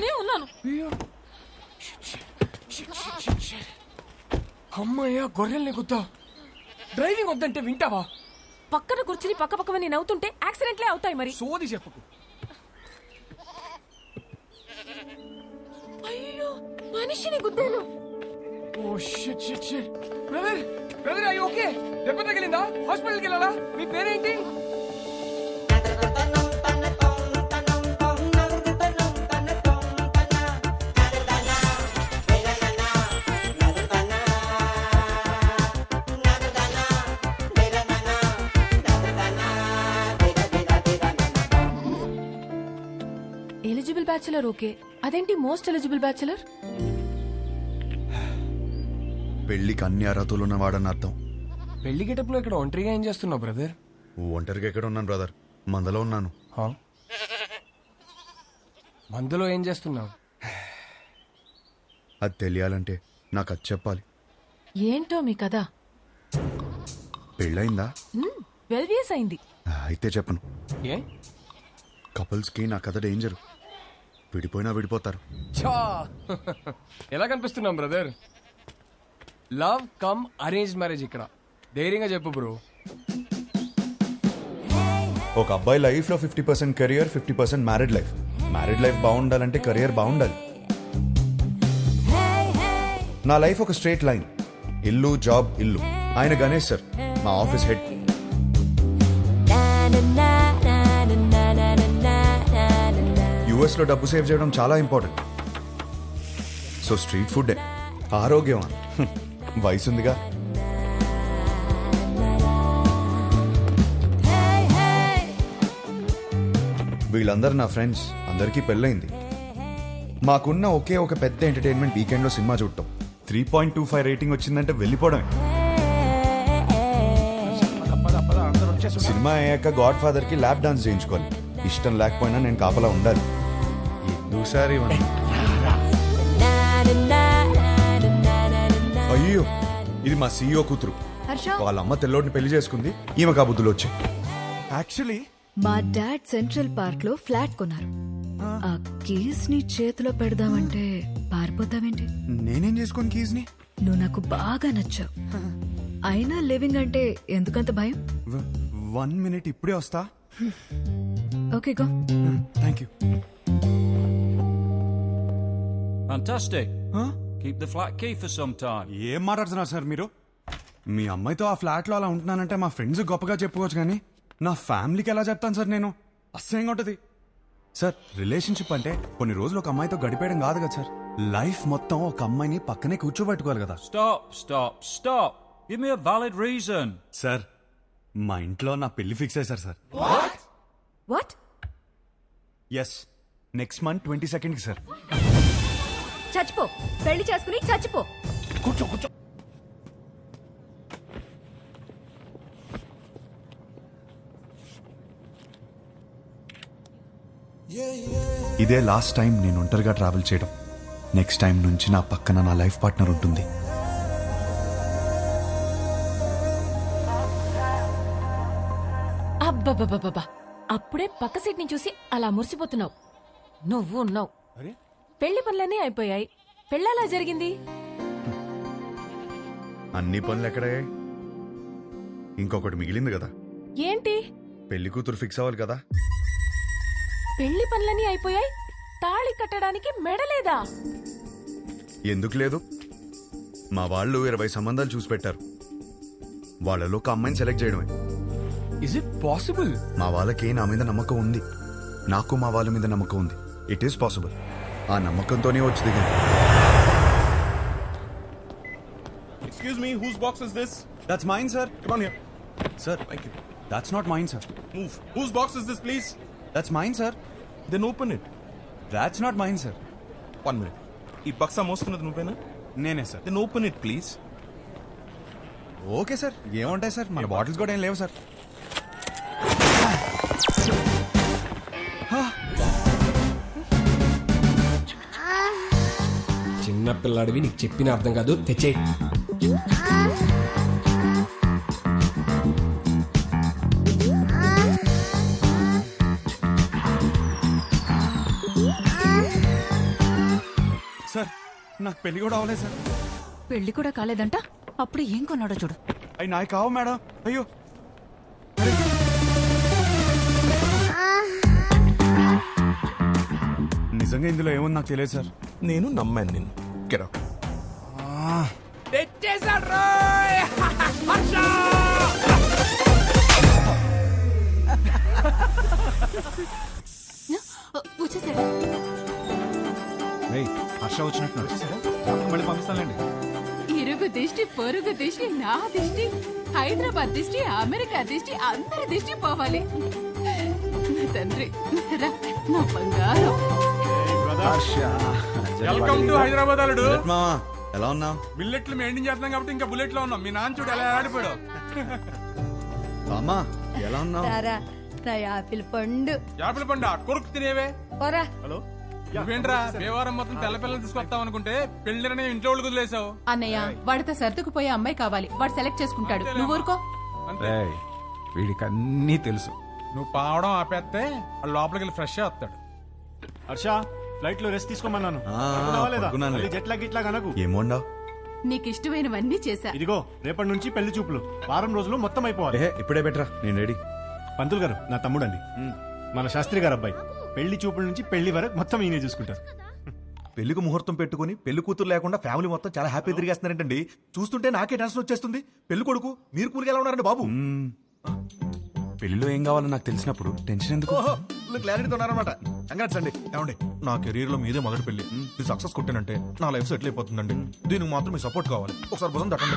నేను ఉన్నాను. అమ్మయ్యా గొర్రెల్ని గుద్దా. డ్రైవింగ్ వద్దంటే వింటావా? పక్కన కూర్చుని పక్క పక్కన నేను అవుతుంటే యాక్సిడెంట్లే అవుతాయి మరి. సోది చెప్పకు. అయ్యో మనిషిని గుద్దాను. Oh shit shit shit. Brother brother అయ్యో ఓకే. దెబ్బ తగిలిందా? హాస్పిటల్కి వెళ్ళాలా? మీ పేరేంటి? ఎలిజిబుల్ బ్యాచులర్ ఓకే, అదేంటి మోస్ట్ ఎలిజిబుల్ బ్యాచులర్? పెళ్లికి అన్ని అర్హతలు ఉన్నవాడని అర్థం. పెళ్లి గెటప్లో ఇక్కడ ఒంటరిగా ఏం చేస్తున్నావు బ్రదర్? ఒంటరిగా ఎక్కడ ఉన్నాను బ్రదర్, మందలో ఉన్నాను. మందులో ఏం చేస్తున్నావు? అది తెలియాలంటే నాకు అది చెప్పాలి. ఏంటో మీ కదా? పెళ్ళయిందా? 12 years అయింది. అయితే చెప్పను. ఏ? కపుల్స్కి నా కథ డేంజర్. విడిపోయినా విడిపోతారు. చా ఎలా కనిపిస్తున్నాం brother? Love come arrange marriage ఇక్కడ. ధైర్యంగా చెప్పు బ్రో. ఒక అబ్బాయి లైఫ్ లో 50% career, 50% married life. Married life బాగుండాలంటే కెరియర్ బాగుండాలి. నా లైఫ్ ఒక స్ట్రైట్ లైన్. ఇల్లు జాబ్ ఇల్లు. ఆయన గణేష్ సార్, మా ఆఫీస్ హెడ్. యుఎస్ లో డబ్బు సేవ్ చేయడం చాలా ఇంపార్టెంట్. సో స్ట్రీట్ ఫుడ్ ఆరోగ్యం. వయసుందిగా. వీళ్ళందరూ నా ఫ్రెండ్స్. అందరికీ పెళ్ళైంది. మాకున్న ఒకే ఒక పెద్ద ఎంటర్టైన్మెంట్ వీకెండ్ లో సినిమా చూడటం. 3.25 రేటింగ్ వచ్చిందంటే వెళ్ళిపోవడమే. సినిమా అయ్యాక గాడ్ ఫాదర్ కి ల్యాప్ డాన్స్ చేయించుకోవాలి. ఇష్టం లేకపోయినా నేను కాపలా ఉండాలి. ఎందుసారి అయ్యో, ఇది మా సీఈఓ కూతురు. వాళ్ళ అమ్మ తెల్లోడిని పెళ్లి చేసుకుంది. ఈమె కాబుద్దులు వచ్చాయి. యాక్చువల్లీ మా డాడ్ సెంట్రల్ పార్క్ లో ఫ్లాట్ కొన్నారు. ఆ కీస్ ని చేతిలో పెడదామంటే పారిపోతావేంటి? నేనేం చేసుకోను కీస్ ని. నువ్వు నాకు బాగా నచ్చావు. అయినా లివింగ్ అంటే ఎందుకంత భయం? 1 minute ఇప్పుడే వస్తా. Okay go. Thank you. Fantastic. Keep the flat key for some time. ఏం మాట్లాడుతున్నారు సార్ మీరు? మీ అమ్మాయితో ఆ ఫ్లాట్ లో అలా ఉంటున్నానంటే మా ఫ్రెండ్స్ గొప్పగా చెప్పుకోవచ్చు, కానీ నా ఫ్యామిలీకి ఎలా చెప్తాను సార్ నేను? అసహ్యంగా ఉంటది సార్. రిలేషన్షిప్ అంటే కొన్ని రోజులు ఒక అమ్మాయితో గడిపేయడం కాదు కదా సార్. లైఫ్ మొత్తం ఒక అమ్మాయిని పక్కనే కూర్చోబెట్టుకోవాలి కదా. Stop. Give me a valid reason. Sir, మా ఇంట్లో నా పెళ్లి ఫిక్స్ అయ్యారు sir. What? Yes, next month 22nd కి సార్. చచ్చిపో. పెళ్లి చేసుకుని చచ్చిపో. కూర్చో. ఇదే లాస్ట్ టైం నేను ఒంటరిగా ట్రావెల్ చేయడం. నెక్స్ట్ టైం నుంచి నా పక్కన నా లైఫ్ పార్ట్నర్ ఉంటుంది. అబ్బబ్బబ్బబ్బా, అప్పుడే పక్క సీట్ ని చూసి అలా మురిసిపోతున్నావు. నువ్వు ఉన్నావు. పెళ్లి పనులన్నీ అయిపోయాయి. పెళ్ళలా జరిగింది. అన్ని పనులు ఎక్కడే? ఇంకొకటి మిగిలింది కదా. ఏంటి? పెళ్లి కూతురు ఫిక్స్ అవ్వాలి కదా. పెళ్లి పనులన్నీ అయిపోయాయి, తాళి కట్టడానికి మెడలేదా? ఎందుకు లేదు? మా వాళ్ళు 20 సంబంధాలు చూసి పెట్టారు. వాళ్ళలో ఒక అమ్మాయిని సెలెక్ట్ చేయడమే. Is it possible? మా వాళ్ళకి నా మీద నమ్మకం ఉంది. నాకు మా వాళ్ళ మీద నమ్మకం ఉంది. It is possible. ఆ నమ్మకంతోనే వచ్చి దిగింది. Excuse me, whose box is this? That's mine, sir. Come on here. Sir, Thank you. that's not mine, sir. Move. Whose box is this, please? That's mine, sir. Then open it. That's not mine, sir. 1 minute. ఈ బక్సా మోస్తున్నది నువ్వేనా? నేనే sir. Then open it, please. Okay sir, ఏముంటాయి sir, మన bottles కూడా ఏం లేవు sir. చిన్న పిల్లాడివి, నీకు చెప్పిన అర్థం కాదు. తెచ్చే. సార్ నాకు పెళ్లి కూడా అవ్వలేదు సార్. పెళ్లి కూడా కాలేదంట, అప్పుడు ఏం కొన్నాడో చూడు. అవి నాకు కావు మేడం. అయ్యో నిజంగా ఇందులో ఏముంది నాకు తెలియదు సార్. నేను నమ్మాను నిన్ను. Get out. వచ్చేసాడు. హర్ష వచ్చినట్టు మళ్ళీ పంపిస్తానండి. ఇరుగు దిష్టి, పొరుగు దిష్టి, నా దిష్టి, హైదరాబాద్ దిష్టి, అమెరికా దిష్టి, అందరి దిష్టి పోవాలి. నా తండ్రి, రా, నా బంగారం. వెల్కమ్ టు హైదరాబాద్ అల్లుడు. మామా ఎలా ఉన్నావు? బిల్లెట్లు మెయింటైన్ చేస్తున్నాం కాబట్టి ఇంకా బుల్లెట్ లో ఉన్నాం. మీ నాన్న చూడు ఎలా ఆడిపోయాడు. అమ్మా ఎలా ఉన్నావు? నా యాపిల్ పండు యాపిల్ పండు కొరుకు తినేవే. పోరా. నువ్వేంట్రా దేవారం మొత్తం తెల్ల పిల్లలు తీసుకొస్తావు అనుకుంటే పెళ్లిరని ఇంట్లో వాళ్ళు వదిలేసావు. అన్నయ్య, వాడితో సర్దుకుపోయే అమ్మాయి కావాలి, వాడు సెలెక్ట్ చేసుకుంటాడు. నువ్వు ఊరుకో. వీడికి అన్నీ తెలుసు. నువ్వు పావడం ఆపేస్తే వాడు లోపలికి వెళ్ళి ఫ్రెష్ వస్తాడు. హర్ష ఫ్లైట్ లో రెస్ట్ తీసుకోమన్నాను. జెట్ లాగ్ ఇట్లా కనకు. ఏమోండావు? నీకు ఇష్టమైనవన్నీ చేశా. ఇదిగో రేపటి నుంచి పెళ్లి చూపులు. వారం రోజులు మొత్తం అయిపోవాలి. ఇప్పుడే బెటరా, నేను రెడీ. పంతులు గారు నా తమ్ముడండి, మన శాస్త్రి గారు అబ్బాయి. పెళ్లి చూపుల నుంచి పెళ్లి వరకు మొత్తం ఈయనే చూసుకుంటారు. పెళ్లికి ముహూర్తం పెట్టుకుని పెళ్లి కూతురు లేకుండా ఫ్యామిలీ మొత్తం చాలా హ్యాపీ తిరిగేస్తున్నారంటండి. చూస్తుంటే నాకే టెన్షన్ వచ్చేస్తుంది. పెళ్లి కొడుకు మీరు కూలికి ఎలా ఉన్నారండి బాబు? పెళ్లిలో ఏం కావాలో నాకు తెలిసినప్పుడు టెన్షన్ ఎందుకు? క్లారిటీతో ఉన్నారనమాట. కంగ్రాట్స్ అండి. ఏమండి, నా కెరీర్ లో మీదే మొదటి పెళ్లి. ఇది సక్సెస్ కొట్టానంటే నా లైఫ్ సెటిల్ అయిపోతుందండి. దీనికి మాత్రం మీ సపోర్ట్ కావాలి. ఒకసారి భుజం తట్టండి.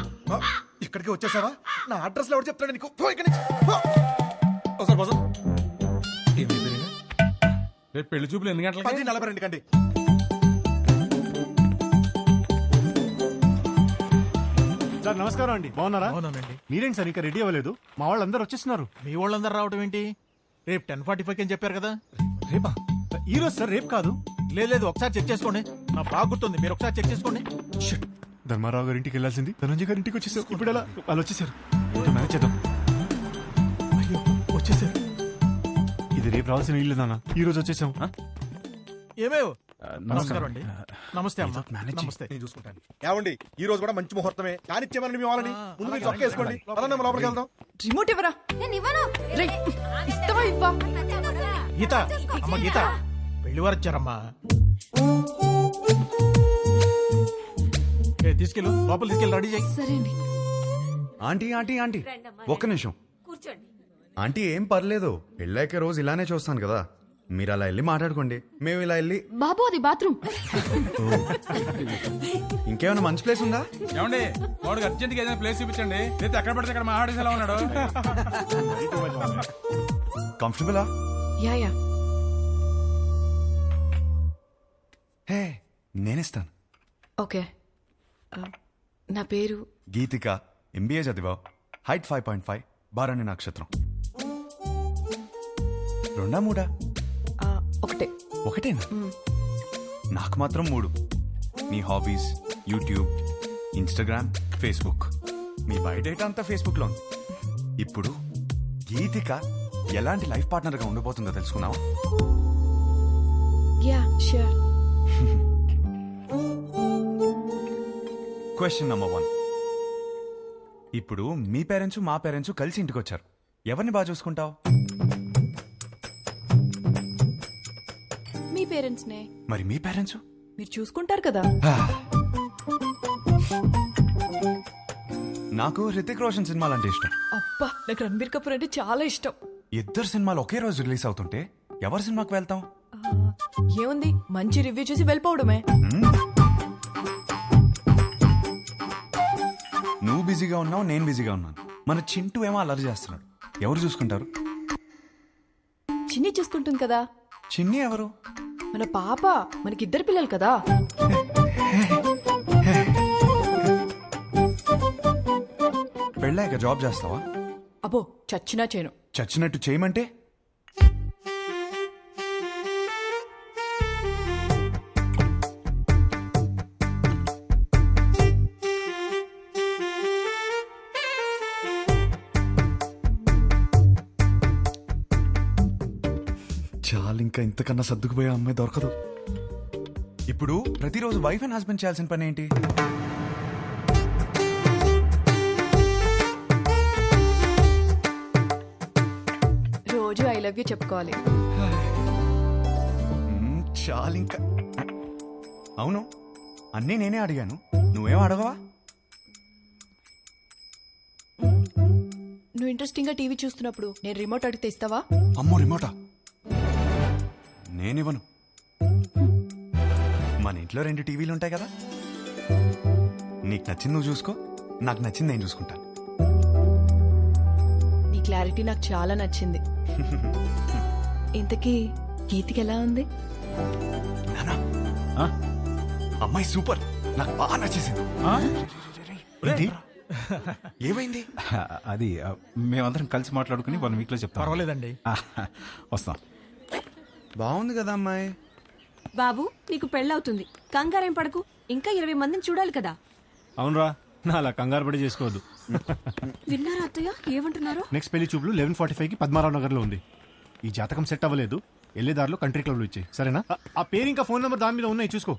ఇక్కడికి వచ్చేసావా? నా అడ్రస్ లో ఎవరు చెప్తాడు నీకు? ఒకసారి భుజం. రేపు పెళ్లి చూపులు ఎన్ని గంటలకి? 10:42 కండి. సార్ నమస్కారం అండి, బాగున్నారా? మీరేంటి సార్ ఇంకా రెడీ అవ్వలేదు? మా వాళ్ళందరూ వచ్చేస్తున్నారు. మీ వాళ్ళందరూ రావడం ఏంటి? రేపు 10:45 అని చెప్పారు కదా. రేపా? ఈ రోజు సార్, రేపు కాదు. లేదు ఒకసారి చెక్ చేసుకోండి. నా బాగా గుర్తుంది, మీరు ఒకసారి చెక్ చేసుకోండి. ధర్మారావు గారి ఇంటికి వెళ్ళాల్సింది ధనంజయ్ గారి ఇంటికి వచ్చేసారు. ఇప్పుడు ఎలా? వాళ్ళు వచ్చేసారు. మేనేజ్ చేద్దాం. అయ్యో వచ్చేసారు. ఇది రేపు రావాల్సిన ఇల్లు నాన్న, ఈ రోజు వచ్చేసాం. ఏమేవ్? నమస్కారం అండి. నమస్తే అమ్మా. నమస్తే. నేను చూసుకుంటాను. ఏమండి, ఈ రోజు కూడా మంచి ముహూర్తమే. కానిచ్చేమని మీ వాళ్ళని ముందు మీరు చొక్క వేసుకోండి. పదండి, మనం లోపలికి వెళ్దాం. రిమోట్ ఇవ్వరా. ఇస్తావా ఇవ్వా? గీత, అమ్మ గీత, పెళ్లి వారు వచ్చారమ్మా. తీసుకెళ్ళు, లోపల తీసుకెళ్ళి రెడీ చేయి. సరే అండి. ఆంటీ ఆంటీ ఆంటీ ఒక్క నిమిషం. ఆంటీ ఏం పర్లేదు, పెళ్ళాక రోజు ఇలానే చూస్తాను కదా. మీరు అలా వెళ్ళి మాట్లాడుకోండి, మేము ఇలా వెళ్ళి. బాబు అది బాత్రూమ్. ఇంకేమైనా మంచి ప్లేస్ ఉందా? ఏమండి, వాడికి అర్జెంట్ గా ఏదైనా ప్లేస్ చూపించండి. లేదా ఎక్కడ పడితే అక్కడ మా ఆడేసి ఎలా ఉన్నాడు. కంఫర్టబులా? Yeah yeah. హే, నేనిస్తాను. ఓకే. నా పేరు గీతిక, ఎంబీఏ చదివావు, హైట్ 5.5, బారాణి నక్షత్రం. 2 3? ఒకటే. ఒకటేనా? నాకు మాత్రం 3. నీ హాబీస్ యూట్యూబ్, ఇన్స్టాగ్రామ్, ఫేస్బుక్. మీ బయోడేటా అంతా ఫేస్బుక్ లో ఉంది. ఇప్పుడు గీతిక ఎలాంటి లైఫ్ పార్ట్నర్ గా ఉండబోతుందో తెలుసుకున్నావా? Yeah sure. Question number 1. ఇప్పుడు మీ పేరెంట్స్ మా పేరెంట్స్ కలిసి ఇంటికి వచ్చారు. ఎవరిని బాగా చూసుకుంటావు? మీ పేరెంట్స్ నే. మరి మీ పేరెంట్స్? మీరు చూసుకుంటారు కదా. నాకు హృతిక్ రోషన్ సినిమాలు అంటే ఇష్టం. అబ్బా, నాకు రణబీర్ కపూర్ అంటే చాలా ఇష్టం. ఇద్దరు సినిమాలు ఒకే రోజు రిలీజ్ అవుతుంటే ఎవరి సినిమాకి వెళ్తాం? ఏముంది, మంచి రివ్యూ చూసి వెళ్ళిపోవడమే. నువ్వు బిజీగా ఉన్నావు, నేను బిజీగా ఉన్నాను. మన చింటూ ఏమో అల్లరి చేస్తున్నాడు. ఎవరు చూసుకుంటారు? చిన్ని చూసుకుంటుంది కదా. చిన్ని ఎవరు? మన పాప. మనకిద్దరు పిల్లలు కదా. పెళ్ళాక జాబ్ చేస్తావా? అబ్బో, చచ్చినా చేయను. చచ్చినట్టు చేయమంటే? చాలు, ఇంకా ఇంతకన్నా సర్దుకుపోయే అమ్మాయి దొరకదు. ఇప్పుడు ప్రతిరోజు వైఫ్ అండ్ హస్బెండ్ చేయాల్సిన పని ఏంటి? రోజు ఐ లవ్ యూ చెప్పుకోవాలి. చాలు ఇంకా. అవును, అన్నీ నేనే అడిగాను, నువ్వేం అడగవా? నువ్వు ఇంట్రెస్టింగ్ గా టీవీ చూస్తున్నప్పుడు నేను రిమోట్ అడిగితే ఇస్తావా? అమ్మో, రిమోటా? నేనివ్వను. మన ఇంట్లో 2 టీవీలు ఉంటాయి కదా, నీకు నచ్చింది నువ్వు చూసుకో, నాకు నచ్చింది నేను చూసుకుంటాను. నీ క్లారిటీ నాకు చాలా నచ్చింది. ఇంతకీ గీతికి ఎలా ఉంది? నానా, అమ్మాయి సూపర్, నాకు బాగా నచ్చేసింది. ఏమైంది? అది మేమందరం కలిసి మాట్లాడుకుని 1 వీక్ లో చెప్తాం. పర్వాలేదండి. వస్తాం. బాగుంది కదా అమ్మాయి. బాబు, నీకు పెళ్ళవుతుంది, కంగారేం పడకు. ఇంకా 20 మందిని చూడాలి కదా. అవునరా, నా అలా కంగారు పడి చేసుకోవద్దు. విన్నారా అత్తయ్య ఏమంటున్నారు? నెక్స్ట్ పెళ్లి చూపులు 11:45కి పద్మారావు నగర్ లో ఉంది. ఈ జాతకం సెట్ అవ్వలేదు, వెళ్ళేదారిలో కంట్రీ క్లబ్ లో ఇచ్చాయి, సరేనా? ఆ పేరు ఇంకా ఫోన్ నెంబర్ దాని మీద ఉన్నాయి, చూసుకో.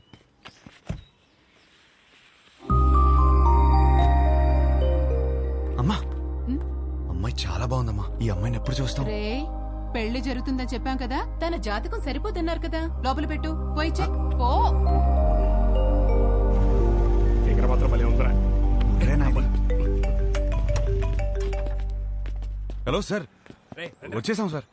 అమ్మా, అమ్మాయి చాలా బాగుందమ్మా. ఈ అమ్మాయిని ఎప్పుడు చూస్తాం? రే, పెళ్లి జరుగుతుందని చెప్పాం కదా, తన జాతకం సరిపోతున్నారు కదా, లోపల పెట్టు, పోయి చెక్. పో. హలో సార్, వచ్చేసాం sir.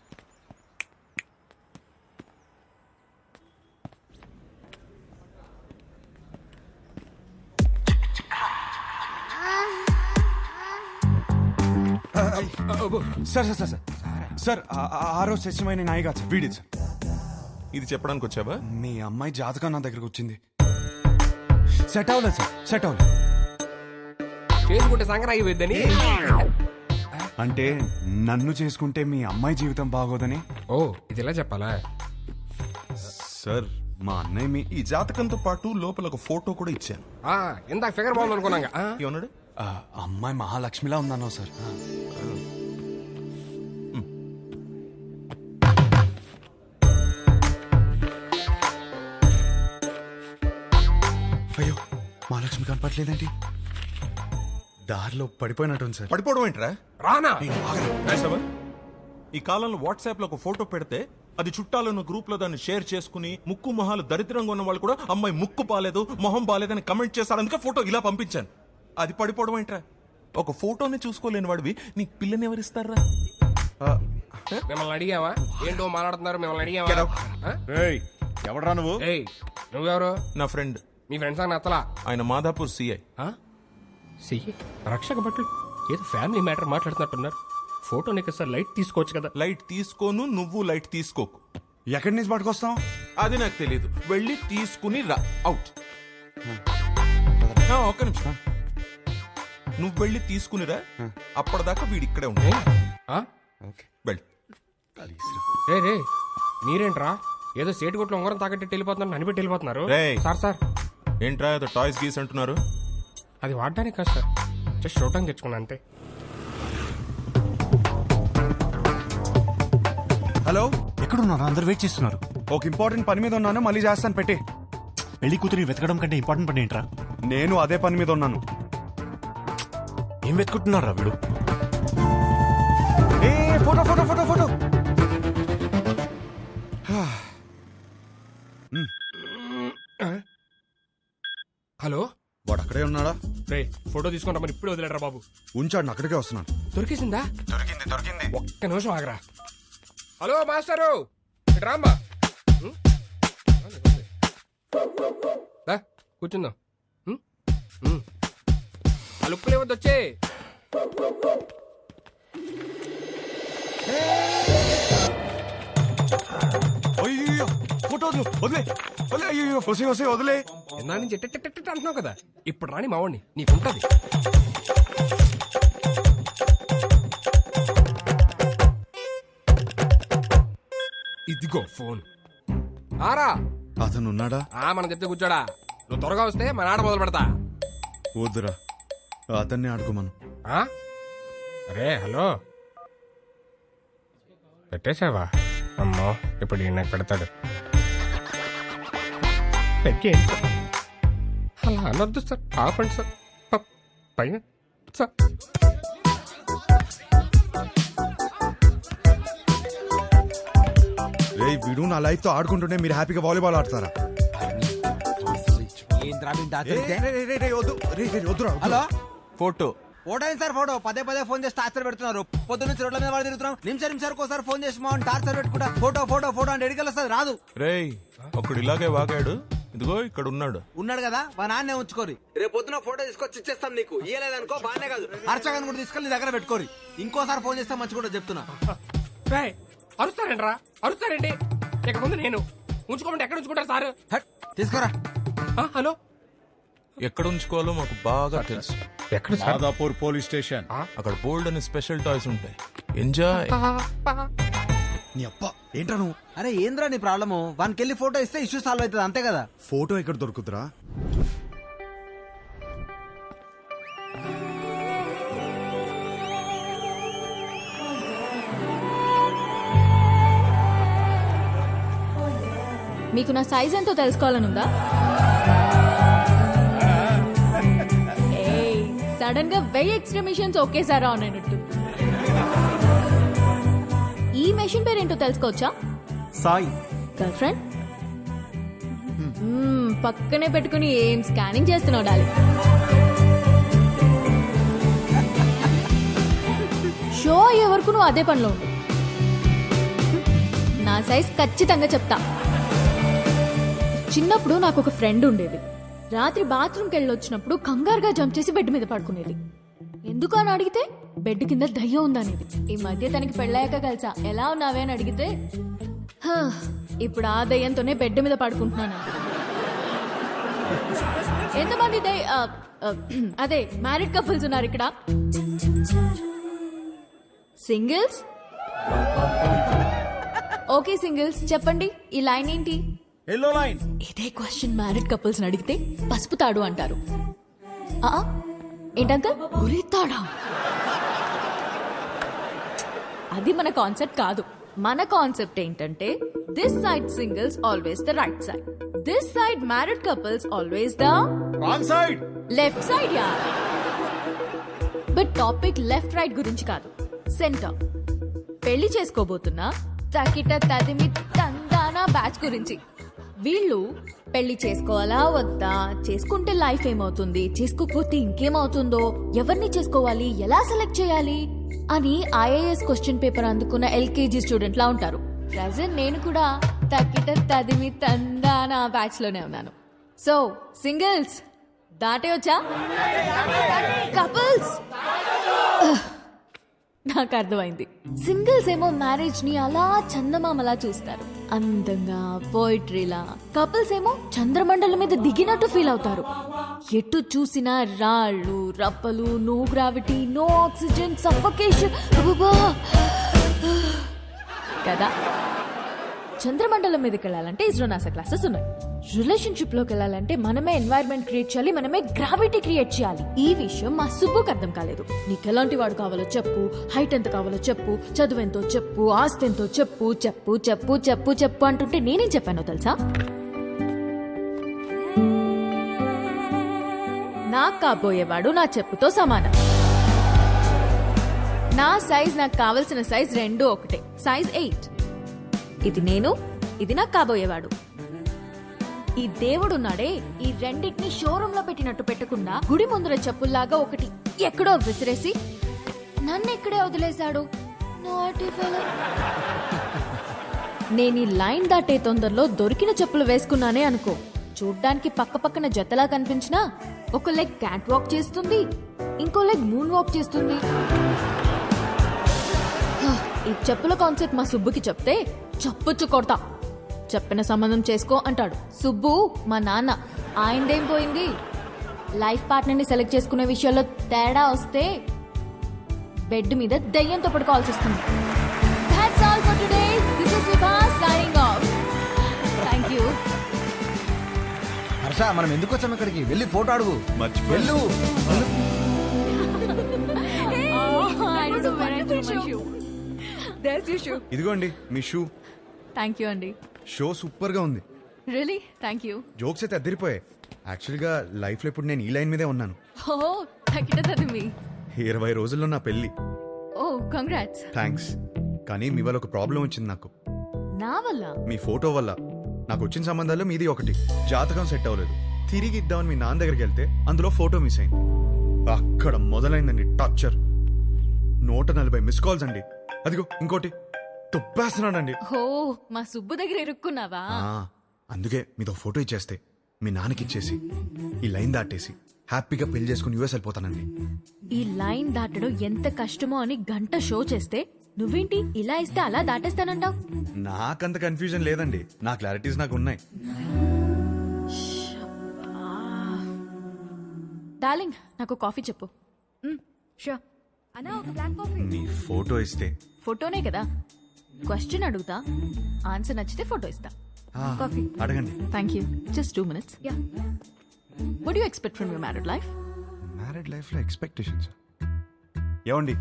Sir sir sir sir ఆ రోజు సత్యమైన నాయి కాదు సార్, వీడిది సార్. ఇది చెప్పడానికి వచ్చావా? మీ అమ్మాయి జాతకం నా దగ్గరకు వచ్చింది. సెట్ అవ్వలేదు సార్, సెట్ అవ్వలేదు. చేసుకుంటే సంక్రాంతి అయిపోద్దని. అంటే నన్ను చేసుకుంటే మీ అమ్మాయి జీవితం బాగోదని. ఓ, ఇది ఇలా చెప్పాలా? సార్, మా అన్నయ్య మీ ఈ జాతకంతో పాటు లోపల ఒక ఫోటో కూడా ఇచ్చాను. ఇందాక ఫిగర్ బాగుంది అనుకున్నాగా. ఏమన్నాడు? అమ్మాయి మహాలక్ష్మిలా ఉందన్నా సార్. అయ్యో, మహాలక్ష్మి కనపట్లేదేంటి? దారిలో పడిపోయినట్టుంది సార్. పడిపోవడం ఏంట్రా? రానా? ఈ కాలంలో వాట్సాప్ లో ఒక ఫోటో పెడితే అది చుట్టాలను గ్రూప్ లో దాన్ని షేర్ చేసుకుని ముక్కు మొహాలు దరిద్రంగా ఉన్న వాళ్ళు కూడా అమ్మాయి ముక్కు బాలేదు, మొహం బాలేదని కమెంట్ చేశారు. అందుకే ఫోటో ఇలా పంపించాను. అది పడిపోవడం ఏంట్రా? ఒక ఫోటోని చూసుకోలేని వాడివి నీకు పిల్లని ఎవరిస్తారా? మిమ్మల్ని అడిగావా? ఏంటో మాట్లాడుతున్నారు, మిమ్మల్ని అడిగావా? ఎవడరా నువ్వు? నువ్వెవరు? నా ఫ్రెండ్. మీ ఫ్రెండ్స్ అని నచ్చలా? ఆయన మాదాపూర్ సిఐ. సిఐ రక్షక భటులు ఏదో ఫ్యామిలీ మ్యాటర్ మాట్లాడుతున్నట్టున్నారు. ఫోటో నీకు సార్ లైట్ తీసుకోవచ్చు కదా. లైట్ తీసుకోను, నువ్వు లైట్ తీసుకోకు. ఎక్కడి నుంచి పట్టుకొస్తాం? అది నాకు తెలియదు. వెళ్ళి తీసుకుని రా. అవుట్. ఒక్క నిమిషం, నువ్వు వెళ్ళి తీసుకునిరా. అప్పటిదాకా వీడి ఇక్కడే ఉంటాయి. వెళ్ళి. రే మీరేంట్రా ఏదో సేటు కొట్లు ఉంగరం తాకట్టి వెళ్ళిపోతున్నారు, అనిపెట్టి వెళ్ళిపోతున్నారు. సార్ ఏంట్రా ఏదో టాయ్స్ గీస్ అంటున్నారు? అది వాడడానికి కాదు సార్, జస్ట్ చూడటానికి తెచ్చుకున్నా అంతే. హలో, ఎక్కడున్నారు? అందరు వెయిట్ చేస్తున్నారు. ఒక ఇంపార్టెంట్ పని మీద ఉన్నాను, మళ్ళీ చేస్తాను, పెట్టి. పెళ్లి కూతురిని వెతకడం కంటే ఇంపార్టెంట్ పని ఏంట్రా? నేను అదే పని మీద ఉన్నాను. ఏం వెతుకుంటున్నారా వీడు? Photo photo photo photo. Hello, వాడు అక్కడే ఉన్నాడా? రే, ఫోటో తీసుకుంటా మరి ఇప్పుడు వదిలేడరా బాబు. ఉంచాడు, అక్కడికే వస్తున్నాను. దొరికేసిందా? దొరికింది. ఒక్క నిమిషం ఆగరా. హలో మాస్టరు, రామ్మా. కూర్చుందాం. ఆ లుక్కులు ఏవద్దు, వచ్చే. అయ్యో, ఫోటో వదిలే వదిలే. అయ్యో, వదిలే. ఎందా నుంచి అంటున్నావు కదా, ఇప్పుడు రాని మావాడిని నీకుంటది. ఇదిగో ఫోన్. ఆరా, అతను ఉన్నాడా? మనం చెప్తే కూర్చోడా. నువ్వు త్వరగా వస్తే మన ఆడ మొదలు పెడతా. వద్దురా, అతన్ని ఆడుకోమను. అరే హలో, పెట్టేశావా? అమ్మో, ఇప్పుడు ఈయన పెడతాడు. తగ్గేయండి సార్. అలా అనొద్దు సార్, ఆపండి సార్. పైన సార్. రే వీడు నా లైఫ్ తో ఆడుకుంటుంటే మీరు హ్యాపీగా వాలీబాల్ ఆడతారా? హలో ఫోటో ఫోటో ఏంటి సార్? ఫోటో పదే పదే ఫోన్ చేసి టార్చర్ పెడుతున్నారు. పొద్దు నుంచి రోడ్ల మీద తిరుగుతున్నాం. నిమిషానికి ఒకసారి ఫోన్ చేసి మా టార్చర్ పెట్టుకుంటా ఫోటో ఫోటో ఫోటో అంటే ఎడికల్ వస్తుంది, రాదు. రేయ్ ఒకడు ఇలాగే వాగాడు, ఇదిగో ఇక్కడ ఉన్నాడు కదా మా నాన్నే ఉంచుకోరి. రేపు పొద్దున ఫోటో తీసుకొచ్చి ఇచ్చేస్తాం నీకు. ఇయ్యలేదనుకో బానే కాదు, అర్చగాన్ని కూడా తీసుకెళ్ళి నీ దగ్గర పెట్టుకోరి. ఇంకోసారి ఫోన్ చేస్తే మంచి కూడా చెప్తున్నా. అరుస్తారండి రా, అరుస్తారండి. ఇక ముందు నేను ఉంచుకోమంటే ఎక్కడ ఉంచుకుంటారు సార్? తీసుకోరా. హలో, ఎక్కడ ఉంచుకోవాలో మాకు బాగా తెలుసు. ఎక్కడ సార్? Madhapur police station. అక్కడ బోల్డ్ అని స్పెషల్ టాయ్స్ ఉంటాయి, ఎంజాయ్. నీ అప్ప ఏంట్రా నువ్వు? అరే ఏంద్రా నీ ప్రాబ్లము? వానికి వెళ్ళి ఫోటో ఇస్తే ఇష్యూ సాల్వ్ అవుతుంది, అంతే కదా. ఫోటో ఎక్కడ దొరుకుతురా? మీకు నా సైజ్ ఎంతో తెలుసుకోవాలనుందా? సడన్ గా 1000 ఎక్స్ట్రా మిషన్స్ ఒకేసారి ఆన్ అయినట్టు. ఈ మెషిన్ పేరేంటో తెలుసుకోవచ్చా? సాయి. Girlfriend? పక్కనే పెట్టుకుని ఏం స్కానింగ్ చేస్తున్నావు డాలి? షో అయ్యే వరకు నువ్వు అదే పనిలో ఉండు. నా సైజ్ ఖచ్చితంగా చెప్తా. చిన్నప్పుడు నాకు ఒక ఫ్రెండ్ ఉండేది. రాత్రి బాత్రూమ్కి వెళ్ళొచ్చినప్పుడు కంగారుగా జంప్ చేసి బెడ్ మీద పడుకునేది. ఎందుకు అని అడిగితే బెడ్ కింద దయ్యం ఉందనేది. ఈ మధ్య తనకి పెళ్ళాక కలిసా. ఎలా ఉన్నావే అని అడిగితే ఇప్పుడు ఆ దయ్యంతోనే బెడ్ మీద పడుకుంటున్నాను. ఎంతమంది అదే మ్యారీడ్ కపుల్స్ ఉన్నారు ఇక్కడ? సింగిల్స్? ఓకే సింగిల్స్, చెప్పండి ఈ లైన్ ఏంటి? Yellow line. ఇదే క్వశ్చన్ మ్యారీడ్ కపుల్స్ అడిగితే పసుపు తాడు అంటారు. ఏంటంకల్ ఉరితాడా? అది మన కాన్సెప్ట్ కాదు. మన కాన్సెప్ట్ ఏంటంటే this side singles always the right side, this side married couples always the wrong side, left side. Yeah, but topic left right గురించి కాదు, సెంటర్. పెళ్లి చేసుకోబోతున్నా తకిట తదిమి తందానా బ్యాచ్ గురించి. వీళ్ళు పెళ్లి చేసుకోవాలా వద్దా, చేసుకుంటే లైఫ్ ఏమవుతుంది, చేసుకోకపోతే ఇంకేమవుతుందో, ఎవరిని చేసుకోవాలి, ఎలా సెలెక్ట్ చేయాలి అని ఐఏఎస్ క్వశ్చన్ పేపర్ అందుకున్న ఎల్కేజీ స్టూడెంట్ లా ఉంటారు. ప్రజెంట్ నేను కూడా తకిట తదిమి తందానా బ్యాచ్ లోనే ఉన్నాను. సో సింగిల్స్ దాటే వచ్చా? కపుల్స్ నాకు అర్థమైంది. సింగిల్స్ ఏమో మ్యారేజ్ ని అలా చందమామలా చూస్తారు, అందంగా పోయిట్రీలా. కపుల్స్ ఏమో చంద్రమండలం మీద దిగినట్టు ఫీల్ అవుతారు. ఎటు చూసినా రాళ్ళు రప్పలు, no gravity, no oxygen, suffocation కదా. చంద్రమండలం మీదకి వెళ్ళాలంటే ఇస్రో నాసా క్లాసెస్ ఉన్నాయి. రిలేషన్షిప్ లోకి వెళ్ళాలంటే మనమే ఎన్వైరన్మెంట్ క్రియేట్ చేయాలి, మనమే గ్రావిటీ క్రియేట్ చేయాలి. ఈ విషయం మా సుబ్బుకి అర్థం కాలేదు. నీకు ఎలాంటి వాడు కావాలో చెప్పు, హైట్ ఎంత కావాలో చెప్పు, చదువు ఎంతో చెప్పు, ఆస్తి ఎంతో చెప్పు, చెప్పు చెప్పు చెప్పు చెప్పు అంటుంటే నేనేం చెప్పానో తెలుసా? నాకు కాబోయేవాడు నా చెప్పుతో సమానం. నా సైజ్ నాకు కావలసిన సైజ్ రెండు ఒకటే, సైజ్ 8. ఇది నేను, ఇది నాకు కాబోయేవాడు. ఈ దేవుడున్నాడే, ఈ రెండింటిని షోరూమ్ లో పెట్టినట్టు పెట్టకుండా గుడి ముందర చెప్పుల్లాగా ఒకటి ఎక్కడో విసిరేసి నన్ను ఇక్కడే వదిలేశాడు. నేను ఈ లైన్ దాటే తొందరలో దొరికిన చెప్పులు వేసుకున్నానే అనుకో, చూడ్డానికి పక్క పక్కన జతలా కనిపించినా ఒక లెగ్ క్యాట్ వాక్ చేస్తుంది, ఇంకో లెగ్ మూన్ వాక్ చేస్తుంది. ఈ చెప్పుల కాన్సెప్ట్ మా సుబ్బుకి చెప్తే చప్పుచ్చు కొడతా. చెప్పిన సంబంధం చేసుకో అంటాడు. సుబ్బు మా నాన్న, ఆయనదేం పోయింది? లైఫ్ పార్ట్నర్ ని సెలెక్ట్ చేసుకునే విషయాల్లో తేడా వస్తే బెడ్ మీద దయ్యంతో పడుకోవాల్సి వస్తుంది. That's all for today. This is Vibha signing off. Thank you. Harsha, మనం ఎందుకు వచ్చాం ఇక్కడికి? వెళ్ళి ఫోటో అడుగు. వెళ్ళు. ఇదిగోండి మీ షూ. థ్యాంక్ యూ అండి. షో సూపర్ గా ఉంది. Really thank you. జోక్స్ అయితే అద్దరిపోయాయి. యాక్చువల్గా లైఫ్లో ఇప్పుడు నేను ఈ లైన్ మీదే ఉన్నాను. ఓ తక్కిట తదిమి. 20 రోజుల్లో నా పెళ్లి. ఓ కంగ్రాట్స్. థ్యాంక్స్. కానీ మీ వల్ల ఒక ప్రాబ్లం వచ్చింది నాకు. నా వల్ల? మీ ఫోటో వల్ల. నాకు వచ్చిన సంబంధాల్లో మీది ఒకటి. జాతకం సెట్ అవ్వలేదు. తిరిగి ఇద్దామని మీ నాన్న దగ్గరికి వెళ్తే అందులో ఫోటో మిస్ అయింది. అక్కడ మొదలైందండి టార్చర్. 140 మిస్ కాల్స్ అండి. అదిగో ఇంకోటి తుప్పేస్తున్నానండి. ఓ మా సుబ్బు దగ్గర ఇరుక్కున్నావా? అందుకే మీతో ఫోటో ఇచ్చేస్తే మీ నాన్నకి ఇచ్చేసి ఈ లైన్ దాటేసి హ్యాపీగా పెళ్లి చేసుకుని యూఎస్ వెళ్ళిపోతానండి. ఈ లైన్ దాటడం ఎంత కష్టమో అని గంట షో చేస్తే నువ్వేంటి ఇలా ఇస్తే అలా దాటేస్తానంటావు? నాకంత కన్ఫ్యూజన్ లేదండి. నా క్లారిటీస్ నాకు ఉన్నాయి. డార్లింగ్ నాకు కాఫీ చెప్పు. షూర్. అన్నా ఒక బ్లాక్ కాఫీ. మీ ఫోటో ఇస్తే. ఫోటోనే కదా. క్వశ్చన్ అడుగుతా, ఆన్సర్ నచ్చితే ఫోటో ఇస్తా. కాఫీ అడగండి. Thank you. Just 2 minutes. Yeah. What do you expect from your married life? Married లైఫ్లో ఎక్స్పెక్టేషన్స్ ఏమండి?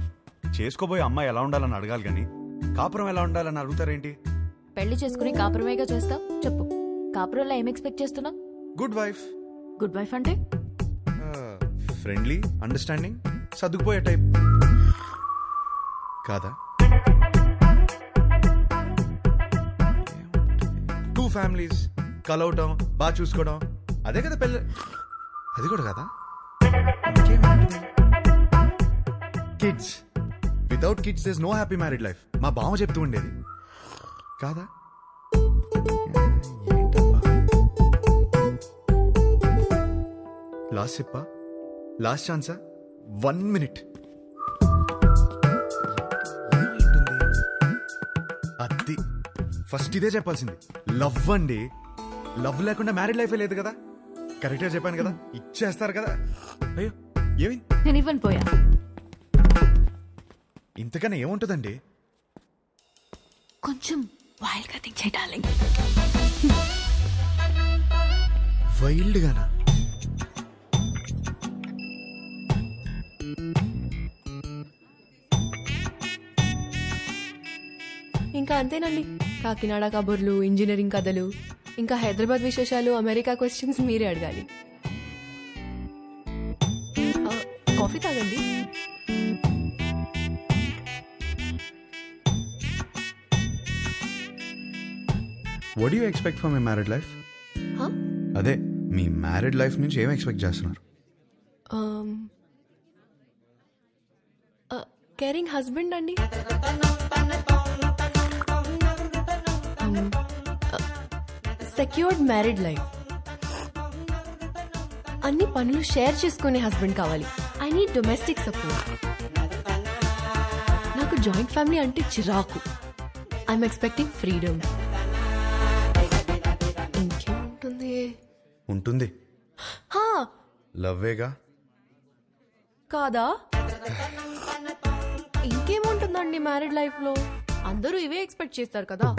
చేసుకోబోయే అమ్మాయి ఎలా ఉండాలని అడగాలి కానీ కాపురం ఎలా ఉండాలని అడుగుతారేంటి? పెళ్లి చేసుకుని కాపురమేగా చేస్తావు. చెప్పు, కాపురంలో ఏం ఎక్స్పెక్ట్ చేస్తున్నావు? Good wife. గుడ్ వైఫ్ అంటే ఫ్రెండ్లీ, అండర్స్టాండింగ్, సర్దుకుపోయే టైప్ కాదా? 2 families కలవటం, బాగా చూసుకోవడం, అదే కదా పెళ్ళి. అది కూడా కదా. Kids. Without kids there is no happy married life. మా బావ చెప్తూ ఉండేది కాదా? లాస్ట్ చెప్పా, లాస్ట్ ఛాన్సా? 1 minute. అది ఫస్ట్ ఇదే చెప్పాల్సింది. లవ్ అండి. లవ్ లేకుండా మ్యారీడ్ లైఫే లేదు కదా. కరెక్ట్ గా చెప్పాను కదా. ఇచ్చేస్తారు కదా. అయ్యో ఏమి నేను ఇవ్వను పోయా. ఇంతకన్నా ఏముంటుందండి? కొంచెం వైల్డ్ గా థింక్ చేయి డార్లింగ్. వైల్డ్ గానా? ఇంకా అంతేనండి. కాకినాడ కబుర్లు, ఇంజనీరింగ్ కథలు, ఇంకా హైదరాబాద్ విశేషాలు, అమెరికా క్వశ్చన్స్ మీరే అడగాలి. కాఫీ తాగండి. What you expect from my married life? అదే మీ మ్యారీడ్ లైఫ్ నుంచి ఏం ఎక్స్పెక్ట్ చేస్తున్నారు? కేరింగ్ హస్బెండ్ అండి. Secured married life. అన్ని పనులు షేర్ చేసుకునే హస్బెండ్ కావాలి. I need domestic support. నాకు జాయింట్ ఫ్యామిలీ అంటే చిరాకు. I'm expecting freedom. ఇంకేముంటుంది? ఉంటుంది. లవ్వేగా కాదా? ఇంకేముంటుందండి మ్యారీడ్ లైఫ్ లో? అందరూ ఇవే ఎక్స్పెక్ట్ చేస్తారు కదా.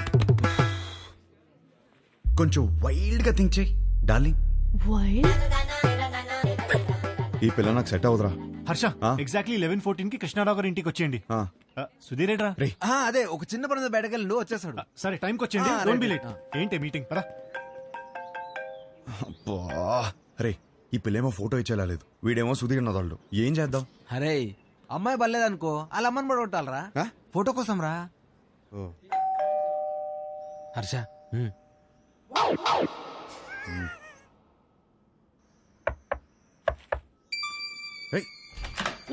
కొంచెం వైల్డ్ గా థింక్ చేయి డార్లింగ్. వైల్డ్? ఈ పిల్ల నాకు సెట్ అవుదరా. హర్ష, ఎగ్జాక్ట్లీ 11:14 కి కృష్ణారావు గారి ఇంటికి వచ్చేయండి. సుధీర్ ఏడ్రా? అదే ఒక చిన్న పని బయటకెళ్ళి వచ్చేసాడు. సరే టైంకి వచ్చేయండి. Don't be late. ఏంటి మీటింగ్? పరా. అరే ఈ పిల్లేమో ఫోటో ఇచ్చేలా లేదు, వీడేమో సుధీర్ నదాళ్ళు. ఏం చేద్దాం? అరే అమ్మాయి బలేదనుకో, వాళ్ళ అమ్మని కూడా కొట్టాలరా ఫోటో కోసం రా. హర్ష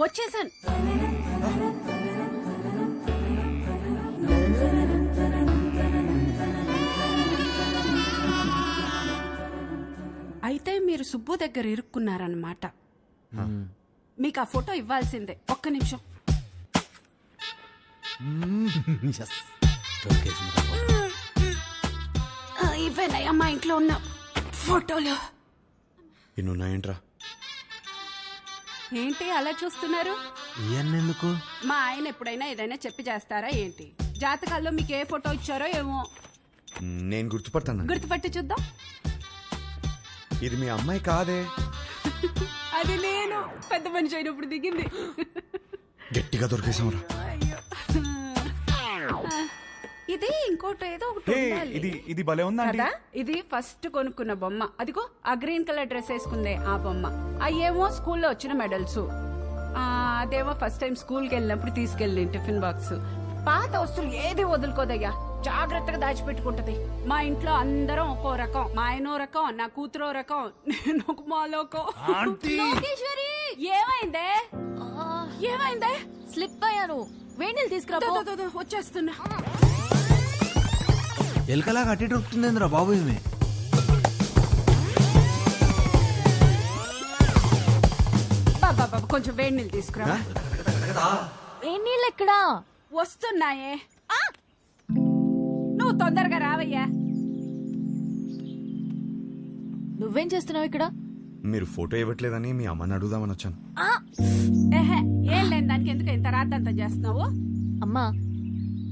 వచ్చేసాను. అయితే మీరు సుబ్బు దగ్గర ఇరుక్కున్నారన్నమాట. మీకు ఆ ఫోటో ఇవ్వాల్సిందే. ఒక్క నిమిషం. ఇవేనయ్యా మా ఇంట్లో ఉన్న ఫోటోలు. ఇన్నున్నాయంట్రా. ఏంటి అలా చూస్తున్నారు? ఎందుకు? మా ఆయన ఎప్పుడైనా ఏదైనా చెప్పి చేస్తారా ఏంటి? జాతకాల్లో మీకు ఏ ఫోటో ఇచ్చారో ఏమో. నేను గుర్తుపడతాను. గుర్తుపట్టి చూద్దాం. ఇది మీ అమ్మాయి కాదే. అది నేను పెద్ద మనిషి అయినప్పుడు దిగింది. గట్టిగా దొరికేసాంరా. ఇది ఇది ఇంకోటి ఏదో ఒకటి హే, ఉండాలి. ఇది భలే ఉందా ఆంటీ? కదా ఇది ఫస్ట్ కొనుక్కున్న బొమ్మ. అదిగో ఆ గ్రీన్ కలర్ డ్రెస్ వేసుకుందే ఆ బొమ్మ. అయ్యేమో స్కూల్లో వచ్చిన మెడల్స్. అదేమో ఫస్ట్ టైం స్కూల్కి వెళ్ళినప్పుడు తీసుకెళ్ళి టిఫిన్ బాక్స్. పాత వస్తువులు ఏది వదులుకోదయ్యా, జాగ్రత్తగా దాచిపెట్టుకుంటది. మా ఇంట్లో అందరం ఒక్కో రకం. మా ఆయనో రకం, నా కూతురో రకం, నేను ఒక మాలోకం. లోకేశ్వరి ఏమైందే ఏమైందే? స్లిప్ అయ్యాను. వేణీలు తీసుకురా పో. వచ్చేస్తున్నా. ఎలకలా కట్టి దొరుకుతుందేంద్రా బాబు ఈమె. బాబా కొంచెం వేడి నీళ్ళు తీసుకురా. వేణీళ్ళు ఎక్కడా? వస్తున్నాయే. నువ్వు తొందరగా రావయ్యా. నువ్వేం చేస్తున్నావు ఇక్కడ? మీరు ఫోటో ఇవ్వట్లేదని మీ అమ్మని అడుగుదామని వచ్చాను. ఏహే, ఏం లేని దానికి ఎందుకు ఇంత రాద్దంతా చేస్తున్నావు? అమ్మా,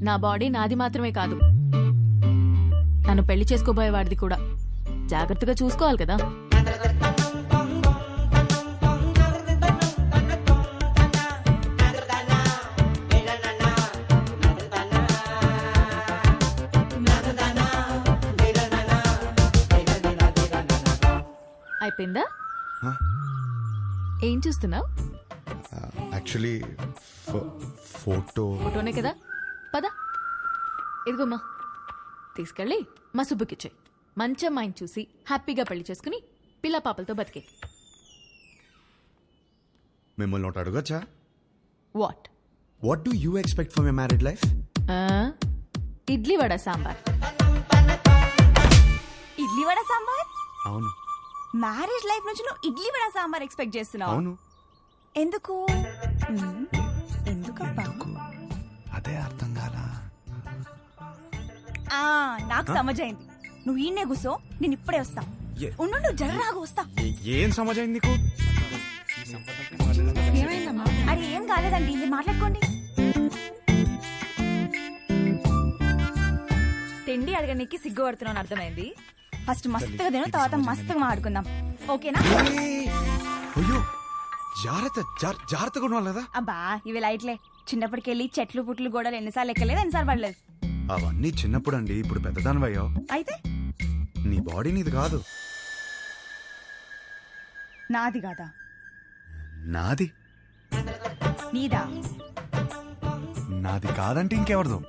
నా బాడీ నాది మాత్రమే కాదు, నన్ను పెళ్లి చేసుకోబోయేవాడిది కూడా. జాగ్రత్తగా చూసుకోవాలి కదా. అయిపోయిందా? ఏం చూస్తున్నావు? యాక్చువల్లీ ఫోటోనే కదా. పద, ఇదిగోమ్మా, తీసుకెళ్ళి మా సుబ్బుకిచ్చే. మంచి అమ్మాయిని చూసి హ్యాపీగా పెళ్లి చేసుకుని పిల్ల పాపలతో బతికే. మిమ్మల్ని ఒకటి అడగచ్చా? What what do you expect for my married life? Idli vada sambar. Idli vada sambar? అవును. మ్యారేజ్ లైఫ్ నుంచి నువ్వు ఇడ్లీ వడ సాంబార్ ఎక్స్పెక్ట్ చేస్తున్నావు? అవును. ఎందుకు? ఎందుకబ్బా? అదే అర్థం కాలా. నాకు సమజైంది. నువ్వు ఈయనే కూసో, నేను ఇప్పుడే వస్తా. ఉండు, జర్రాగా వస్తా. ఏం సమాజం నీకు? అరే ఏం కాలేదండి, మీరు మాట్లాడుకోండి. తిండి అడగడానికి సిగ్గుపడుతున్నాను అర్థమైంది. ఫస్ట్ మస్తుగా తిను, తర్వాత మస్తుగా మాట్లాడుకుందాం, ఓకేనా? అయ్యో, జాగ్రత్తగా ఉండాలి కదా. అబ్బా ఇవి లైట్లే. చిన్నప్పటికెళ్ళి చెట్లు పుట్లు గోడలు ఎన్నిసార్లు ఎక్కలేదు, ఎన్నిసార్లు పడలేదు. అవన్నీ చిన్నప్పుడు అండి, ఇప్పుడు పెద్దదానివయ్యావు. అయితే నీ బాడీ నీది కాదు. నాది కాదా? నాది. నీదా? నాది కాదంటే ఇంకెవరిదో.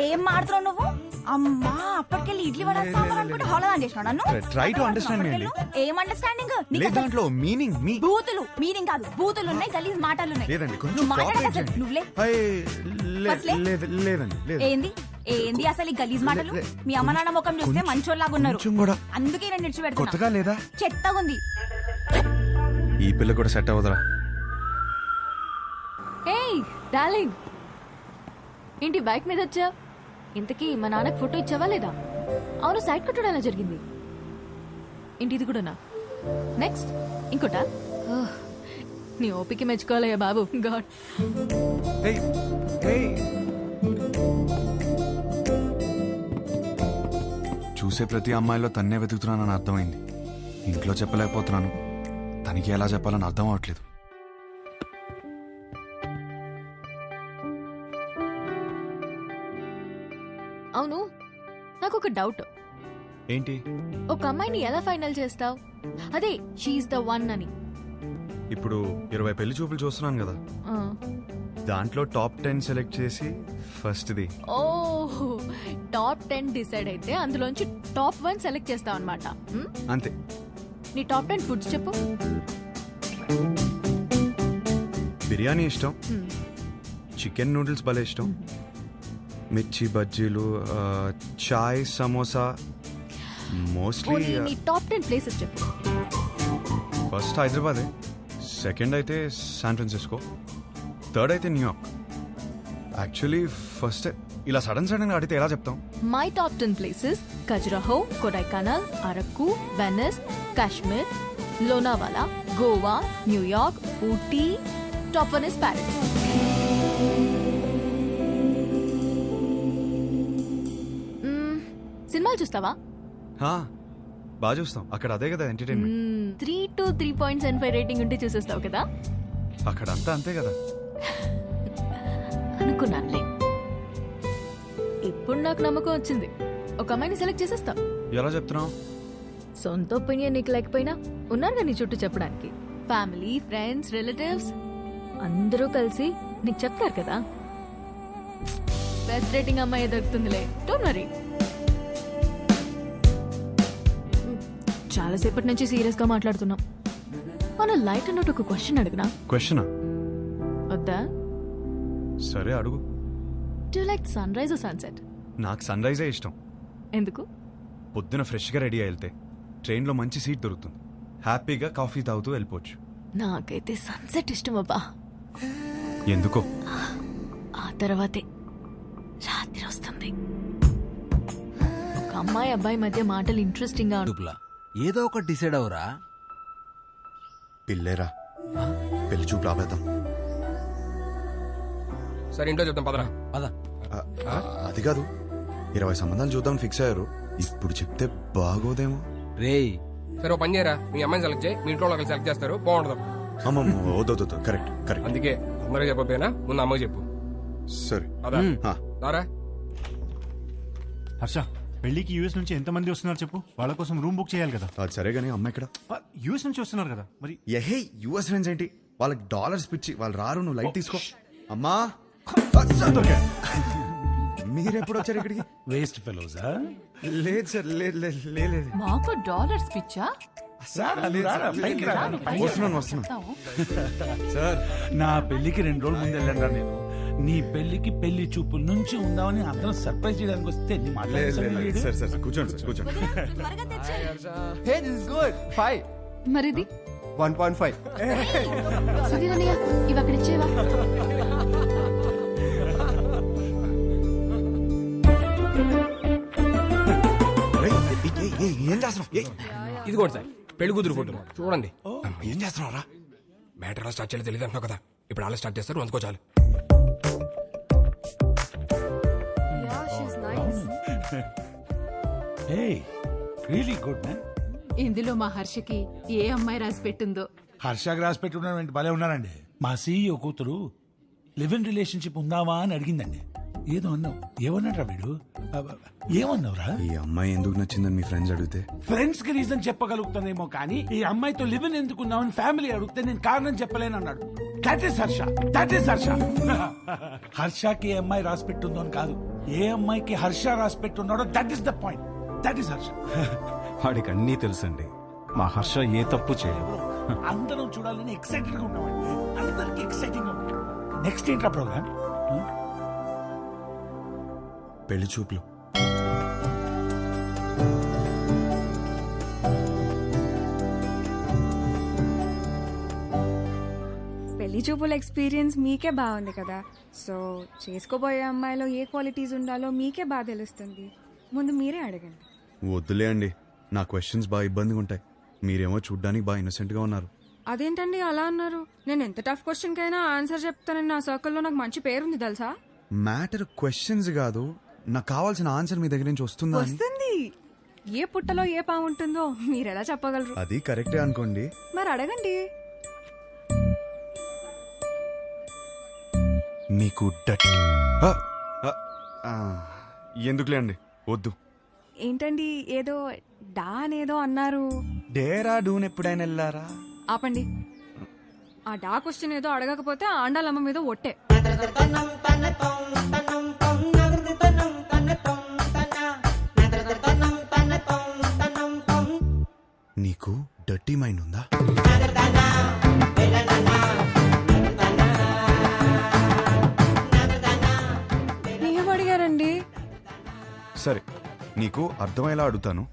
ఏం మాడుతున్నావు నువ్వు? అమ్మా, అప్పటికెళ్ళి ఇడ్లీ వడ సాంబార్ అనుకుంటే హోళదాన్ చేసినావు నన్ను. ట్రై టు అండర్స్టాండ్ మీ అండి. ఏం అండర్స్టాండింగ్? లేదు, దాంట్లో మీనింగ్ బూతులు. మీనింగ్ కాదు, బూతులు ఉన్నాయి, గలీజ్ మాటలు ఉన్నాయి. లేదండి, కొంచెం నువ్వు మాట్లాడక కోఆపరేట్ అసలు చేయండి. నువ్వులే. లేదండి, లేదు. ఏంది ఏంది అసలు ఈ గలీజ్ మాటలు? మీ అమ్మ నాన్న ముఖం చూస్తే మంచోళ్ళలాగా ఉన్నారు, అందుకే నేను నిడిచిపెడుతున్నా. కొత్తగా లేదా? చెత్తగా ఉంది. ఈ పిల్ల కూడా సెట్ అవ్వదురా. ఏయ్ డార్లింగ్, ఏంటి బైక్ మీద వచ్చా? ఇంతకీ మా నాన్నకి ఫోటో ఇచ్చావా లేదా? అవును, సైడ్ కొట్టడం ఎలా జరిగింది? ఏంటి ఇది కూడానా? నెక్స్ట్ ఇంకోటా? నీ ఓపిక మెచ్చుకోవాలయ్యా బాబు. గాడ్. చూసే ప్రతి అమ్మాయిలో తన్నే వెతుకుతున్నానని అర్థమైంది. ఇంట్లో చెప్పలేకపోతున్నాను, తనకి ఎలా చెప్పాలని అర్థం అవట్లేదు. అవును, నాకు ఒక డౌట్. ఏంటి? ఒక అమ్మాయిని ఎలా ఫైనల్ చేస్తావు? అదే షీఈస్ ద వన్ అని. ఇప్పుడు 20 పెళ్లి చూపులు చూస్తున్నాను కదా, దాంట్లో టాప్ 10 సెలెక్ట్ చేసి ఫస్ట్ది. ఓ, టాప్ 10 డిసైడ్ అయితే అందులోంచి టాప్ 1 సెలెక్ట్ చేస్తావు అనమాట. అంతే. నీ టాప్ 10 ఫుడ్స్ చెప్పు. బిర్యానీ ఇష్టం, చికెన్ నూడిల్స్ భలే ఇష్టం, మిర్చి బజ్జీలు, చాయ్, సమోసా. మోస్ట్లీ నీ టాప్ 10 ప్లేసెస్ చెప్పు. ఫస్ట్ హైదరాబాదే, సెకండ్ అయితే శాన్ ఫ్రాన్సిస్కో, థర్డ్ అయితే న్యూయార్క్. యాక్చువల్లీ ఫస్ట్ ఇలా సడన్ గా అడిగితే ఎలా చెప్తాం? My top 10 places: Khajuraho, Kodaikanal, Araku, Venice, Kashmir, Lonavala, Goa, New York, Ooty. Top 1 is Paris. సినిమాలు చూస్తావా? బాగా చూస్తాం, అక్కడ అదే కదా ఎంటర్టైన్మెంట్. 3 to 3.75 రేటింగ్ ఉంటే చూసేస్తావు కదా. అక్కడ అంతా అంతే కదా. అనుకున్నానులే. ఇప్పుడు నాకు నమ్మకం వచ్చింది. ఒక అమ్మాయిని సెలెక్ట్ చేసేస్తా. ఎలా చెప్తున్నావు? సొంత ఒపీనియన్ నీకు లేకపోయినా ఉన్నారుగా నీ చుట్టూ చెప్పడానికి. ఫ్యామిలీ, ఫ్రెండ్స్, రిలేటివ్స్ అందరూ కలిసి నీకు చెప్తారు కదా. బెస్ట్ రేటింగ్ అమ్మాయి దొరుకుతుందిలే, డోంట్ వరీ. చాలాసేపటి నుంచి సీరియస్ గా మాట్లాడుతున్నాం. మన లైట్ అన్నట్టు ఒక క్వశ్చన్ అడిగినా? క్వశ్చనా? వద్దా? సరే అడుగు. Do like sunrise or sunset? నాకు సన్ రైజే ఇష్టం. ఎందుకు? పొద్దున ఫ్రెష్గా రెడీ అయి వెళ్తే ట్రైన్లో మంచి సీట్ దొరుకుతుంది, హ్యాపీగా కాఫీ తాగుతూ వెళ్ళిపోవచ్చు. నాకైతే సన్సెట్ ఇష్టం అబ్బా. ఎందుకో? ఆ తర్వాతే రాత్రి వస్తుంది. ఒక అమ్మాయి అబ్బాయి మధ్య మాటలు ఇంట్రెస్టింగ్ గా ఏదో ఒకటి డిసైడ్ అవరా. పిల్లేరా, పెళ్లి చూపు రాబేద్దాం. సరే ఇంట్లో చెప్తాం పదరా. అది కాదు, 20 సంబంధాలు చూద్దాం ఫిక్స్ అయ్యారు. ఇప్పుడు చెప్తే బాగోదేమో. రేయ్ సరే ఓ పని చేయరా, మీ అమ్మాయిని సెలెక్ట్ చేయి, మీ ఇంట్లో వాళ్ళు సెలెక్ట్ చేస్తారు, బాగుంటుంది. అమ్మమ్మ వద్దు, కరెక్ట్ కరెక్ట్. అందుకే అందరూ చెప్పకపోయినా ముందు అమ్మకి చెప్పు. సరే అదా దారా. హర్ష, పెళ్లికి యూఎస్ నుంచి ఎంతమంది వస్తున్నారు చెప్పు. వాళ్ళ కోసం రూమ్ బుక్ చేయాలి కదా. అది సరే కానీ అమ్మ ఇక్కడ యూఎస్ నుంచి వస్తున్నారు కదా మరి. ఎహే యూఎస్ ఫ్రెండ్స్ ఏంటి, వాళ్ళకి డాలర్స్ పిచ్చి, వాళ్ళు రారు, నువ్వు లైట్ తీసుకో. అమ్మా మీరెప్పుడు వచ్చారు ఇక్కడికి? వేస్ట్ ఫెలోజా? లేదు సార్, లేదు. మాకు డాలర్స్ పిచ్చా? వస్తున్నాను సార్, నా పెళ్లికి 2 రోజుల ముందు వెళ్ళండి నేను. నీ పెళ్లికి పెళ్లి చూపుల నుంచి ఉందామని అందరం సర్ప్రైజ్ చేయడానికి వస్తే నీ సార్ కూర్చోండి. మరిది 1.5. సుధీర్ అన్నయ్య ఇవి అక్కడ ఇచ్చేవా? ఏం చేస్తున్నావు? ఇది కూడా సార్ పెళ్లి కూతురు ఫోటో చూడండి. ఏం చేస్తున్నావు రా? మ్యాటర్ ఎలా స్టార్ట్ చేయాలో తెలియదు అంటున్నావు కదా, ఇప్పుడు అలా స్టార్ట్ చేస్తారు, అందుకో చాలు. Really good man. ఇందులో మా హర్షకి ఏ అమ్మాయి రాసి పెట్టిందో. హర్షాకి రాసి పెట్టుకున్నాడు, భలే ఉన్నారండి. మా సీఈఓ కూతురు లివ్ ఇన్ రిలేషన్షిప్ ఉందావా అని అడిగిందండి. ఏదో అన్నావు, ఏమన్నాడ్రా వీడు? ఏమన్నావురా? ఈ అమ్మాయి ఎందుకు నచ్చిందని మీ ఫ్రెండ్స్ అడిగితే ఫ్రెండ్స్ కి రీజన్ చెప్పగలుగుతానేమో కానీ ఈ అమ్మాయితో లివ్ ఇన్ ఎందుకున్నావని ఫ్యామిలీ అడిగితే నేను కారణం చెప్పలేను అన్నాడు. That is Harsha. హర్షకి ఏ అమ్మాయి రాసి పెట్టుందో అని కాదు, ఏ అమ్మాయికి హర్ష రాసి పెట్టున్నాడో that is the point. That is Harsha. వాడికి అన్నీ తెలుసండి, మా హర్ష ఏ తప్పు చేయదు. అందరం చూడాలని ఎక్సైటెడ్ గా ఉన్నామండి, అందరికి ఎక్సైటింగ్ గా ఉంది. నెక్స్ట్ ఏంట్రా ప్రోగ్రామ్? పెళ్లి చూపులు. పెళ్లి చూపుల ఎక్స్పీరియన్స్ మీకే బాగుంది కదా, సో చేసుకోబోయే అమ్మాయిలో ఏ క్వాలిటీస్ ఉండాలో మీకే బాగా తెలుస్తుంది. ముందు మీరే అడగండి. వద్దులే అండి, నా క్వశ్చన్స్ బాగా ఇబ్బందిగా ఉంటాయి. మీరేమో చూడ్డానికి బాగా ఇన్నోసెంట్ గా ఉన్నారు. అదేంటండి అలా అన్నారు? నేను ఎంత టఫ్ క్వశ్చన్ కైనా ఆన్సర్ చెప్తానని నా సర్కిల్లో నాకు మంచి పేరుంది తెలుసా. మ్యాటర్ క్వశ్చన్స్ కాదు, నాకు కావాల్సిన ఆన్సర్ మీ దగ్గర నుంచి వస్తుందా అని. వస్తుంది. ఏ పుట్టలో ఏ పాము ఉంటుందో మీరు ఎలా చెప్పగలరు? అది కరెక్టే అనుకోండి. మరి అడగండి. మీకు ఎందుకులే అండి, వద్దు. ఏంటండి ఏదో డా అనేదో అన్నారు? డేరా డూన్ ఎప్పుడైనా వెళ్ళారా? ఆపండి. ఆ డా క్వశ్చన్ ఏదో అడగకపోతే ఆండాలమ్మ మీద ఒట్టే. నీకు డర్టీ మైండ్ ఉందా? ఏం అడిగారండి? సరే, నీకు అర్థమయ్యేలా అడుగుతాను.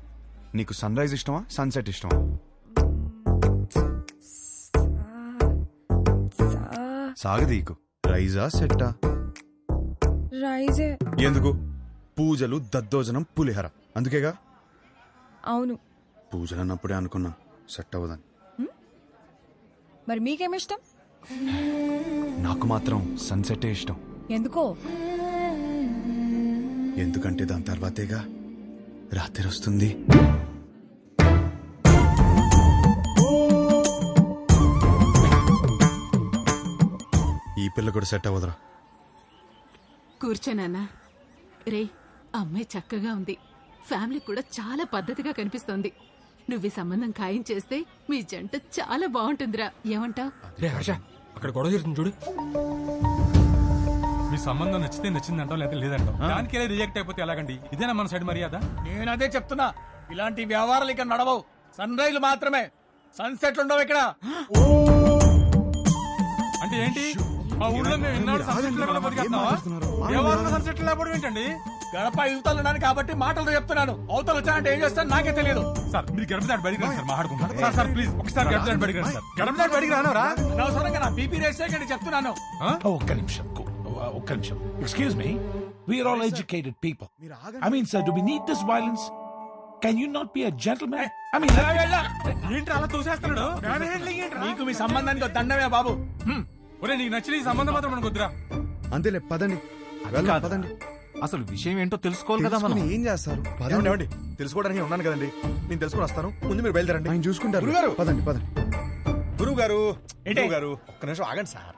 నీకు సన్ రైజ్ ఇష్టమా, సన్సెట్ ఇష్టమా? సాగదీకు. రైజా సెట్టా? రైజే. ఎందుకు? పూజలు, దద్దోజనం, పులిహర, అందుకేగా. అవును. పూజలు అన్నప్పుడే అనుకున్నా సెట్ అవ్వదని. మరి మీకేమిష్టం? నాకు మాత్రం సన్సెటే ఇష్టం. ఎందుకో? ఎందుకంటే దాని తర్వాతేగా రాత్రి వస్తుంది. ఈ పిల్ల కూడా సెట్ అవ్వదురా. కూర్చోనన్నా. రే అమ్మాయి చక్కగా ఉంది, ఫ్యామిలీ కూడా చాలా పద్ధతిగా కనిపిస్తోంది. నువ్వు ఈ సంబంధం ఖాయం చేస్తే మీ జంట చాలా బాగుంటుందిరా, ఏమంటావ్? రే హర్ష, అక్కడ గొడవ జరుగుతుంది చూడు. మీ సంబంధం నచ్చితే నచ్చిందంటాం, లేదా లేదంటాం. దానికే రిజెక్ట్ అయిపోతే ఎలాగండి? ఇదేనా మన సైడ్ మర్యాద? నేను అదే చెప్తున్నా, ఇలాంటి వ్యవహారాలు ఇక్కడ నడవవు. సన్ రైజ్ మాత్రమే, సన్సెట్లు ఉండవు ఇక్కడ. అంటే ఏంటి? మా ఊళ్ళో మేము ఇన్నాళ్ళు సన్సెట్ లేకుండా బతికేస్తున్నావా? దేవాలయంలో సన్సెట్ లేకపోవడం ఏంటండి? గడప యువతలు ఉన్నాను కాబట్టి మాటలతో చెప్తున్నాను. అవతలు వచ్చానంటే ఏం చేస్తాను నాకే తెలియదు. సార్ మీరు గడప దాటి బయటికి రండి సార్, మాట్లాడుకుంటాం. సార్ సార్ ప్లీజ్ ఒకసారి గడప దాటి బయటికి రండి సార్. గడప దాటి బయటికి రానవరా? అనవసరంగా నా బీపీ రేస్ చేయకండి చెప్తున్నాను. ఒక్క నిమిషం, ఒక్క నిమిషం. Excuse me, we are all educated people. I mean sir, do we need this violence? Can you not be a gentlemen? I mean ఏంటి అలా తోసేస్తున్నాడు? నీకు మీ సంబంధానికి దండమే బాబు. ఒరే నీకు నచ్చిన ఈ సంబంధం మాత్రం మనకు వద్దురా. అంతేలే, పదండి పదండి. అసలు విషయం ఏంటో తెలుసుకోవాలి కదా మనం. ఏం చేస్తారు? ఏమండి తెలుసుకోవడానికి ఉన్నాను కదండి, నేను తెలుసుకుని వస్తాను. ముందు మీరు బయలుదేరండి. ఆయన చూసుకుంటారు. గురుగారు పదండి పదండి. గురువు గారు ఒక్క నిమిషం ఆగండి సార్.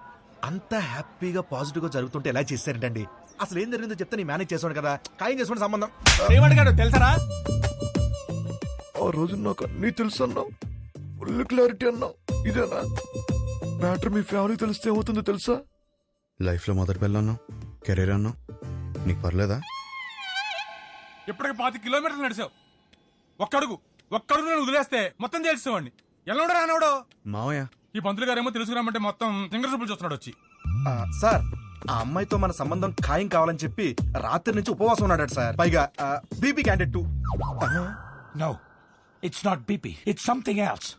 అంత హ్యాపీగా పాజిటివ్ గా జరుగుతుంటే ఎలా చేశారంటండి? అసలు ఏం జరిగిందో చెప్తే నేను మేనేజ్ చేసాను కదా. ఖాయం చేసుకోండి సంబంధం. ఏమడిగాడు తెలుసరా? ఆ రోజు నాకు అన్నీ తెలుసు అన్నావు, ఫుల్ క్లారిటీ అన్నావు. ఇదేనా మ్యాటర్? మీ ఫ్యామిలీకి తెలిస్తే ఏమవుతుందో తెలుసా? లైఫ్ లో మొదటి పిల్ల అన్నావు, కెరీర్ అన్నావు, నీకు పర్లేదా? ఇప్పటికి 5 కిలోమీటర్లు నడిచావు. ఒక్కడుగు నేను వదిలేస్తే మొత్తం తెలిసేవాడిని. ఎల్లవడో రానవడో మావయ్య, ఈ పంతులు గారేమో తెలుసుకురామంటే మొత్తం సింగర్ చూపులు చూస్తున్నాడు వచ్చి. సార్ ఆ అమ్మాయితో మన సంబంధం ఖాయం కావాలని చెప్పి రాత్రి నుంచి ఉపవాసం ఉన్నాడు సార్. పైగా BP candidate 2. No, it's not BP, it's something else.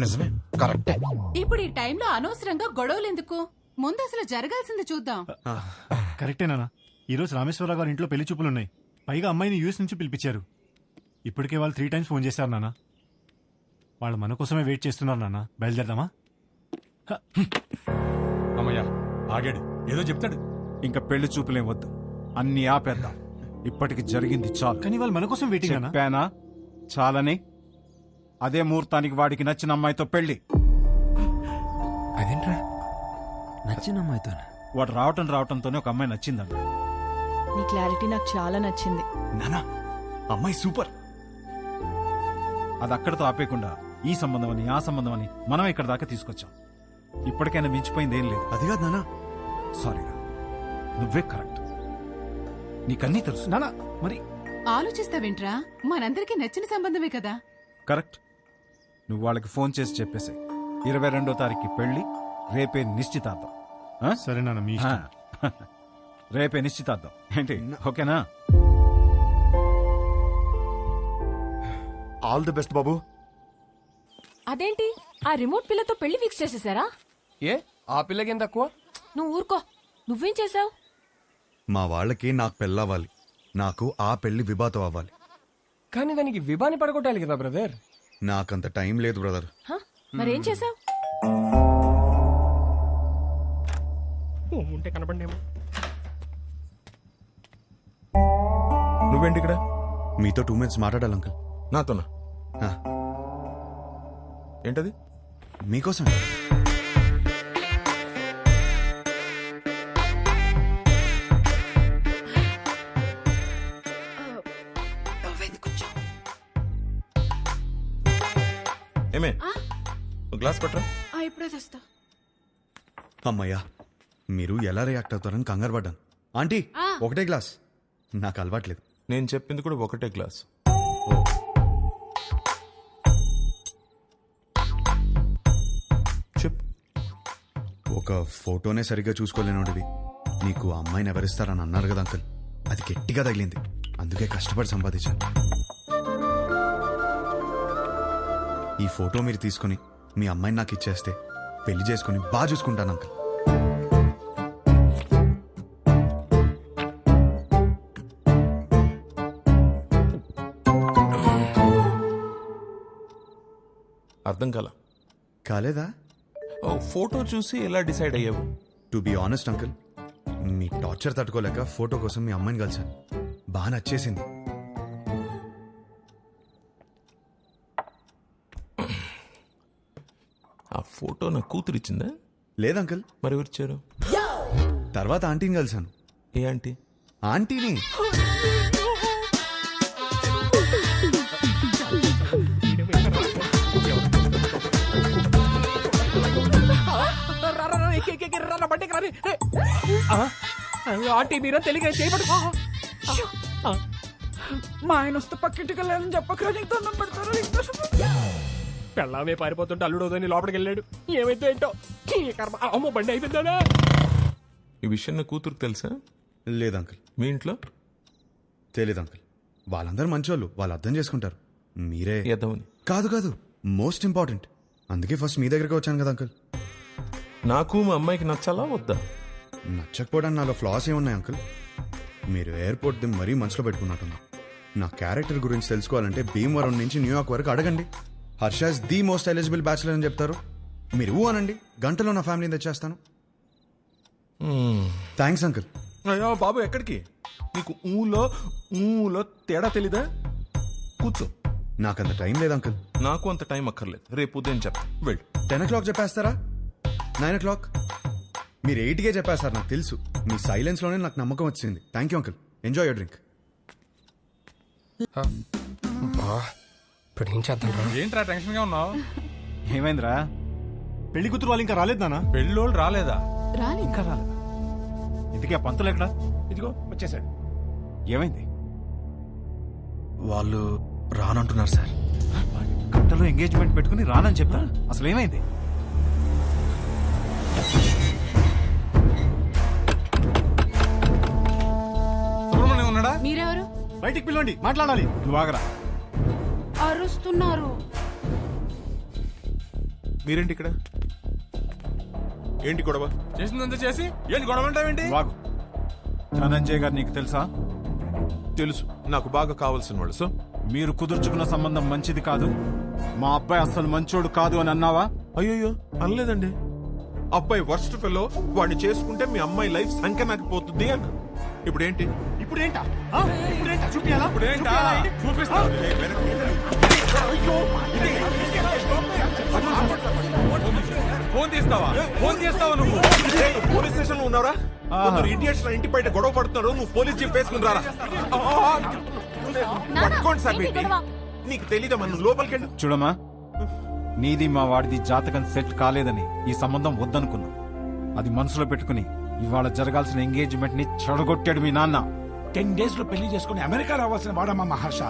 నిజమే, కరెక్టే. ఇప్పుడు ఈ టైంలో అనవసరంగా గొడవలు ఎందుకు? ముందు అసలు జరగాల్సింది చూద్దాం. కరెక్టేనా? ఈ రోజు రామేశ్వరరావు గారి ఇంట్లో పెళ్లి చూపులు ఉన్నాయి. పైగా అమ్మాయిని యూఎస్ నుంచి పిలిపించారు. ఇప్పటికే వాళ్ళు 3 times ఫోన్ చేశారు నాన్న. వాళ్ళు మన కోసమే వెయిట్ చేస్తున్నారు నాన్న. బయలుదేరదామా? అమ్మయ్యా ఆగాడు, ఏదో చెప్తాడు. ఇంకా పెళ్లి చూపులేం వద్దు, అన్ని ఆపేద్దాం. ఇప్పటికి జరిగింది చాలు. కానీ వాళ్ళు మన కోసం వెయిటింగ్ అన్నా. చెప్పానా చాలని? అదే ముహూర్తానికి వాడికి నచ్చిన అమ్మాయితో పెళ్లి. అదేంట్రా నచ్చిన అమ్మాయితో? వాడు రావటంతోనే ఒక అమ్మాయి నచ్చిందన్న. నీ క్లారిటీ నాకు చాలా నచ్చింది. నానా అమ్మాయి సూపర్. అది అక్కడితో ఆపేయకుండా ఈ సంబంధం అని ఆ సంబంధం అని మనం ఇక్కడ దాకా తీసుకొచ్చాం. ఇప్పటికైనా మించిపోయింది ఏం లేదు. అది కాదు నానా. సారీరా, నువ్వే కరెక్ట్. నీకన్నీ తెలుసు నానా. మరి ఆలోచిస్తావేంట్రా? మనందరికీ నచ్చిన సంబంధమే కదా. కరెక్ట్. నువ్వు వాళ్ళకి ఫోన్ చేసి చెప్పేసాయి. 22వ తారీఖు పెళ్లి, రేపే నిశ్చితార్థం. సరే నాన్న, మీ ఇష్టం. రేపే నిశ్చితార్థం ఏంటి? ఓకేనా? ఆల్ ది బెస్ట్ బాబు. అదేంటి ఆ రిమోట్ పిల్లతో పెళ్లి ఫిక్స్ చేసేసారా? ఏ ఆ పిల్లకి ఏం తక్కువ? నువ్వు ఊరుకో. నువ్వేం చేసావు? మా వాళ్ళకి నాకు పెళ్ళవ్వాలి, నాకు ఆ పెళ్లి విభాతో అవ్వాలి. కానీ దానికి విభాని పడగొట్టాలి కదా బ్రదర్. నాకంత టైం లేదు బ్రదర్. మరేం చేసావు? ఉంటే కనపడేమో. నువ్వేంటి ఇక్కడ? మీతో 2 minutes మాట్లాడాలి అంకుల్. నాతోనా? ఏంటది? మీకోసం. ఏమే గ్లాస్ పట్టరా. ఇప్పుడే తెస్తా. అమ్మయ్యా, మీరు ఎలా రియాక్ట్ అవుతారని కంగారు పడ్డాను. ఆంటీ, ఒకటే గ్లాస్. నాకు అలవాట్లేదు. నేను చెప్పింది కూడా ఒకటే గ్లాస్. ఒక ఫోటోనే సరిగ్గా చూసుకోలేనోడివి నీకు అమ్మాయిని ఎవరిస్తారని అన్నారు కదా అంకుల్. అది గట్టిగా తగిలింది, అందుకే కష్టపడి సంపాదించాను. ఈ ఫోటో మీరు తీసుకుని మీ అమ్మాయిని నాకు ఇచ్చేస్తే పెళ్లి చేసుకుని బాగా చూసుకుంటాను అంకుల్. అర్థం కాలేదా? ఫోటో చూసి ఎలా డిసైడ్ అయ్యావు? To be honest uncle, me torture తట్టుకోలేక ఫోటో కోసం మీ అమ్మాయిని కలిశాను. బాగా నచ్చేసింది. ఆ ఫోటో నా కూతురు ఇచ్చిందా? లేదు అంకుల్. మరి ఎవరిచ్చారు? తర్వాత ఆంటీని కలిశాను. ఏ ఆంటీ? ఆంటీని. ఆంటీ మీరా తెలియక చేయబడు. మా ఆయన వస్తే పక్కింటికి వెళ్ళాలని చెప్పకరా, నీకు దండం పెడతారా? పెళ్ళామే పారిపోతుంటే అల్లుడు వదని లోపలికి వెళ్ళాడు. ఏమైతే ఏంటో ఈ కర్మ. అమ్మో బండి అయిపోయిందా? ఈ విషయం నా కూతురు తెలుసా? లేదు అంకుల్. మీ ఇంట్లో తెలీదు అంకుల్. వాళ్ళందరూ మంచోళ్ళు, వాళ్ళు అర్థం చేసుకుంటారు. మీరే ఎదవని. కాదు కాదు, మోస్ట్ ఇంపార్టెంట్. అందుకే ఫస్ట్ మీ దగ్గరికి వచ్చాను కదా అంకుల్. నాకు మా అమ్మాయికి నచ్చాలా వద్దా? నచ్చకపోవడానికి నాలో ఫ్లాస్ ఏమున్నాయి అంకుల్? మీరు ఎయిర్పోర్ట్ ది మరీ మనసులో పెట్టుకున్నట్టున్నా. నా క్యారెక్టర్ గురించి తెలుసుకోవాలంటే భీమవరం నుంచి న్యూయార్క్ వరకు అడగండి. Harsha is the most eligible bachelor అని చెప్తారు. మీరు ఊ అనండి, గంటలో నా ఫ్యామిలీని తెచ్చేస్తాను. Thanks uncle. అయ్యో బాబు, ఎక్కడికి? నీకు ఊలో తేడా తెలీదా? కూర్చో. నాకంత టైం లేదు అంకుల్. నాకు అంత టైం అక్కర్లేదు. రేపు ఉదయం చెప్తా. వెళ్ళు. 10 o'clock చెప్పేస్తారా? 9 o'clock? మీరు 8కే చెప్పేస్తారు, నాకు తెలుసు. మీ సైలెన్స్లోనే నాకు నమ్మకం వచ్చింది. Thank you uncle. Enjoy your drink. ఇప్పుడు ఏం చేద్దాం? ఏంట్రా టెన్షన్ గా ఉన్నావు? ఏమైందిరా? పెళ్లి కూతురు వాళ్ళు ఇంకా రాలేదు నాన్న. పెళ్ళోళ్ళు రాలేదా? ఇంకా రాలేదా? ఇంతకీ ఆ పంతులు ఎక్కడా? ఇదిగో వచ్చేసాడు. ఏమైంది? వాళ్ళు రానంటున్నారు సార్. గంటలో ఎంగేజ్మెంట్ పెట్టుకుని రానని చెప్తా. అసలు ఏమైంది? సుబ్రహ్మణ్యం ఉన్నాడా? మీరెవరు? బయటికి పిలవండి, మాట్లాడాలి. నువ్వు ఆగరా. అరుస్తున్నారు. మీరేంటి ఇక్కడ? ఏంటి గొడవ? చేసిందంతా చేసి ఏంటి గొడవ అంటావేంటి? వాగు. ధనంజయ్ గారు నీకు తెలుసా? తెలుసు, నాకు బాగా కావాల్సిన వాళ్ళు. సో మీరు కుదుర్చుకున్న సంబంధం మంచిది కాదు, మా అబ్బాయి అసలు మంచోడు కాదు అని అన్నావా? అయ్యో అనలేదండి. అబ్బాయి వర్స్ట్ ఫెలో, వాడిని చేసుకుంటే మీ అమ్మాయి లైఫ్ సంఖ్య నాకు పోతుంది అన్న. ఇప్పుడేంటి? ఇప్పుడేంటా చూపియాలా? చూపిస్తా. ఫోన్ తీస్తావా? ఫోన్ చేస్తావా నువ్వు? పోలీస్ స్టేషన్ లో ఉన్నారా? ఇండియన్స్ ఇంటి బయట గొడవ పడుతున్నారు. నువ్వు పోలీస్ జీప్ వేసుకుని రారా. పట్టుకోండి సార్. నీకు తెలీదా? మనం లోపలికి వెళ్ళి చూడమ్మా, నీది మా వాడిది జాతకం సెట్ కాలేదని ఈ సంబంధం వద్దనుకున్నా. అది మనసులో పెట్టుకుని ఇవాళ జరగాల్సిన ఎంగేజ్మెంట్ ని చెడగొట్టాడు మీ నాన్న. 10 days లో పెళ్లి చేసుకుని అమెరికా రావాల్సిన వాడమ్మా మహర్ష.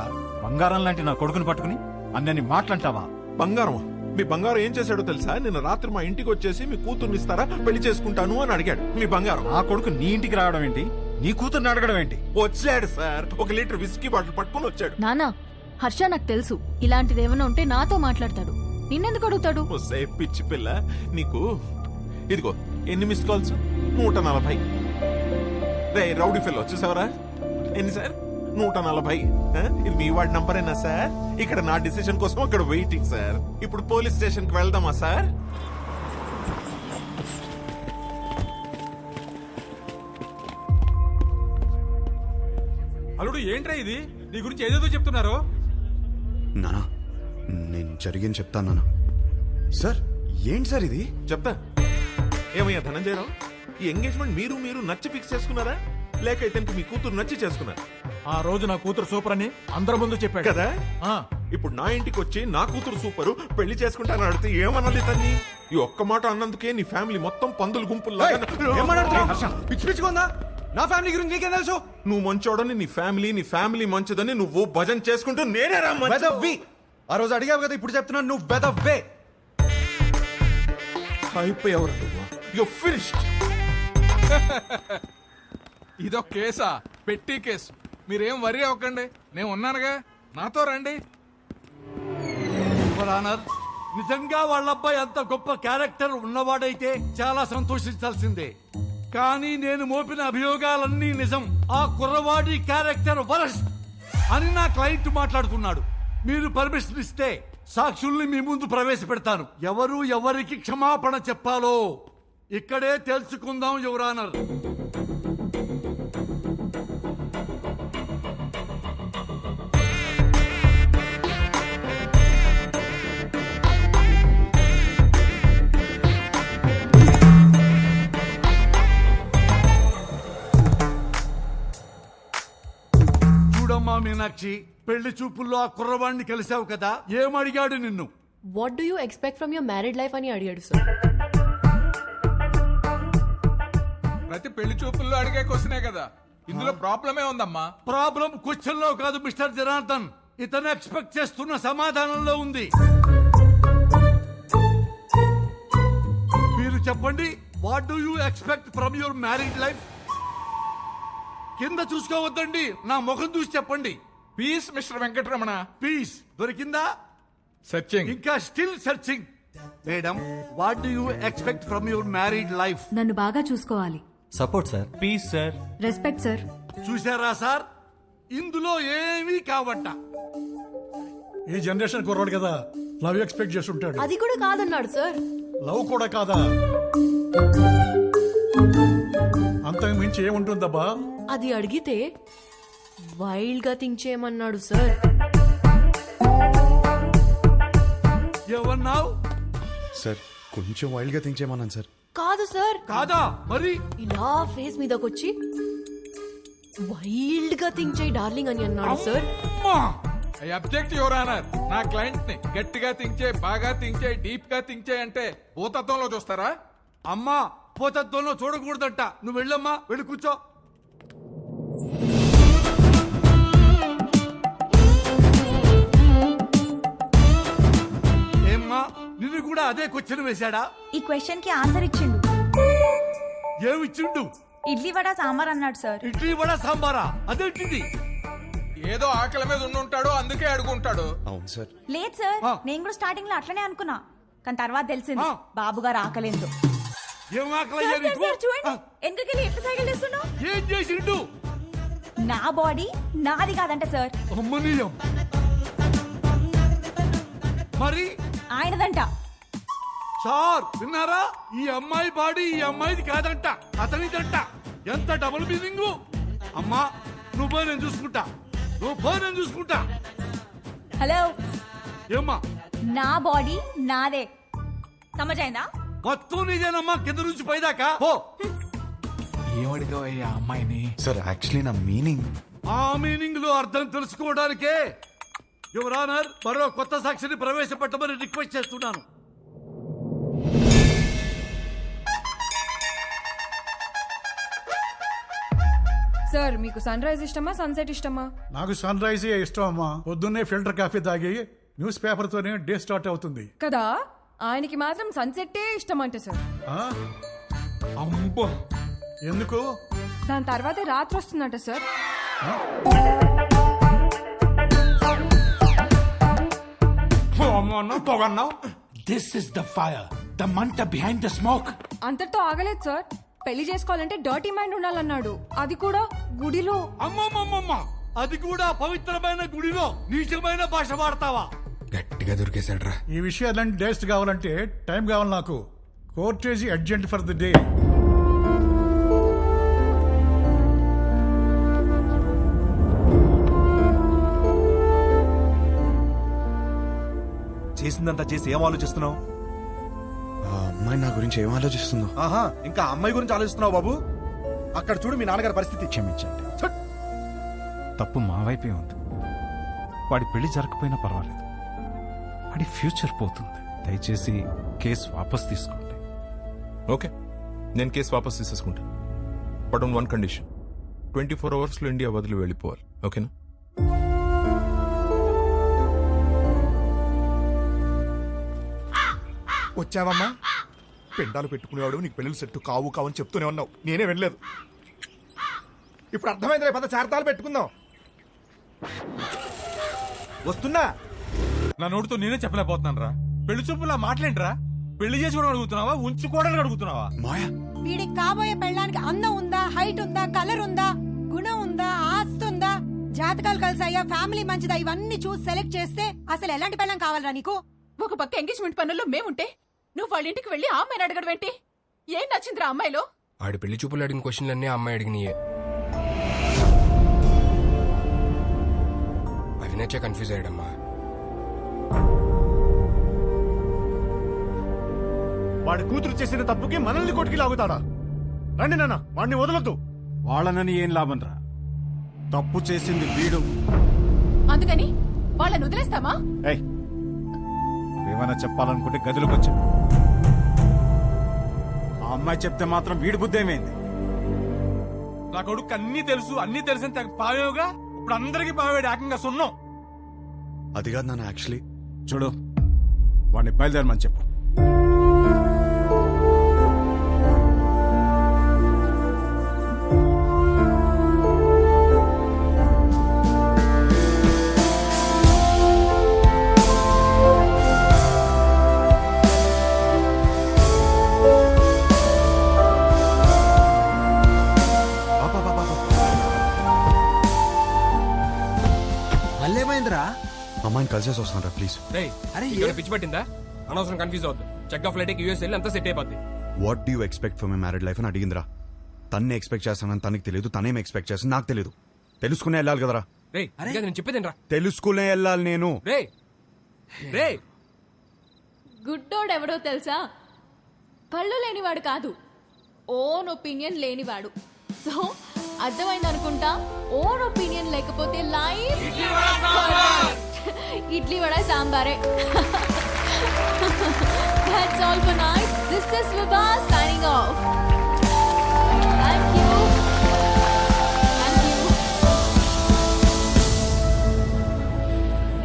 బంగారం లాంటి నా కొడుకుని పట్టుకుని అన్నని మాట్లాంటావా? బంగారం? మీ బంగారం ఏం చేశాడో తెలుసా? నిన్న రాత్రి మా ఇంటికి వచ్చేసి మీ కూతుర్ని ఇస్తారా, పెళ్లి చేసుకుంటాను అని అడిగాడు. మీ బంగారం. ఆ కొడుకు నీ ఇంటికి రావడం ఏంటి? నీ కూతుర్ని అడగడం ఏంటి? వచ్చాడు సార్, 1 లీటర్ విస్కీ బాటిల్ పట్టుకుని వచ్చాడు. నానా, హర్ష నాకు తెలుసు ఇలాంటిది ఏమైనా ఉంటే నాతో మాట్లాడతాడు. నిన్నెందుకు అడుగుతాడు? పిచ్చి పిల్ల నీకు. ఇదిగో ఎన్ని మిస్ కాల్స్? 140. రే రౌడీ ఫెల్ వచ్చేసావరా? ఎన్ని సార్? 140. ఇది మీ వాడి నంబరేనా సార్? ఇక్కడ నా డిసిషన్ కోసం అక్కడ వెయిటింగ్ సార్. ఇప్పుడు పోలీస్ స్టేషన్ కి వెళ్దామా సార్? అల్లుడు ఏంట్రా ఇది? నీ గురించి ఏదేదో చెప్తున్నారు. నానా, నేను జరిగింది చెప్తాను నానా. సార్ ఏంటి సార్ ఇది? చెప్తా. ఏమయ్యా ధనంజయరావు, ఈ ఎంగేజ్మెంట్ మీరు నచ్చి ఫిక్స్ చేసుకున్నారా, లేక ఇతనికి మీ కూతురు నచ్చి చేసుకున్నారా? ఆ రోజు నా కూతురు సూపర్ అని అందరి ముందు చెప్పాడు కదా. ఇప్పుడు నా ఇంటికి వచ్చి నా కూతురు సూపరు, పెళ్లి చేసుకుంటానని అడిగితే ఏమన్నది తన్ని? ఈ ఒక్క మాట అన్నందుకే నీ ఫ్యామిలీ మొత్తం పందులు గుంపుల్లా. పిచ్చి పిచ్చిగా నా ఫ్యామిలీ గురించి నీకేం తెలుసు? నువ్వు మంచోడని నీ ఫ్యామిలీ మంచిదని నువ్వు భజన చేసుకుంటూ నేనే రా మంచి. ఆ రోజు అడిగావు కదా, ఇప్పుడు చెప్తున్నాను నువ్వు వెదవ్వే. అయిపోయావు. You finished. ఇదొక కేసా? పెట్టి కేసు. మీరేం వరి అవ్వకండి, నేను ఉన్నానుగా, నాతో రండి. నిజంగా వాళ్ళ అబ్బాయి అంత గొప్ప క్యారెక్టర్ ఉన్నవాడైతే చాలా సంతోషించాల్సిందే. కానీ నేను మోపిన అభియోగాలన్నీ నిజం. ఆ కుర్రవాడి క్యారెక్టర్ వరస్ట్ అని నా క్లయింట్ మాట్లాడుతున్నాడు. మీరు పర్మిషన్ ఇస్తే సాక్షుల్ని మీ ముందు ప్రవేశపెడతాను. ఎవరు ఎవరికి క్షమాపణ చెప్పాలో ఇక్కడే తెలుసుకుందాం యువర్ ఆనర్. మీనాక్షి, పెళ్లి చూపుల్లో ఆ కుర్రవాణ్ణి కలిసావు కదా, ఏమడిగాడు నిన్ను? What do you expect from your married life అని అడిగాడు సార్. ప్రతి పెళ్లి చూపుల్లో అడిగే క్వశ్చనే కదా, ఇందులో ప్రాబ్లమే ఉందమ్మా. ప్రాబ్లం క్వశ్చన్ లో కాదు మిస్టర్ జనార్దన్, ఇతను ఎక్స్పెక్ట్ చేస్తున్న సమాధానంలో ఉంది. మీరు చెప్పండి, what do you expect from your married life? కింద చూసుకోవద్దండి, నా ముఖం చూసి చెప్పండి. Peace mister Venkataramana. పీస్ దొరికిందా? సర్చింగ్. ఇంకా still searching. Madam, what do you expect from your married life? నన్ను బాగా చూసుకోవాలి. Support sir. Peace sir. Respect sir. చూసారా సార్, ఇందులో ఏమీ కావట. ఈ జనరేషన్ కుర్రాడు కదా, లవ్ ఎక్స్పెక్ట్ చేస్తుంటాడు. అది కూడా కాదన్నాడు సార్. లవ్ కూడా కాదా? అంతకు మించి ఏముంటుందబ్బా? అది అడిగితే వైల్డ్ గా థింక్ చేయమన్నాడు సార్. ఏమన్నావు? సార్ కొంచెం వైల్డ్ గా థింక్ చేయమన్నాను సార్. కాదు సార్. కాదా? మరి ఇలా ఫేస్ మీదకొచ్చి వైల్డ్ గా థింక్ చేయి డార్లింగ్ అని అన్నాడు sir. I object your honour. నా క్లయింట్ ని గట్టిగా థింక్ చేయి, బాగా థింక్ చేయి, డీప్ గా థింక్ చేయి అంటే భూతత్వంలో చూస్తారా? అమ్మా, పోతత్వంలో చూడకూడదంట. నువ్వు వెళ్ళమ్మా, వెళ్ళి కూర్చో. ఏమ్మా, నిన్ను కూడా అదే క్వశ్చన్ వేశాడా? ఈ క్వశ్చన్ కి ఆన్సర్ ఇచ్చిండు. ఏమిచ్చిండు? ఇడ్లీ వడ సాంబార్ అన్నాడు సార్. ఇడ్లీ వడ సాంబారా? అదేంటిది? ఏదో ఆకలి మీద ఉండుంటాడు, అందుకే అడుగుంటాడు. అవును సార్. లేదు సార్, నేను కూడా స్టార్టింగ్ లో అట్లనే అనుకున్నా, కానీ తర్వాత తెలిసింది బాబు గారు ఆకలేదు. ఏం ఆకలయ్యా నీకు? చూడండి, ఎందుకెళ్ళి ఎట్లా సైకిల్ చేస్తున్నావు? ఏం చేసిండు? నా బాడీ నాది కాదంట సార్. అమ్మనీయం. మరి ఆయనదంట. సార్ విన్నారా? ఈ అమ్మాయి బాడీ ఈ అమ్మాయిది కాదంట, అతనిదంట. ఎంత డబుల్ మీనింగ్. అమ్మా, నువ్వు పోయి నేను చూసుకుంటా, నువ్వు పోయి నేను చూసుకుంటా. హలో, ఏమ్మా? నా బాడీ నాదే, సమజైందా? మొత్తం నీదేనమ్మా, కింద నుంచి పైదాకా. పో. ఏమడిగావయ్యా అమ్మాయిని? సార్ యాక్చువల్లీ నా మీనింగ్. ఆ మీనింగ్ లో అర్థం తెలుసుకోవడానికే యువర్ ఆనర్ మరో కొత్త సాక్షిని ప్రవేశపెట్టమని రిక్వెస్ట్ చేస్తున్నాను. సార్, మీకు సన్ రైజ్ ఇష్టమా సన్సెట్ ఇష్టమా? నాకు సన్ రైజ్ ఇష్టం అమ్మా. పొద్దున్నే ఫిల్టర్ కాఫీ తాగి న్యూస్ పేపర్ తోనే డే స్టార్ట్ అవుతుంది కదా. ఆయనకి మాత్రం సన్సెట్టే ఇష్టం అంట సార్. అమ్మో, ఎందుకు? దాని తర్వాతే రాత్రి వస్తుందంట sir. This is the fire, the మంట బిహైండ్ ద స్మోక్. అంతటితో ఆగలేదు సార్. పెళ్లి చేసుకోవాలంటే డర్టీ మైండ్ ఉండాలన్నాడు, అది కూడా గుడిలో. అమ్మమ్మమ్మమ్మ, అది కూడా పవిత్రమైన గుడిలో నీచమైన భాష వాడతావా? గట్టిగా దొరికేశాడ్రా. ఈ విషయాలన్నీ డేస్ట్ కావాలంటే టైం కావాలి నాకు. Courtesy urgent for the day. చేసిందంతా చేసి ఏం ఆలోచిస్తున్నావు? ఆ అమ్మాయి నా గురించి ఏం ఆలోచిస్తుందో. ఆహా, ఇంకా అమ్మాయి గురించి ఆలోచిస్తున్నావు బాబు? అక్కడ చూడు మీ నాన్నగారి పరిస్థితి. క్షమించండి. తప్పు మా వైపే ఉంది. వాడి పెళ్లి జరగకపోయినా పర్వాలేదు, వాడి ఫ్యూచర్ పోతుంది. దయచేసి కేసు వాపస్ తీసుకోండి. ఓకే, నేను కేసు వాపస్ తీసేసుకుంటాను. But on one condition, 24 hours లో ఇండియా వదిలి వెళ్ళిపోవాలి. ఓకేనా? వచ్చావమ్మా? పెండాలు పెట్టుకునేవాడు నీకు పెళ్ళిళ్ళు సెట్టు కావు కావని చెప్తూనే ఉన్నావు, నేనే వినలేదు. ఇప్పుడు అర్థమైంది, పెద్ద చార్తాలు పెట్టుకుందాం. వస్తున్నా. నా నోటితో నేనే చెప్పలేకపోతున్నాను రా. పెళ్లి చూపులా మాట్లాడరా? పెళ్లి చేసుకోవడం అడుగుతున్నావా, ఉంచుకోవడానికి అడుగుతున్నావా? మాయా, వీడికి కాబోయే పెళ్ళానికి అందం ఉందా, హైట్ ఉందా, కలర్ ఉందా, గుణం ఉందా, ఆస్తి ఉందా, జాతకాలు కలిసాయా, ఫ్యామిలీ మంచిదా, ఇవన్నీ చూసి సెలెక్ట్ చేస్తే అసలు ఎలాంటి పెళ్ళం కావాలరా నీకు? ఒక పక్క ఎంగేజ్మెంట్ పనుల్లో మేముంటే నువ్వు వాళ్ళ ఇంటికి వెళ్ళి ఆ అమ్మాయిని అడగడం ఏంటి? ఏం నచ్చిందిరా అమ్మాయిలో? ఆడి పెళ్లి చూపులు అడిగిన క్వశ్చన్లన్నీ ఆ అమ్మాయి అడిగినాయే. అవి నచ్చే కన్ఫ్యూజ్ అయ్యాడమ్మా. వాడి కూతురు చేసిన తప్పుకి మనల్ని కొట్టుకి లాగుతాడా? రండి నాన్న, వాడిని వదలొద్దు. వాళ్ళనని ఏం లాభం రా? తప్పు చేసింది వీడు, అందుకని వాళ్ళని వదిలేస్తామా? ఏయ్, ఏమైనా చెప్పాలనుకుంటే గదిలోకి వచ్చా. ఆ అమ్మాయి చెప్తే మాత్రం వీడి బుద్ధి ఏమైంది? నా కొడుకు అన్ని తెలిసిన పావేవుగా ఇప్పుడు అందరికి పావేడు ఏకంగా సున్నం. అది కాదు నాన్న, యాక్చువల్లీ చూడు, వాడిని బయలుదేరమని చెప్పు. అమ్మాయిని కలిసేసి వస్తానరా ప్లీజ్. పిచ్చి పట్టిందా? అనవసరం కన్ఫ్యూజ్ అవుతుంది. చెక్ ఆఫ్ ఫ్లైట్ యూఎస్ వెళ్ళి అంతా సెట్ అయిపోద్ది. What do expect for my married life అని అడిగిందిరా. తన్నే ఎక్స్పెక్ట్ చేస్తానని తనకి తెలియదు, తనేం ఎక్స్పెక్ట్ చేస్తాను నాకు తెలియదు. తెలుసుకునే వెళ్ళాలి కదరా. నేను చెప్పేదేనరా, తెలుసుకునే వెళ్ళాలి నేను. గుడ్డోడు ఎవడో తెలుసా? కళ్ళు లేనివాడు కాదు, ఓన్ ఒపీనియన్ లేనివాడు. సో అర్థమైంది అనుకుంటా. ఓన్ ఒపీనియన్ లేకపోతే లైఫ్ ఇడ్లీ వడ సాంబారే. That's all for night. This is Vibha signing off. Thank you. Thank you.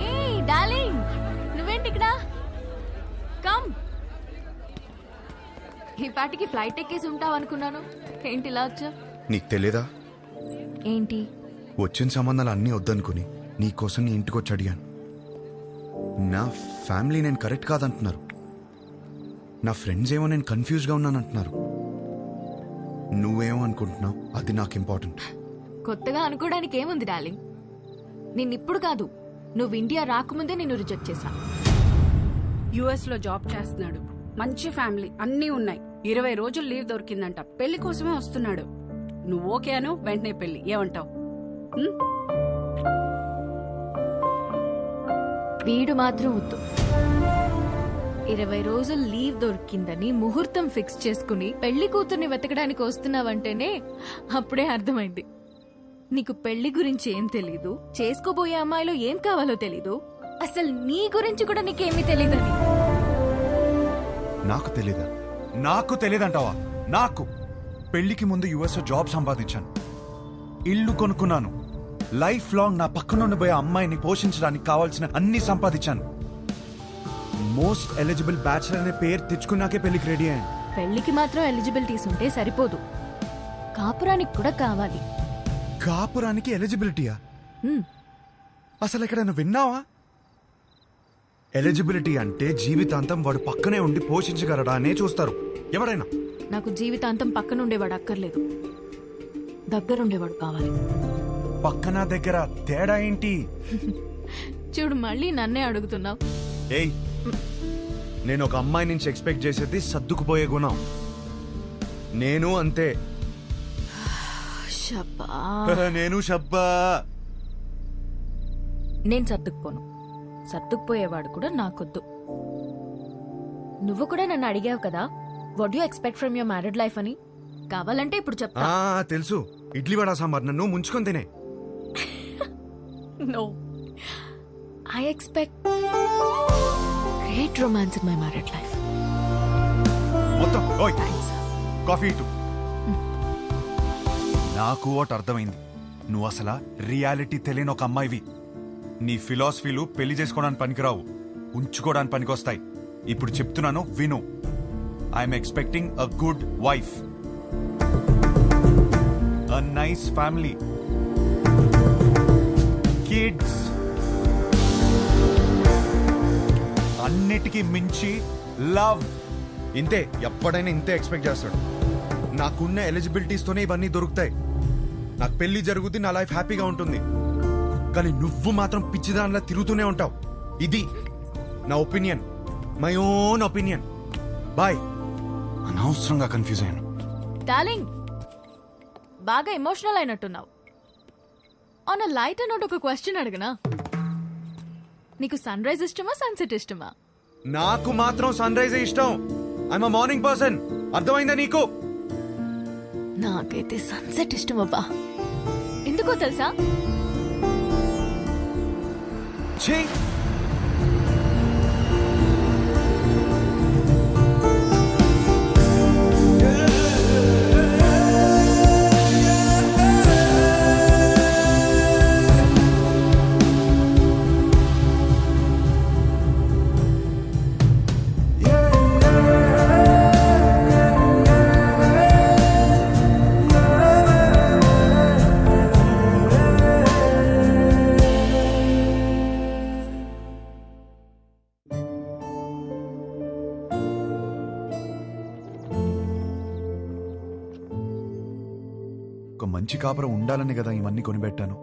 Hey, darling. నువ్వేంటి ఇక్కడ? Come. ఈ పాటికి ఫ్లైట్ ఎక్కేసి ఉంటావు అనుకున్నాను. ఏంటి ఇలా వచ్చా? నీకు తెలియదా? ఏంటి? వచ్చిన సంబంధాలు అన్నీ వద్దనుకుని నీకోసం నీ ఇంటికి వచ్చి అడిగాను. నా ఫ్యామిలీ నేను కరెక్ట్ కాదంటున్నారు. నా ఫ్రెండ్స్ ఏమో నేను కన్ఫ్యూజ్గా ఉన్నానంటున్నారు. నువ్వేమో అనుకుంటున్నావు, అది నాకు ఇంపార్టెంట్. కొత్తగా అనుకోవడానికి ఏముంది డార్లింగ్? నిన్నిప్పుడు కాదు, నువ్వు ఇండియా రాకముందే నిన్ను రిజెక్ట్ చేశా. యుఎస్ లో జాబ్ చేస్తున్నాడు, మంచి ఫ్యామిలీ అన్నీ ఉన్నాయి. 20 రోజులు లీవ్ దొరికిందంట. పెళ్లి కోసమే వస్తున్నాడు. నువ్వు ఓకే అను, వెంటనే పెళ్లి. ఏమంటావు? వీడు మాత్రం వద్దు. 20 రోజులు లీవ్ దొరికిందని ముహూర్తం ఫిక్స్ చేసుకుని పెళ్లి కూతుర్ని వెతకడానికి వస్తున్నావంటేనే అప్పుడే అర్థమైంది నీకు పెళ్లి గురించి ఏం తెలీదు, చేసుకోబోయే అమ్మాయిలో ఏం కావాలో తెలీదు, అసలు నీ గురించి కూడా నీకేమీ తెలీదని. నాకు తెలీదా? నాకు తెలియదంటావా? నాకు పెళ్లికి ముందు యుఎస్ జాబ్ సంపాదించాను, ఇల్లు కొనుక్కున్నాను, లైఫ్ లాంగ్ నా పక్కన ఉండిపోయే అమ్మాయిని పోషించడానికి కావాల్సిన అన్ని సంపాదించాను. మోస్ట్ ఎలిజిబుల్ బ్యాచిలర్ అనే పేరు తెచ్చుకున్నాకే పెళ్లికి రెడీ అయ్యాను. పెళ్లికి మాత్రం ఎలిజిబిలిటీస్ ఉంటే సరిపోదు, కాపురానికి కూడా కావాలి. కాపురానికి ఎలిజిబిలిటీయా? అసలు ఎక్కడైనా విన్నావా? ఎలిజిబిలిటీ అంటే జీవితాంతం వాడు పక్కనే ఉండి పోషించగలడా అనే చూస్తారు ఎవరైనా. నాకు జీవితాంతం పక్కనుండేవాడు అక్కర్లేదు, దగ్గరుండేవాడు కావాలి. పక్కన దగ్గర తేడా ఏంటి? చూడు, మళ్ళీ నన్నే అడుగుతున్నావు. ఏయ్, నేను ఒక అమ్మాయి నుంచి ఎక్స్పెక్ట్ చేసేది సర్దుకుపోయే గుణం. నేను అంతే. నేను షబ్బా. నేను సర్దుకుపోను, సర్దుకుపోయేవాడు కూడా నాకొద్దు. నువ్వు కూడా నన్ను అడిగావు కదా, what you expect from your married life అని. కావాలంటే ఇప్పుడు చెప్తా. తెలుసు, ఇడ్లీ వడ సాంబార్ నన్ను ముంచుకొని తినే. No, I expect great romance in my married life. మొత్తం ఓయ్ కాఫీ ఇటు. నాకు ఒకటి అర్థమైంది, నువ్వు అసలు రియాలిటీ తెలియని ఒక అమ్మాయివి. నీ ఫిలాసఫీలు పెళ్లి చేసుకోవడానికి పనికిరావు, ఉంచుకోవడానికి పనికొస్తాయి. ఇప్పుడు చెప్తున్నాను విను. I'm expecting a good wife, a nice family, kids, అన్నిటికీ మించి లవ్. ఇంతే, ఎప్పుడైనా ఇంతే ఎక్స్పెక్ట్ చేస్తాడు. నాకున్న ఎలిజిబిలిటీస్ తోనే ఇవన్నీ దొరుకుతాయి. నాకు పెళ్లి జరుగుతుంది, నా లైఫ్ హ్యాపీగా ఉంటుంది. కానీ నువ్వు మాత్రం పిచ్చిదానిలా తిరుగుతూనే ఉంటావు. ఇది నా opinion, my own opinion. Bye. అనవసరంగా కన్ఫ్యూజ్ అయ్యాను. డార్లింగ్, బాగా ఎమోషనల్ అయినట్టున్నావు. ఆన్ అ లైటర్ నోట్ ఒక క్వశ్చన్ అడగనా? నీకు సన్ రైజ్ ఇష్టమా, సన్సెట్ ఇష్టమా? నాకు మాత్రం సన్ రైజ్ ఇష్టం. I'm a morning person. అర్థమైందా నీకు? నాకైతే సన్సెట్ ఇష్టం అబ్బా. ఎందుకో తెలుసా? ఛీ! ఒక మంచి కాపురం ఉండాలని కదా ఇవన్నీ కొనిపెట్టాను.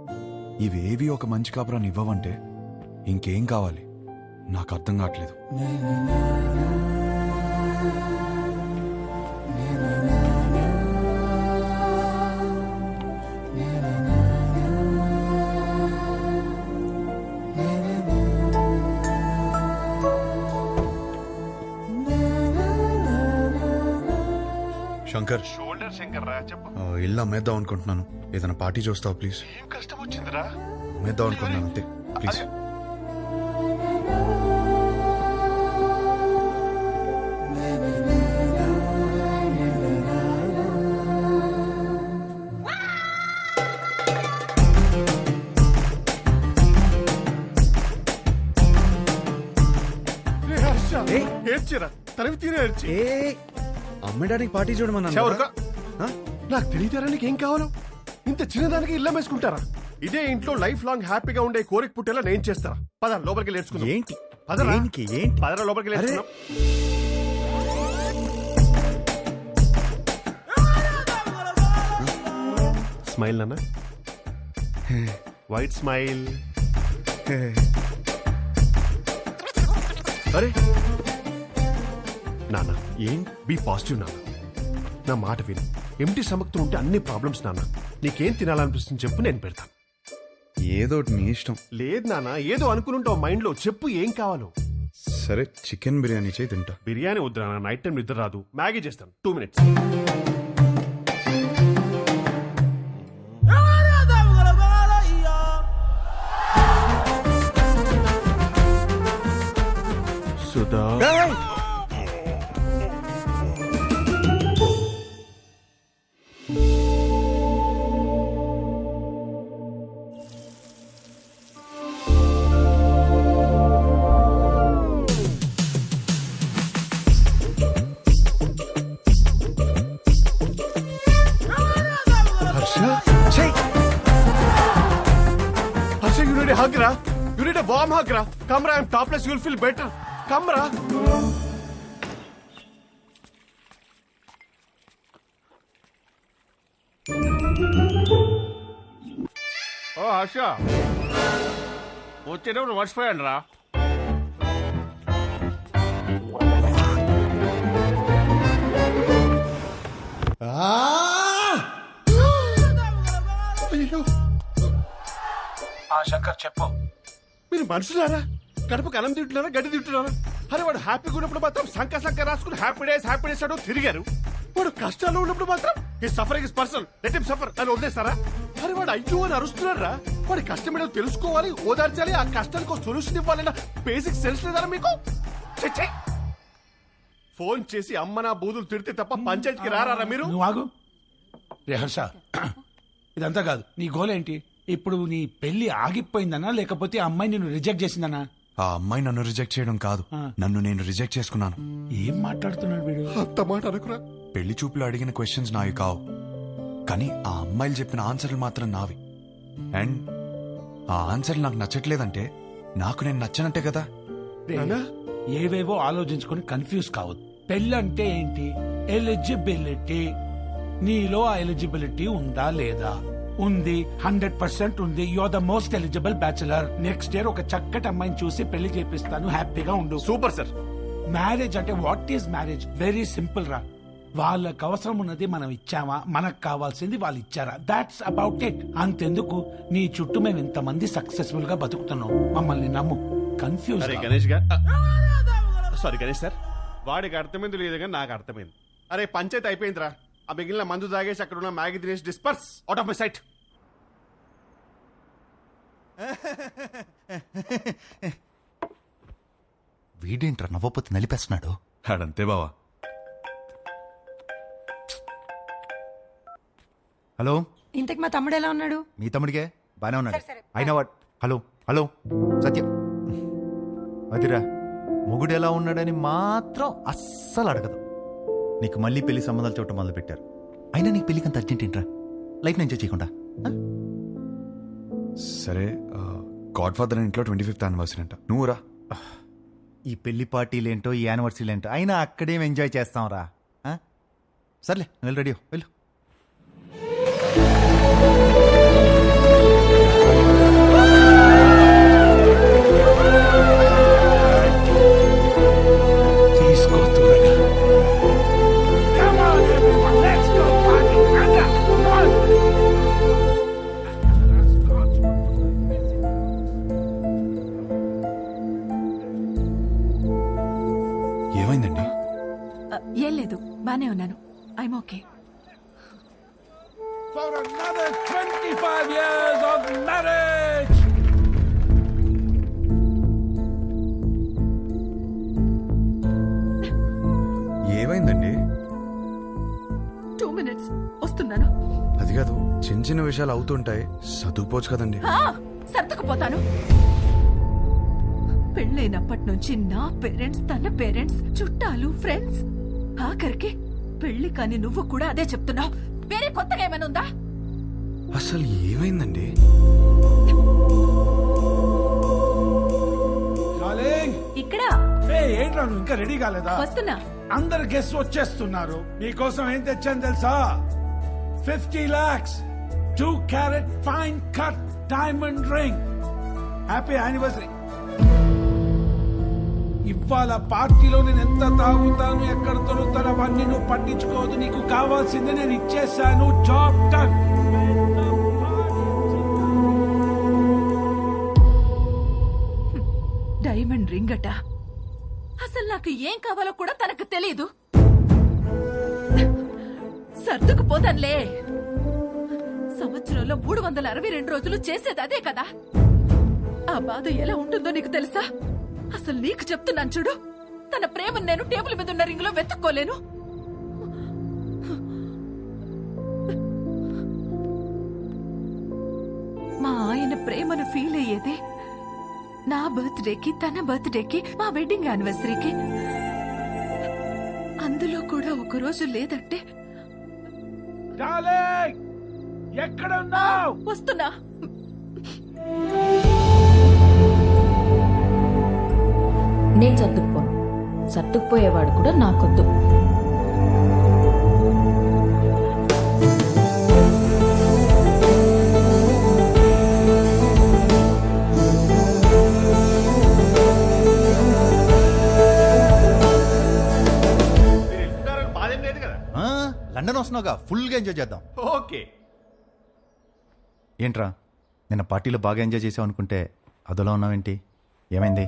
ఇవేవి ఒక మంచి కాపురాన్ని ఇవ్వవంటే ఇంకేం కావాలి నాకు అర్థం కావట్లేదు. శంకర్, ఇల్లు అమ్మేద్దాం అనుకుంటున్నాను. ఏదైనా పార్టీ చూస్తావు ప్లీజ్? ఏం కష్టం వచ్చిందిరా? అమ్మేద్దాం అనుకుంటున్నాను అంతే, ప్లీజ్. ఏడ్చిరా, తరివి తీరే ఏడ్చి. అమ్మడానికి పార్టీ చూడమన్నా. నాకు తెలియతారా నీకేం కావాలో? ఇంత చిన్నదానికి ఇల్లు వేసుకుంటారా? ఇదే ఇంట్లో లైఫ్ లాంగ్ హ్యాపీగా ఉండే కోరిక పుట్టేలా నేను చేస్తారా? పద లోపలికి నేర్చుకుందాం. ఏంటి పదరా లోపలికి నేర్చుకుందాం. స్మైల్ నాన్న, వైట్ స్మైల్. అరే నాన్న, ఏం బీ పాజిటివ్ నాన్న. నా మాట విను. ఎంటీ సమక్తో ఉంటే అన్ని ప్రాబ్లమ్స్ నాన్న. నీకేం తినాలనిపిస్తుంది చెప్పు, నేను పెడతాను. ఏదో నీ ఇష్టం. లేదు నాన్న, ఏదో అనుకుని మైండ్ లో చెప్పు ఏం కావాలో. సరే, చికెన్ బిర్యానీ చేయి తింటా. బిర్యానీ వద్దు నాన్న, నైట్ టైం నిద్ర రాదు. మ్యాగీ చేస్తాను, 2 minutes. Sudha, you need a hug, ra? You need a warm hug, ra? Come, ra, I'm topless, you'll feel better. Come, ra. Oh, Harsha, వచ్చేటప్పుడు మర్చిపోయాను రా. శంకర్ చెప్పు. మీరు మనుషులారా? కడుపుకి అన్నం తింటున్నారా, గడ్డి తింటున్నారా? అరే వాడు హ్యాపీగా ఉన్నప్పుడు మాత్రం సంక రాసుకుని హ్యాపీ డేస్ అంటూ తిరిగారు. వాడు కష్టాల్లో ఉన్నప్పుడు మాత్రం ఈ suffering is personal, let him suffer అని వదిలేస్తారా? అరే వాడు అయ్యో అని అరుస్తున్నారా? వాడి కష్టం ఏదో తెలుసుకోవాలి, ఓదార్చాలి, ఆ కష్టానికి ఒక సొల్యూషన్ ఇవ్వాలన్న బేసిక్ సెన్స్ లేదారా మీకు? ఫోన్ చేసి అమ్మ నా బూదులు తిడితే తప్ప పంచాయతీకి రారా మీరు? నువ్వు ఆగు. రే హర్ష, ఇదంతా కాదు. నీ గోల్ ఏంటి? ఇప్పుడు నీ పెళ్లి ఆగిపోయిందనా లేకపోతే ఆ అమ్మాయి నిన్ను రిజెక్ట్ చేసిందనా? ఆ అమ్మాయి నన్ను రిజెక్ట్ చేయడం కాదు, నన్ను నేను రిజెక్ట్ చేసుకున్నాను. ఏం మాట్లాడుతున్నాడు వీడు? అంత మాట అనుకురా. పెళ్లి చూపులు అడిగిన క్వశ్చన్స్ నావి కావు, కానీ ఆ అమ్మాయిలు చెప్పిన ఆన్సర్లు మాత్రం నావి. అండ్ ఆ ఆన్సర్లు నాకు నచ్చట్లేదంటే నాకు నేను నచ్చనంటే కదా. ఏవేవో ఆలోచించుకొని కన్ఫ్యూజ్ కావద్దు. పెళ్ళంటే ఏంటి? ఎలిజిబిలిటీ. నీలో ఆ ఎలిజిబిలిటీ ఉందా లేదా? ఉంది, 100% ఉంది. You are the most eligible bachelor. Next year ఒక చక్కటి అమ్మాయిని చూసి పెళ్లి చేపిస్తాను, హ్యాపీగా ఉండు. Super sir. మ్యారేజ్ అంటే what is marriage? Very simple రా. వాళ్ళకి అవసరం ఉన్నది మనం ఇచ్చామా, మనకు కావాల్సింది వాళ్ళు ఇచ్చారా? That's about it. అంతెందుకు, నీ చుట్టూ మేము ఇంతమంది సక్సెస్ఫుల్ గా బతుకుతున్నాం. మమ్మల్ని నమ్ము. Confuse. Ganesh sorry Ganesh sir, వాడికి అర్థమైంది లేదు కానీ నాకు అర్థమైంది. అరే పంచాయతీ అయిపోయిందిరా. ఆ మిగిలిన మందు తాగేసి అక్కడ ఉన్న మ్యాగీ తినేసి disperse out of my sight. వీడేంట్రా నవ్వపోతే నలిపేస్తున్నాడు. ఆడంతే బావా. హలో, ఇంతకు మా తమ్ముడు ఎలా ఉన్నాడు? మీ తమ్ముడికే బానే ఉన్నాడు. అయినా వాడు హలో హలో సత్యం అదిరా మొగుడు ఎలా ఉన్నాడని మాత్రం అస్సలు అడగదు. నీకు మళ్ళీ పెళ్లి సంబంధాలు చూడటం మొదలు పెట్టారు. అయినా నీకు పెళ్లికి అంత అర్జెంట్ ఏంట్రా? లైఫ్ ఎంజాయ్ చేయకుండా. సరే, గాడ్ ఫాదర్ ఇంట్లో 25th యానివర్సరీ అంట, నువ్వు రా. ఈ పెళ్లి పార్టీలేంటో ఈ యానివర్సరీలేంటో అయినా అక్కడేం ఎంజాయ్ చేస్తాం రా. సర్లే వెళ్ళి రెడీ వెళ్ళు. తీసుకో త్వరగా. Come on, everyone, let's go party. Come on. ఏమైందండి? ఏం లేదు, బానే ఉన్నాను. I'm okay. For another 25 years of marriage. ఏమైందండి? 2 minutes వస్తున్నాను. అది కాదు, చిన్న చిన్న విషయాలు అవుతుంటాయి, చదువుకోవచ్చు కదండి. సర్దుకుపోతాను. పెళ్ళైనప్పటి నుంచి నా పేరెంట్స్, తన పేరెంట్స్, చుట్టాలు, ఫ్రెండ్స్, ఆఖరికి పెళ్లి కాని నువ్వు కూడా అదే చెప్తున్నావు. వేరే కొత్తగా ఏమైనా ఉందా? అసలు ఏమైందండి? ఇక్కడ ఏంట్రా నువ్వు ఇంకా రెడీ కాలేదా? వస్తున్నా. అందరు గెస్ట్ వచ్చేస్తున్నారు. మీకోసం ఏం తెచ్చాను తెలుసా? 50 lakhs 2 carat fine cut diamond ring. Happy anniversary. ఇవాళ పార్టీలో నేను ఎంత తాగుతాను, ఎక్కడ దొరుకుతాను అవన్నీ నువ్వు పట్టించుకోవద్దు. నీకు కావాల్సింది నేను ఇచ్చేసాను. Job done. డైమండ్ రింగ్ అట. అసలు నాకు ఏం కావాలో కూడా తనకు తెలియదు. సర్దుకుపోతానులే. సంవత్సరంలో 362 రోజులు చేసేది అదే కదా. ఆ బాధ ఎలా ఉంటుందో నీకు తెలుసా? అసలు నీకు చెప్తున్నాను చూడు, తన ప్రేమను నేను టేబుల్ మీద ఉన్న రింగ్ లో వెతుక్కోలేను. మా ఆయన ప్రేమను ఫీల్ అయ్యేది నా బర్త్డేకి, తన బర్త్డేకి, మా వెడ్డింగ్ యానివర్సరీకి. అందులో కూడా ఒక రోజు లేదంటే ఎక్కడ ఉన్నావు? వస్తున్నా. నేను సర్దుకుపోను. సర్దుకుపోయేవాడు కూడా నాకొద్దు. లండన్ వస్తున్నావుగా, ఫుల్ గా ఎంజాయ్ చేద్దాం. ఓకే. ఏంట్రా నిన్న పార్టీలో బాగా ఎంజాయ్ చేసావు అనుకుంటే అదోలా ఉన్నావేంటి? ఏమైంది?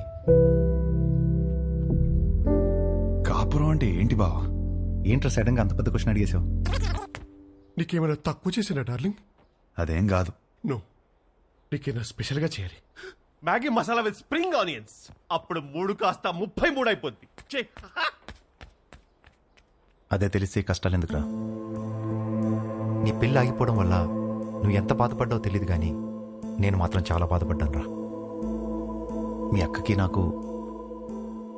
కాపురం అంటే ఏంటి బావా? ఏంట్రా సడన్ గా అంత పెద్ద క్వశ్చన్ అడిగేశావు? నీకేమైనా తక్కువ చేసినా డార్లింగ్? అదేం కాదు. నో, నీకేమైనా స్పెషల్ గా చేయాలి. Maggi masala with spring onions. అప్పుడు 3 కాస్త 33 అయిపోద్ది. అదే తెలిసి కష్టాలు ఎందుకురా? నీ పెళ్ళి ఆగిపోవడం వల్ల నువ్వు ఎంత బాధపడ్డావో తెలియదు కానీ నేను మాత్రం చాలా బాధపడ్డాను రా. మీ అక్కకి నాకు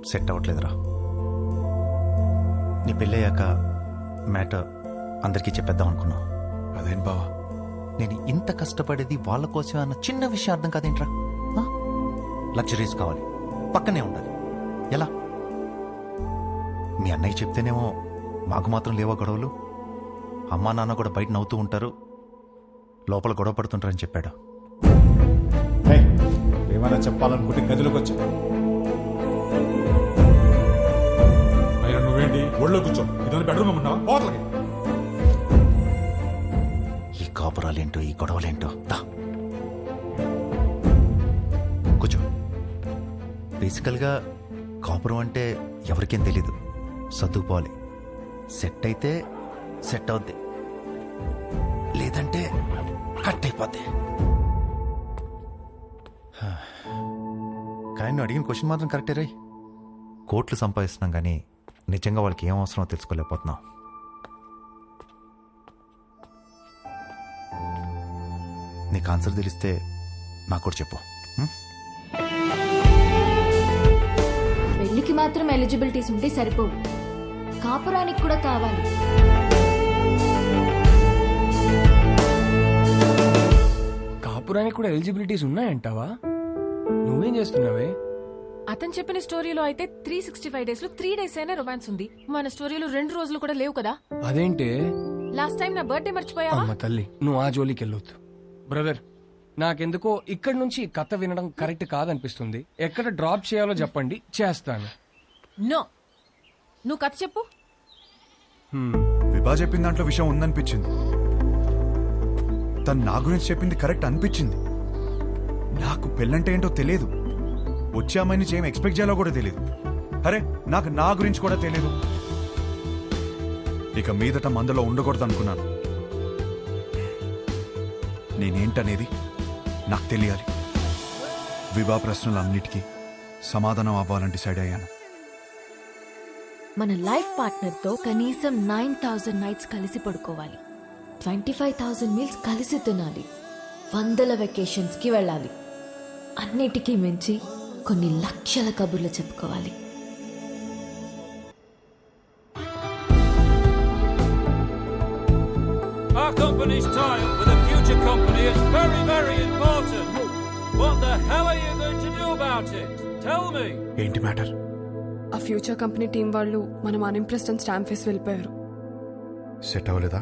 సెట్ అవ్వట్లేదురా. నీ పెళ్ళయ్యాక మ్యాటర్ అందరికీ చెప్పేద్దాం అనుకున్నా. అదేం బావా, నేను ఇంత కష్టపడేది వాళ్ళ కోసమే అన్న చిన్న విషయం అర్థం కాదేంట్రా? లగ్జరీస్ కావాలి, పక్కనే ఉండాలి. ఎలా? మీ అన్నయ్య చెప్తేనేమో మాకు మాత్రం లేవో గొడవలు, అమ్మా నాన్న కూడా బయట నవ్వుతూ ఉంటారు, లోపల గొడవ పడుతుంటారని చెప్పాడు. ఏమైనా చెప్పాలనుకుంటే గదిలోకి వచ్చా. అయినా నువ్వేంటి ఒళ్ళో కూర్చో? ఇదని బెడ్రూమ్ ఉన్నావా? పోతలకి. ఈ కాపురాలేంటో, ఈ గొడవలేంటో. కూర్చో. బేసికల్గా కాపురం అంటే ఎవరికేం తెలీదు. సర్దుకుపోవాలి. సెట్ అయితే సెట్ అవుద్ది, లేదంటే కట్ అయిపోద్ది. కానీ నువ్వు అడిగిన క్వశ్చన్ మాత్రం కరెక్టే రే. కోట్లు సంపాదిస్తున్నాం కానీ నిజంగా వాళ్ళకి ఏం అవసరమో తెలుసుకోలేకపోతున్నాం. నీకు ఆన్సర్ తెలిస్తే నాకు కూడా చెప్పు. పెళ్లికి మాత్రం ఎలిజిబిలిటీస్ ఉంటే సరిపోవు, కాపురానికి కూడా కావాలి. కాపురానికి కూడా ఎలిజిబిలిటీస్ ఉన్నాయంటావా? నువ్వేం చేస్తున్నావే? అతను చెప్పిన స్టోరీలో అయితే 365 days లో 3 days అయినా రొమాన్స్ ఉంది. మన స్టోరీలో 2 రోజులు కూడా లేవు కదా. అదేంటే? లాస్ట్ టైం నా బర్త్డే మర్చిపోయావా? అమ్మ తల్లి, నువ్వు ఆ జోలికి వెళ్ళొద్దు. బ్రదర్, నాకెందుకో ఇక్కడి నుంచి కథ వినడం కరెక్ట్ కాదనిపిస్తుంది. ఎక్కడ డ్రాప్ చేయాలో చెప్పండి, చేస్తాను. నో, నువ్వు కథ చెప్పు. విభా చెప్పిన దాంట్లో విషయం ఉందనిపించింది. తను నా గురించి చెప్పింది కరెక్ట్ అనిపించింది. నాకు పెళ్ళంటే ఏంటో తెలియదు. వచ్చే అమ్మాయి నుంచి ఏం ఎక్స్పెక్ట్ చేయాలో కూడా తెలియదు. అరే, నాకు నా గురించి కూడా తెలియదు. ఇక మీదట మందులో ఉండకూడదు అనుకున్నాను. నేనేంటనేది నాకు తెలియాలి. విభా ప్రశ్నలన్నిటికీ సమాధానం అవ్వాలని డిసైడ్ అయ్యాను. మన లైఫ్ పార్ట్నర్ తో కనీసం 9,000 nights కలిసి పడుకోవాలి, 25,000 meals కలిసి తినాలి, 100 vacations కి వెళ్ళాలి. అన్నిటికీ మించి కొన్ని లక్షల కబుర్లు చెప్పుకోవాలి. Our company's tie-up with a future company is very, very important. What the hell are you going to do about it? Tell me. ఏంటి మ్యాటర్? ఆ ఫ్యూచర్ కంపెనీ టీం వాళ్ళు మనం అన్ఇంప్రెస్డ్ అని స్టాంప్ వేసి వెళ్ళిపోయారు. సెట్ అవ్వలేదా?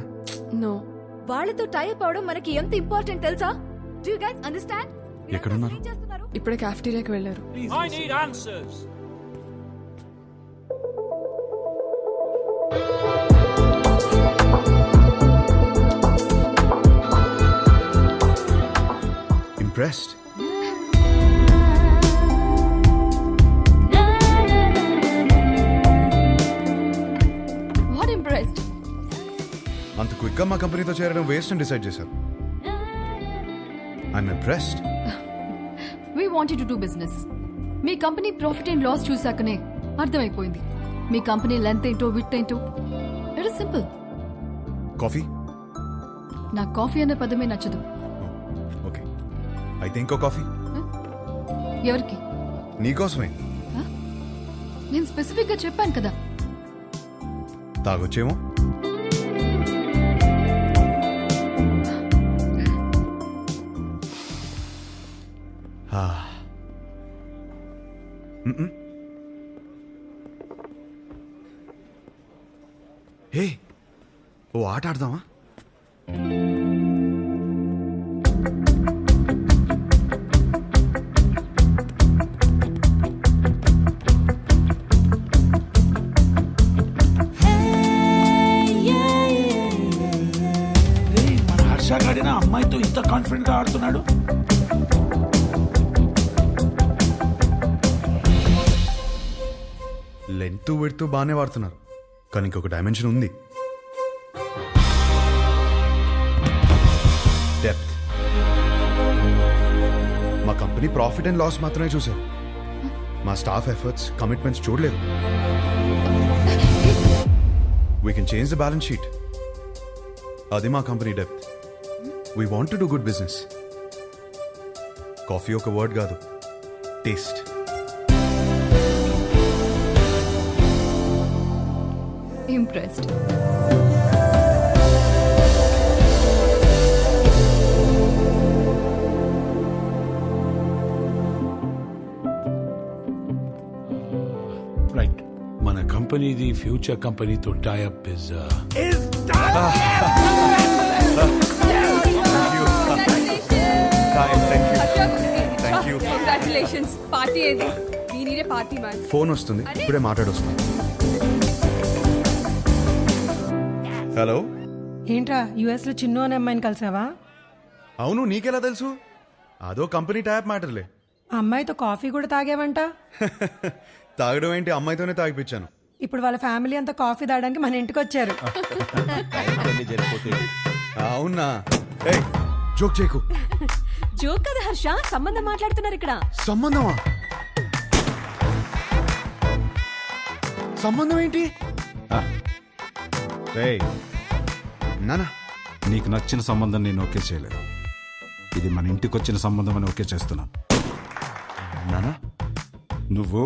నో. వాళ్ళతో టైప్ అవడం మనకి ఎంత ఇంపార్టెంట్ తెలుసా? Do you guys understand? ఎక్కడున్నారు? ఇప్పుడే క్యాఫ్టీరియాకి వెళ్ళారు. I need answers. Impressed? What impressed? అంత క్విక్ గా మా కంపెనీతో చేరడం వేస్ట్ అని డిసైడ్ చేశారు. I'm impressed. We wanted to do business. మీ కంపెనీ ప్రాఫిట్ అండ్ లాస్ చూసాకనే అర్థమైపోయింది. మీ కంపెనీ లెంత్ ఏంటో విత్ ఏంటో. It is simple. కాఫీ? నాకు కాఫీ అనే పదమే నచ్చదు. ఓకే, అయితే ఇంకో కాఫీ. ఎవరికి? నీకోసమే. నేను స్పెసిఫిక్ గా చెప్పాను కదా. తాగొచ్చేమో. హే, ఓ ఆట ఆడదామా? మన హర్ష గాడిన అమ్మాయితో ఇంత కాన్ఫిడెంట్ గా ఆడుతున్నాడు. లెంత్ విడ్త్ బాగానే వాడుతున్నారు, కానీ ఇంకొక డైమెన్షన్ ఉంది. డెప్త్. మా కంపెనీ ప్రాఫిట్ అండ్ లాస్ మాత్రమే చూశారు. మా స్టాఫ్ ఎఫర్ట్స్, కమిట్మెంట్స్ చూడలేదు. We can change the balance sheet. అది మా company depth. We want to do good business. Coffee ఒక వర్డ్ కాదు, టేస్ట్. Impressed. రైట్, మన కంపెనీది ఫ్యూచర్ కంపెనీతో టైఅప్ ఇస్ కంగ్రాచులేషన్స్. పార్టీ ఏది? వీనిరే పార్టీ మ్యాన్. ఫోన్ వస్తుంది, ఇప్పుడే మాట్లాడొస్తుంది. హలో. ఏంట్రా యుఎస్ లో చిన్ను అనే అమ్మాయిని కలిసావా? అవును, నీకెలా తెలుసు? అదో కంపెనీ ట్యాప్ మ్యాటర్లే. ఆ అమ్మాయితో కాఫీ కూడా తాగేవంట. తాగడం ఏంటి, అమ్మాయితోనే తాగిపించాను. ఇప్పుడు వాళ్ళ ఫ్యామిలీ అంతా కాఫీ తాగడానికి మన ఇంటికి వచ్చారు. అవునా? ఏయ్, జోక్ చేయకు. జోక్ కదా హర్ష, సంబంధం మాట్లాడుతున్నారు ఇక్కడ. సంబంధమా? సంబంధం ఏంటి? నానా, నీకు నచ్చిన సంబంధం నేను ఓకే చేయలేదు. ఇది మన ఇంటికి వచ్చిన సంబంధం అని ఓకే చేస్తున్నాను. నానా, నువ్వు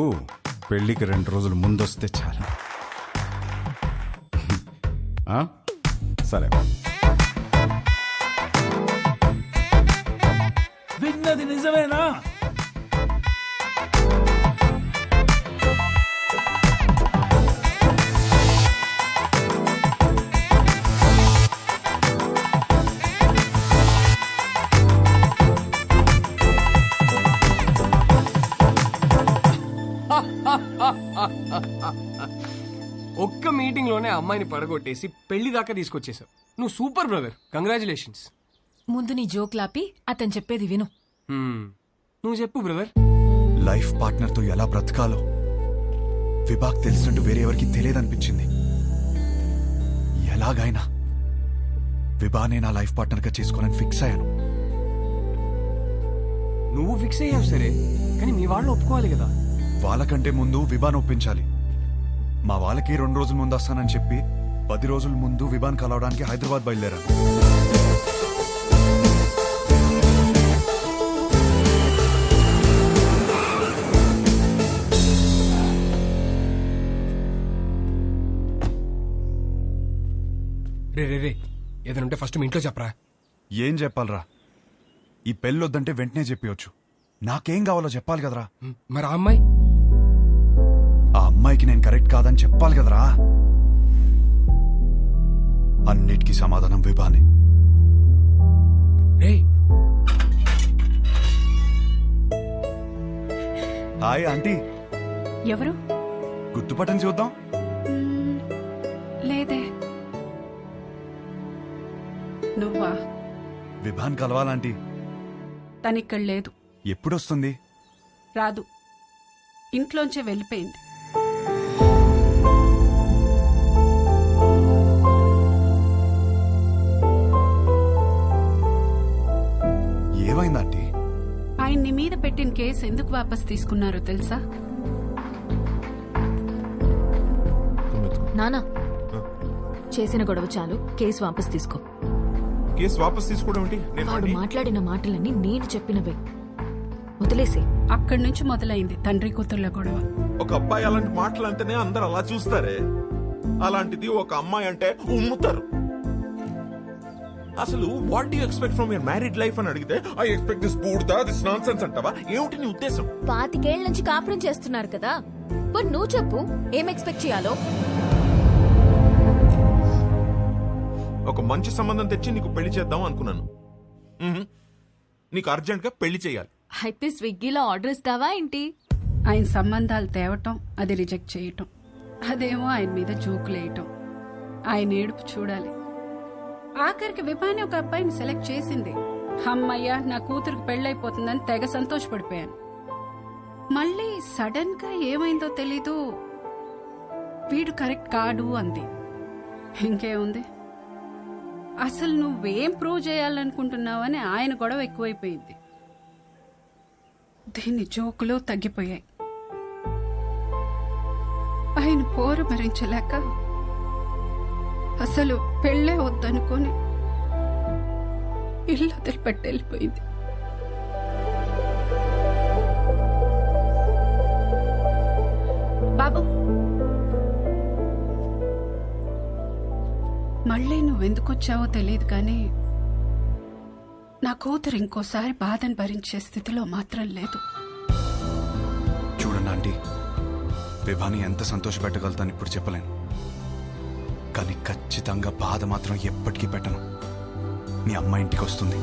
పెళ్లికి 2 రోజులు ముందొస్తే చాలు. సరే. విన్నది నిజమేనా? ఒక్క మీటింగ్ లోనే అమ్మాయిని పడగొట్టేసి పెళ్లి దాకా తీసుకొచ్చేసావు. నువ్వు సూపర్ బ్రదర్, కంగ్రాచులేషన్స్. ముందు నీ జోక్లాపి అతను చెప్పేది విను. నువ్వు చెప్పు బ్రదర్. లైఫ్ పార్ట్నర్ తో ఎలా బ్రతకాలో విభాగ్ తెలిసినట్టు వేరే ఎవరికి తెలియదనిపించింది. ఎలాగైనా విభానే నా లైఫ్ పార్ట్నర్ గా చేసుకోవాలని ఫిక్స్ అయ్యాను. నువ్వు ఫిక్స్ అయ్యావు సరే, కానీ మీ వాళ్ళు ఒప్పుకోవాలి కదా. వాళ్ళకంటే ముందు విభాన్ ఒప్పించాలి. మా వాళ్ళకి 2 రోజుల ముందు వస్తానని చెప్పి 10 రోజుల ముందు విభాన్ కలవడానికి హైదరాబాద్ బయలుదేరాను. రే రే రే, ఏదైనా ఫస్ట్ మీ ఇంట్లో చెప్పరా. ఏం చెప్పాలరా? ఈ పెళ్ళొద్దంటే వెంటనే చెప్పవచ్చు. నాకేం కావాలో చెప్పాలి కదరా. మరి ఆ అమ్మాయి? ఆ అమ్మాయికి నేను కరెక్ట్ కాదని చెప్పాలి కదరా. అన్నిటికీ సమాధానం విభానే. Hi aunty. ఎవరు? గుర్తుపట్టని చూద్దాం. లేదే. నువ్వా? విభాన్ కలవాలంటీ. తనిక్కడ లేదు. ఎప్పుడొస్తుంది? రాదు, ఇంట్లోంచే వెళ్ళిపోయింది. ఏమైందంటీ? ఆయన్ని మీద పెట్టిన కేసు ఎందుకు వాపస్ తీసుకున్నారో తెలుసా? నానా, చేసిన గొడవ చాలు, కేసు వాపస్ తీసుకో. కేసు వాపస్ తీసుకోవడం ఏంటి? వాడు మాట్లాడిన మాటలన్నీ నేను చెప్పినవే, వదిలేసి. అక్కడి నుంచి మొదలైంది తండ్రి కూతుర్ల గొడవ. ఒక అబ్బాయి అలాంటి మాటలు అంటేనే అందరు అలా చూస్తారే, అలాంటిది ఒక అమ్మాయి అంటే ఉమ్ముతారు. అసలు what do you expect from your married life అని అడిగితే ఐ ఎక్స్పెక్ట్ దిస్ బూడ్దా, దిస్ నాన్సెన్స్ అంటావా? ఏమిటి నీ ఉద్దేశం? 25 ఏళ్ల నుంచి కాపురం చేస్తున్నారు కదా, మరి నువ్వు చెప్పు ఏం ఎక్స్పెక్ట్ చేయాలో. ఒక మంచి సంబంధం తెచ్చి నీకు పెళ్లి చేద్దాం అనుకున్నాను. నీకు అర్జెంట్ గా పెళ్లి చేయాలి. అయితే స్విగ్గీలో ఆర్డర్ ఇస్తావా ఏంటి? ఆయన సంబంధాలు తేవటం, అది రిజెక్ట్ చేయటం, అదేమో ఆయన మీద జోకులేయటం, ఆయన ఏడుపు చూడాలి. ఆఖరికి విభాని ఒక అబ్బాయిని సెలెక్ట్ చేసింది. అమ్మయ్య, నా కూతురికి పెళ్ళైపోతుందని తెగ సంతోషపడిపోయాను. మళ్ళీ సడన్ గా ఏమైందో తెలీదు, వీడు కరెక్ట్ కాడు అంది. ఇంకేముంది, అసలు నువ్వేం ప్రూవ్ చేయాలనుకుంటున్నావని ఆయన గొడవ ఎక్కువైపోయింది. దీని జోకులు తగ్గిపోయాయి. ఆయన పోరు భరించలేక అసలు పెళ్ళే వద్దనుకొని ఇల్లు వదిలిపెట్టి వెళ్ళిపోయింది. బాబు, మళ్ళీ నువ్వెందుకొచ్చావో తెలియదు కానీ నా కూతురు ఇంకోసారి బాధను భరించే స్థితిలో మాత్రం లేదు. చూడండి ఆంటీ, విభాని ఎంత సంతోషపెట్టగలుగుతాను ఇప్పుడు చెప్పలేను, కానీ ఖచ్చితంగా బాధ మాత్రం ఎప్పటికీ పెట్టను. మీ అమ్మ ఇంటికి వస్తుంది.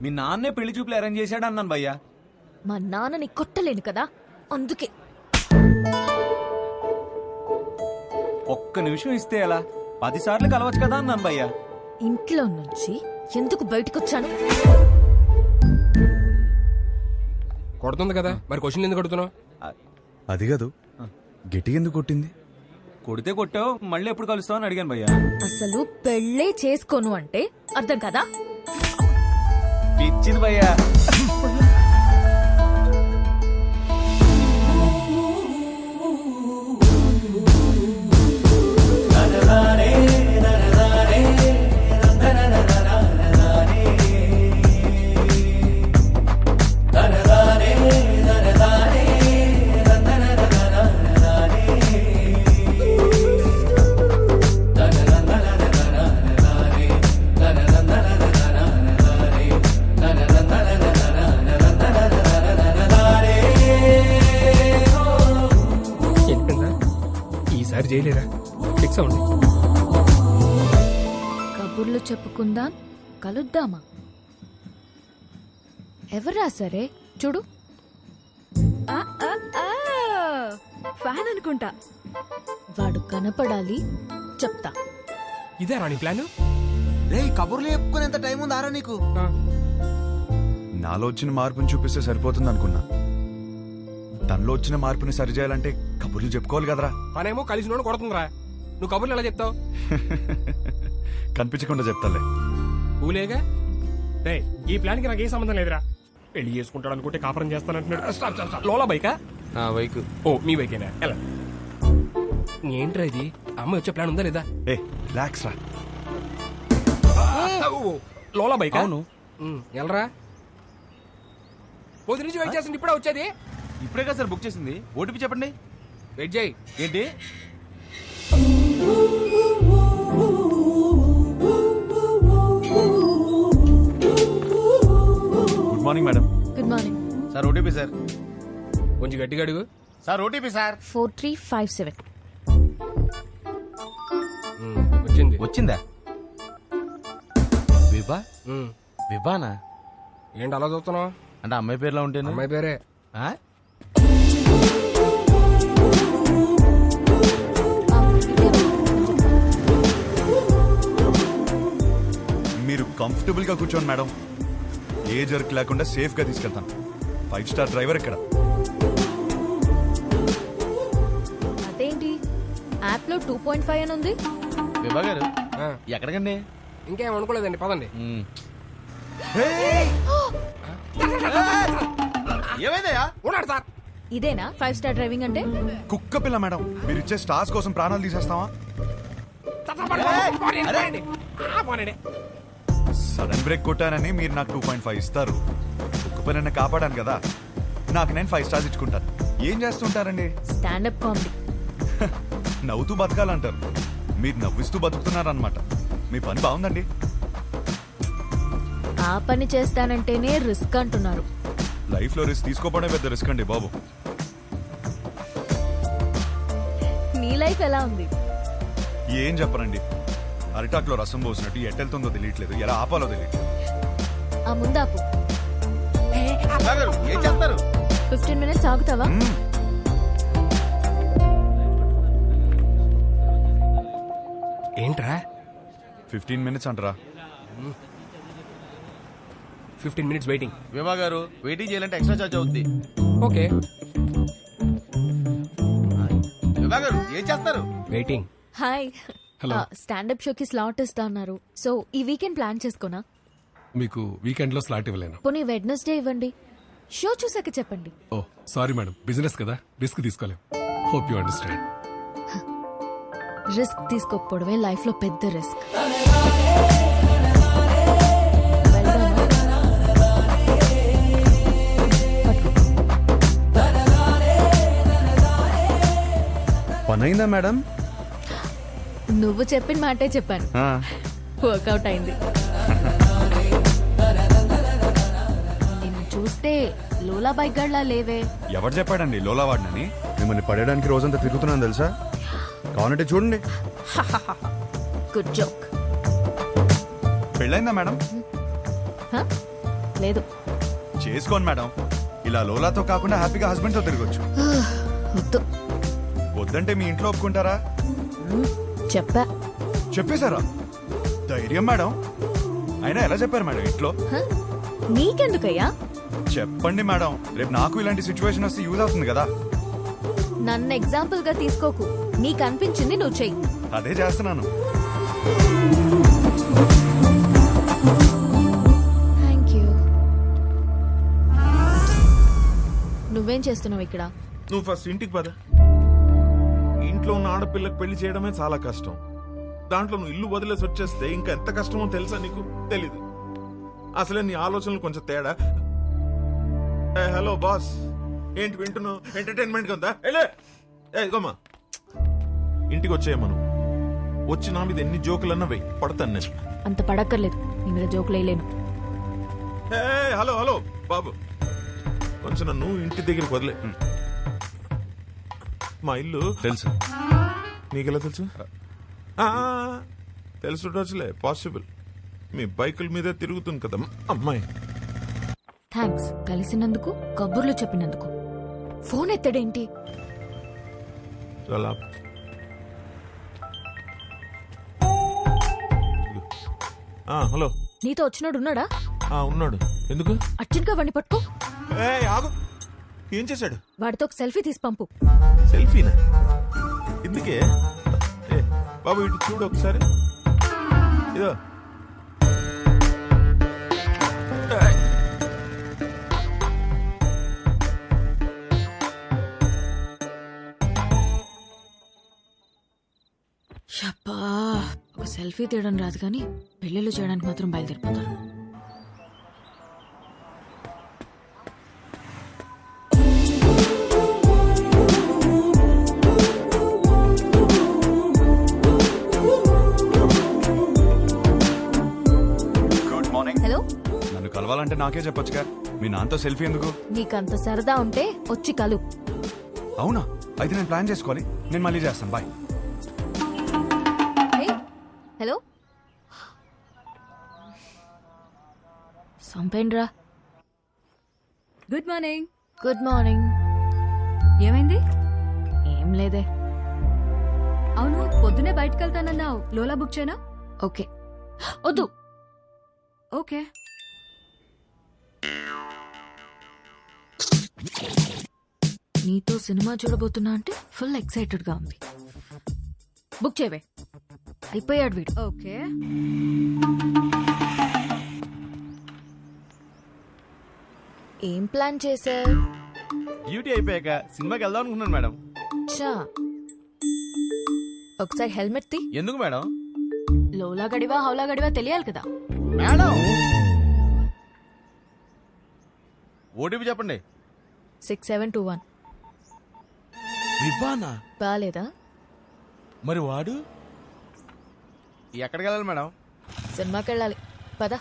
మీ నాన్నే పెళ్లి చూపులు అరేంజ్ చేశాడు అన్నాను భయ్యా. మా నాన్నని కొట్టలేను కదా, అందుకే. ఒక్క నిమిషం ఇస్తే ఎలా? 10 సార్లు కలవచ్చు కదా అన్నాను భయ్యా. ఇంట్లో నుంచి ఎందుకు బయటకు వచ్చాను? కొడుతుంది కదా, మరి క్వశ్చన్ ఎందుకు కొడుతున్నావు? అది కాదు, గట్టి ఎందుకు కొట్టింది? కొడితే కొట్టావు, మళ్ళీ ఎప్పుడు కలుస్తావు అని అడిగాను భయ్యా. అసలు పెళ్ళే చేసుకోను అంటే అర్థం కదా? పిచ్చింది భయ్యా. ఈసారి చేయలేరా? ఫిక్స్ అవ్వండి. కబుర్లు చెప్పుకుందాం, కలుద్దామా? ఎవరా సరే చూడు. ఫ్యాన్ అనుకుంటా. వాడు కనపడాలి, చెప్తా. ఇదే రాణి ప్లాన్. రే కబుర్లు చెప్పుకునేంత టైం ఉందారా నీకు? నాలో వచ్చిన మార్పుని చూపిస్తే సరిపోతుంది అనుకున్నా. తనలో వచ్చిన మార్పుని సరిచేయాలంటే కబుర్లు చెప్పుకోవాలి కదరా. పనేమో కలిసి కొడుతుందిరా, నువ్వు కబుర్లు ఎలా చెప్తావు? కనిపించకుండా చెప్తాలే. ఊలేగా రే, ఈ ప్లాన్ కి నాకు ఏ సంబంధం లేదురా. పెళ్లి చేసుకుంటాడు అనుకుంటే కాపురం చేస్తానంటున్నాడు. Stop stop stop. లోలా బైకా? బైక్. ఓ మీ బైకేనా? ఎలా ఏంట్రా ఇది? అమ్మ వచ్చే ప్లాన్ ఉందా లేదా? ఏ రిలాక్స్ రా. లోలా బైక్? అవును. ఎలరా పొద్దు నుంచి వెయిట్ చేస్తుంది, ఇప్పుడే వచ్చేది. ఇప్పుడే కదా సార్ బుక్ చేసింది. ఓటీపీ చెప్పండి. వెయిట్ చేయి. ఏంటి? Good morning madam. Good morning sir. OTP sir. కొంచెం గట్టిగా అడుగు. Sir OTP sir. 4357. వచ్చింది. వచ్చిందా? విభా? విభానా? ఏంటి అలా చూస్తున్నావు? అంటే అమ్మాయి పేరులో ఉంటే. అమ్మాయి పేరే. మీరు కంఫర్టబుల్ గా కూర్చోండి మేడం. ఏ జర్క్ లేకుండా సేఫ్ గా తీసుకెళ్తాను. 5 స్టార్ డ్రైవర్ ఇక్కడ. అదేంటి యాప్ లో 2.5 అని ఉంది? విభా గారు ఎక్కడికండి? ఇంకేం అనుకోలేదండి, పదండి. ఏమైందయ్యా? ఉన్నాడు సార్. ఇదేనా 5 స్టార్ డ్రైవింగ్ అంటే? కుక్క పిల్ల మేడం, మీరు ఇచ్చే స్టార్స్ కోసం ప్రాణాలు తీసేస్తావా? సడన్ బ్రేక్ కొట్టానని మీరు నాకు 2.5 ఇస్తారు. కుక్క పిల్లని కాపాడాను కదా, నాకు నేను 5 స్టార్స్ ఇచ్చుకుంటాను. ఏం చేస్తుంటారండి? Standup comedy. నవ్వుతూ బతకాలంటారు, మీరు నవ్విస్తూ బతుకుతున్నారన్నమాట. మీ పని బాగుందండి. ఆ పని చేస్తానంటేనే రిస్క్ అంటున్నారు. లైఫ్ లో రిస్క్ తీసుకోవడమే పెద్ద రిస్క్ అండి బాబు. నీ లైఫ్ ఎలా ఉంది? ఏం చెప్పరండి, అరిటాక్లో రసం పోసినట్టు ఎట్టెళ్తుందో తెలియట్లేదు, ఎలా ఆపాలో తెలియట్లేదు. ఆ ముందాపు. ఏం చేస్తారు? 15 minutes ఆగుతావా? ఏంట్రా 15 minutes అంటారా? 15 minutes వెయిటింగ్. విభా గారు వెయిటింగ్ చేయాలంటే ఎక్స్ట్రా చార్జ్ అవుద్ది. ఓకే. విభా గారు ఏం చేస్తారు? వెయిటింగ్. హాయ్. స్టాండప్ షోకి స్లాట్ ఇస్తా అన్నారు. సో ఈ వీకెండ్ ప్లాన్ చేసుకోనా? మీకు వీకెండ్ లో స్లాట్ ఇవ్వలేను. పోనీ వెడ్నెస్డే ఇవ్వండి, షో చూసాక చెప్పండి. ఓ సారీ మేడం, బిజినెస్ కదా, రిస్క్ తీసుకోలేం. Hope you understand. రిస్క్ తీసుకోకపోవడమే లైఫ్ లో పెద్ద రిస్క్. పనైందా మేడం? నువ్వు చెప్పిన మాటే చెప్పాను. వర్కౌట్ అయింది. నిన్ను చూస్తే లోలా బైక్ గడ్లా లేవే. ఎవరు చెప్పాడండి లోలా వాడినని? మిమ్మల్ని పడేయడానికి రోజంతా తిరుగుతున్నాను తెలుసా. కావాలంటే చూడండి. Good joke. పెళ్ళైందా మేడం? లేదు. చేసుకోండి మేడం. ఇలా లోలాతో కాకుండా హ్యాపీగా హస్బెండ్ తో తిరగొచ్చు. వద్దంటే మీ ఇంట్లో ఒప్పుకుంటారా? చెప్పా. చెప్పేశారా? ధైర్యం మేడం. అయినా ఎలా చెప్పారు మేడం ఇంట్లో? నీకెందుకయ్యా? చెప్పండి మేడం, రేపు నాకు ఇలాంటి సిచ్యువేషన్ వస్తే యూజ్ అవుతుంది కదా. నన్ను ఎగ్జాంపుల్ గా తీసుకోకు. నీకు అనిపించింది నువ్వు చెయ్యి. అదే చేస్తున్నాను. Thank you. నువ్వేం చేస్తున్నావు ఇక్కడ? నువ్వు ఫస్ట్ ఇంటికి పద. ఇంట్లో ఉన్న ఆడపిల్లకి పెళ్లి చేయడమే చాలా కష్టం. దాంట్లో నువ్వు ఇల్లు వదిలేసి వచ్చేస్తే ఇంకా ఎంత కష్టమో తెలుసా నీకు? తెలీదు. అసలే నీ ఆలోచనలు కొంచెం తేడా. హలో బాస్, ఏంటి వింటున్నావు? ఎంటర్టైన్మెంట్ గా ఉందా? ఇదిగోమ్మా, ఇంటికి వచ్చేయమను. వచ్చి నా మీద ఎన్ని జోకులన్నా వెయ్యి, పడతాను నేను. అంత పడక్కర్లేదు, నీ మీద జోకులు వేయలేను. హలో హలో బాబు, కొంచెం నన్ను ఇంటి దగ్గరికి వదిలే. మా ఇల్లు తెలుసు. నీకెలా తెలుసు? తెలుసులే, పాసిబుల్. మీ బైకుల మీదే తిరుగుతుంది కదా అమ్మాయి. థ్యాంక్స్ కలిసినందుకు, కబుర్లు చెప్పినందుకు. ఫోన్ ఎత్తడేంటి? చాలా హలో, నీతో వచ్చినాడు ఉన్నాడా? ఉన్నాడు. ఎందుకు? అర్జున్గా వండి పట్టుకో. ఆగు. ఏం చేశాడు? వాడితో ఒక సెల్ఫీ తీసి పంపు. సెల్ఫీనా? ఎందుకే? బాబు ఇటు చూడు ఒకసారి. ఇదో షప్పా, ఒక సెల్ఫీ తీయడం రాదు కానీ పెళ్ళిళ్ళు చేయడానికి మాత్రం బయలుదేరిపోతాను. హలో, నన్ను కలవాలంటే నాకే చెప్పొచ్చుగా. మీ నాన్నతో సెల్ఫీ ఎందుకు? నీకంత సరదా ఉంటే వచ్చి కలు. అవునా? అయితే నేను ప్లాన్ చేసుకోవాలి. నేను మళ్ళీ చేస్తాను. బాయ్. హలో, సంపేండ్రా. Good morning. Good morning. ఏమైంది? ఏం లేదే. అవును, పొద్దునే బయటకు వెళ్తానన్నావు. లోలా బుక్ చేయనా? ఓకే. వద్దు. ఓకే. నీతో సినిమా చూడబోతున్నా అంటే ఫుల్ ఎక్సైటెడ్ గా ఉంది. బుక్ చేయవే. అయిపోయాడు వీడు. ఓకే. ఏం ప్లాన్ చేశా? డ్యూటీ అయిపోయాక సినిమాకి వెళ్దాం అనుకున్నాను మేడం. చా, ఒకసారి హెల్మెట్ తీ. ఎందుకు మేడం? లోలా గడివా హౌలా గడివా తెలియాలి కదా మేడం. ఓటీపీ చెప్పండి. 6721. వివ్వానా? బాలేదా? మరి వాడు ఎక్కడికి వెళ్ళాలి మేడం? సినిమాకి వెళ్ళాలి. పద.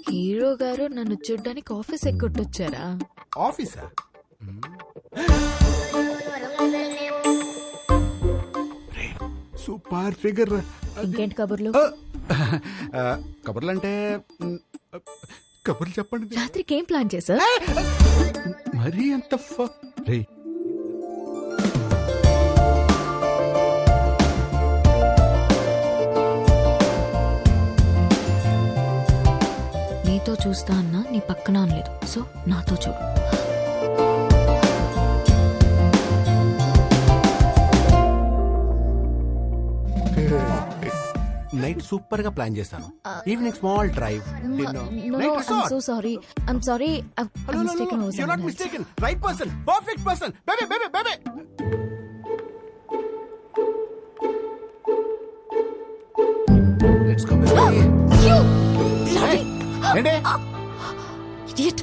హీరో గారు నన్ను చూడ్డానికి ఆఫీస్ ఎక్కొట్టొచ్చారా? ఆఫీసా? Super figure. ఇంకేంటి కబుర్లు? కబుర్లు అంటే కబుర్లు చెప్పండి. రాత్రికి ఏం ప్లాన్ చేశా? మరీ అంత రే, నీతో చూస్తా అన్నా నీ పక్కన అనలేదు. సో నాతో చూడు. నైట్ సూపర్ గా ప్లాన్ చేశాను. Evening small drive. So sorry. I'm sorry. Right person, perfect person. Baby baby baby. Let's go baby. ఏంటి? ఇడియట్.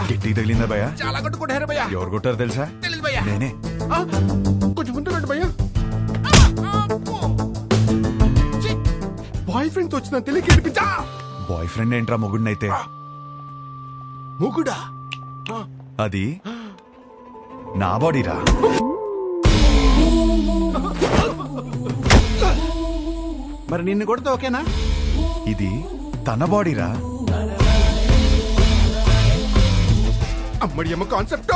గిట్టి తగిలిందా భయ్యా? చాలా కొట్టుకుంటారు భయ్యా. ఎవరు కొట్టారు తెలుసా? తెలీదు భయ్యా. నేనే. కొంచెం ముందు రండి భయ్యా. బాయ్ బాయ్ ఫ్రెండ్ తో వచ్చిన తెలియక ఏడిపించా. బాయ్ ఫ్రెండ్ ఏంట్రా మొగుడినైతే? మొగుడా? అది నా బాడీరా. మరి నిన్ను కొడితే ఓకేనా? ఇది తన బాడీరా. అమ్మడి అమ్మ కాన్సెప్ట్.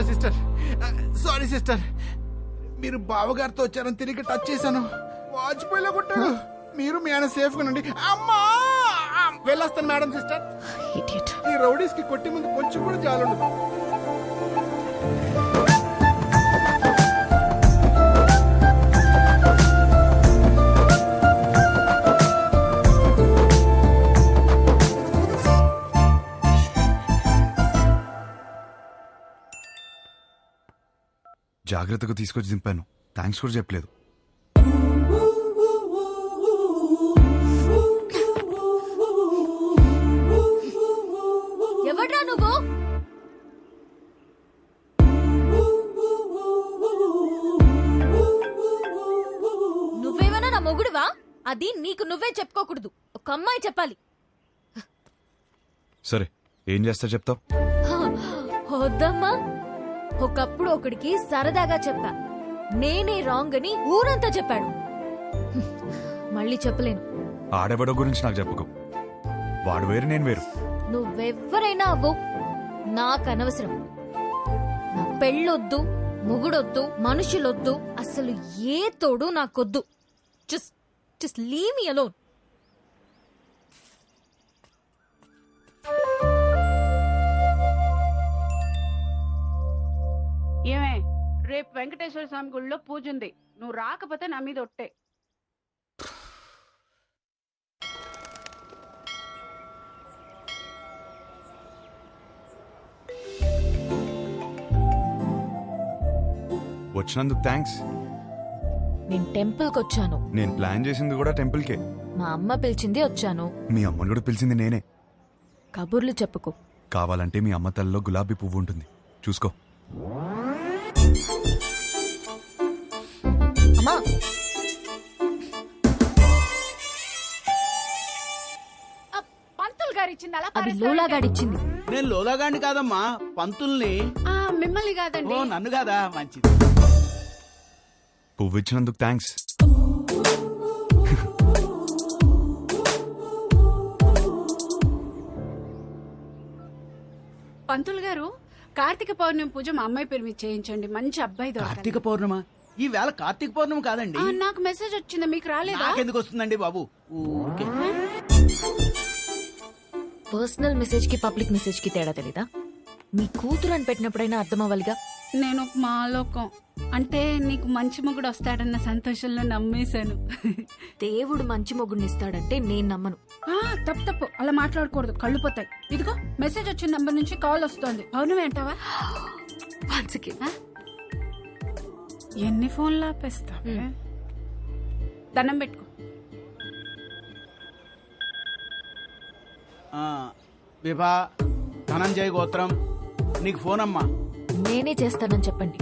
సిస్టర్ సారీ సిస్టర్, మీరు బావగారితో వచ్చారని తిరిగి టచ్ చేశాను. వాజ్పేయిలో కొట్టాడు. మీరు మీ ఆయన సేఫ్ గా ఉండండి. అమ్మా వెళ్ళొస్తాను మేడం. సిస్టర్ ఈ రౌడీస్ కి కొట్టి ముందు కొంచెం కూడా జాలుండదు. జాగ్రత్తగా తీసుకొచ్చి దింపాను. థ్యాంక్స్ కూడా చెప్పలేదు. ఎవడ్రా నువ్వు? నువ్వేమైనా నా మొగుడువా? అది నీకు నువ్వే చెప్పుకోకూడదు, ఒక అమ్మాయి చెప్పాలి. సరే ఏం చేస్తా చెప్తావు? వద్దమ్మా. ఒకప్పుడు ఒకడికి సరదాగా చెప్పా, నేనే రాంగ్ అని ఊరంతా చెప్పాడు. మళ్ళీ చెప్పలేను. ఆడెవడో గురించి నాకు చెప్పుకో. వాడు వేరు, నేను వేరు. నువ్వెవ్వరైనా అవ్వు, నాకు అనవసరం. నా పెళ్ళొద్దు, మొగుడొద్దు, మనుషులొద్దు, అసలు ఏ తోడు నాకొద్దు. Just leave me alone. ఏమే, రేపు వెంకటేశ్వర స్వామి గుడిలో పూజ ఉంది. నువ్వు రాకపోతే నా మీద ఒట్టే. వచ్చినందుకు థ్యాంక్స్. నేను టెంపుల్కి వచ్చాను. నేను ప్లాన్ చేసింది కూడా టెంపుల్కే. మా అమ్మ పిలిచింది వచ్చాను. మీ అమ్మని కూడా పిలిచింది నేనే. కబుర్లు చెప్పుకో. కావాలంటే మీ అమ్మ తల్లిలో గులాబీ పువ్వు ఉంటుంది, చూసుకో. అమ్మా, పంతులు గారు ఇచ్చింది అలా అది లోలాగాడిచ్చింది. నేను లోలాగాండి కాదమ్మా, పంతుల్ని. మిమ్మల్ని కాదండి. ఓ నన్ను కాదా? మంచిది. పువ్వు ఇచ్చినందుకు థ్యాంక్స్. పంతులు గారు, కార్తీక పౌర్ణమి పూజ మా అమ్మాయి పేరు మీద చేయించండి. మంచి అబ్బాయి దొరకాలి. కార్తీక పౌర్ణమ? ఈ వేళ కార్తీక పౌర్ణమి కాదండి. నాకు మెసేజ్ వచ్చింది, మీకు రాలేదా? నాకెందుకు వస్తుందండి బాబు? ఊరికే. పర్సనల్ మెసేజ్ కి పబ్లిక్ మెసేజ్ కి తేడా తెలీదా? మీ కూతురు అని పెట్టినప్పుడైనా అర్థం అవ్వాలిగా. నేను ఒక మాలోకం అంటే నీకు మంచి మొగుడు వస్తాడన్న సంతోషంలో నమ్మేశాను. దేవుడు మంచి మొగుడిని ఇస్తాడంటే నేను నమ్మను. తప్పు అలా మాట్లాడకూడదు, కళ్ళు పోతాయి. ఇదిగో మెసేజ్ వచ్చిన నంబర్ నుంచి కాల్ వస్తోంది. అవును అంటావా? ఎన్ని ఫోన్లు ఆపేస్తా? దండం పెట్టుకో. విభా ధనంజయ గోత్రం, నీకు ఫోన్ అమ్మా. నేనే చేస్తానని చెప్పండి.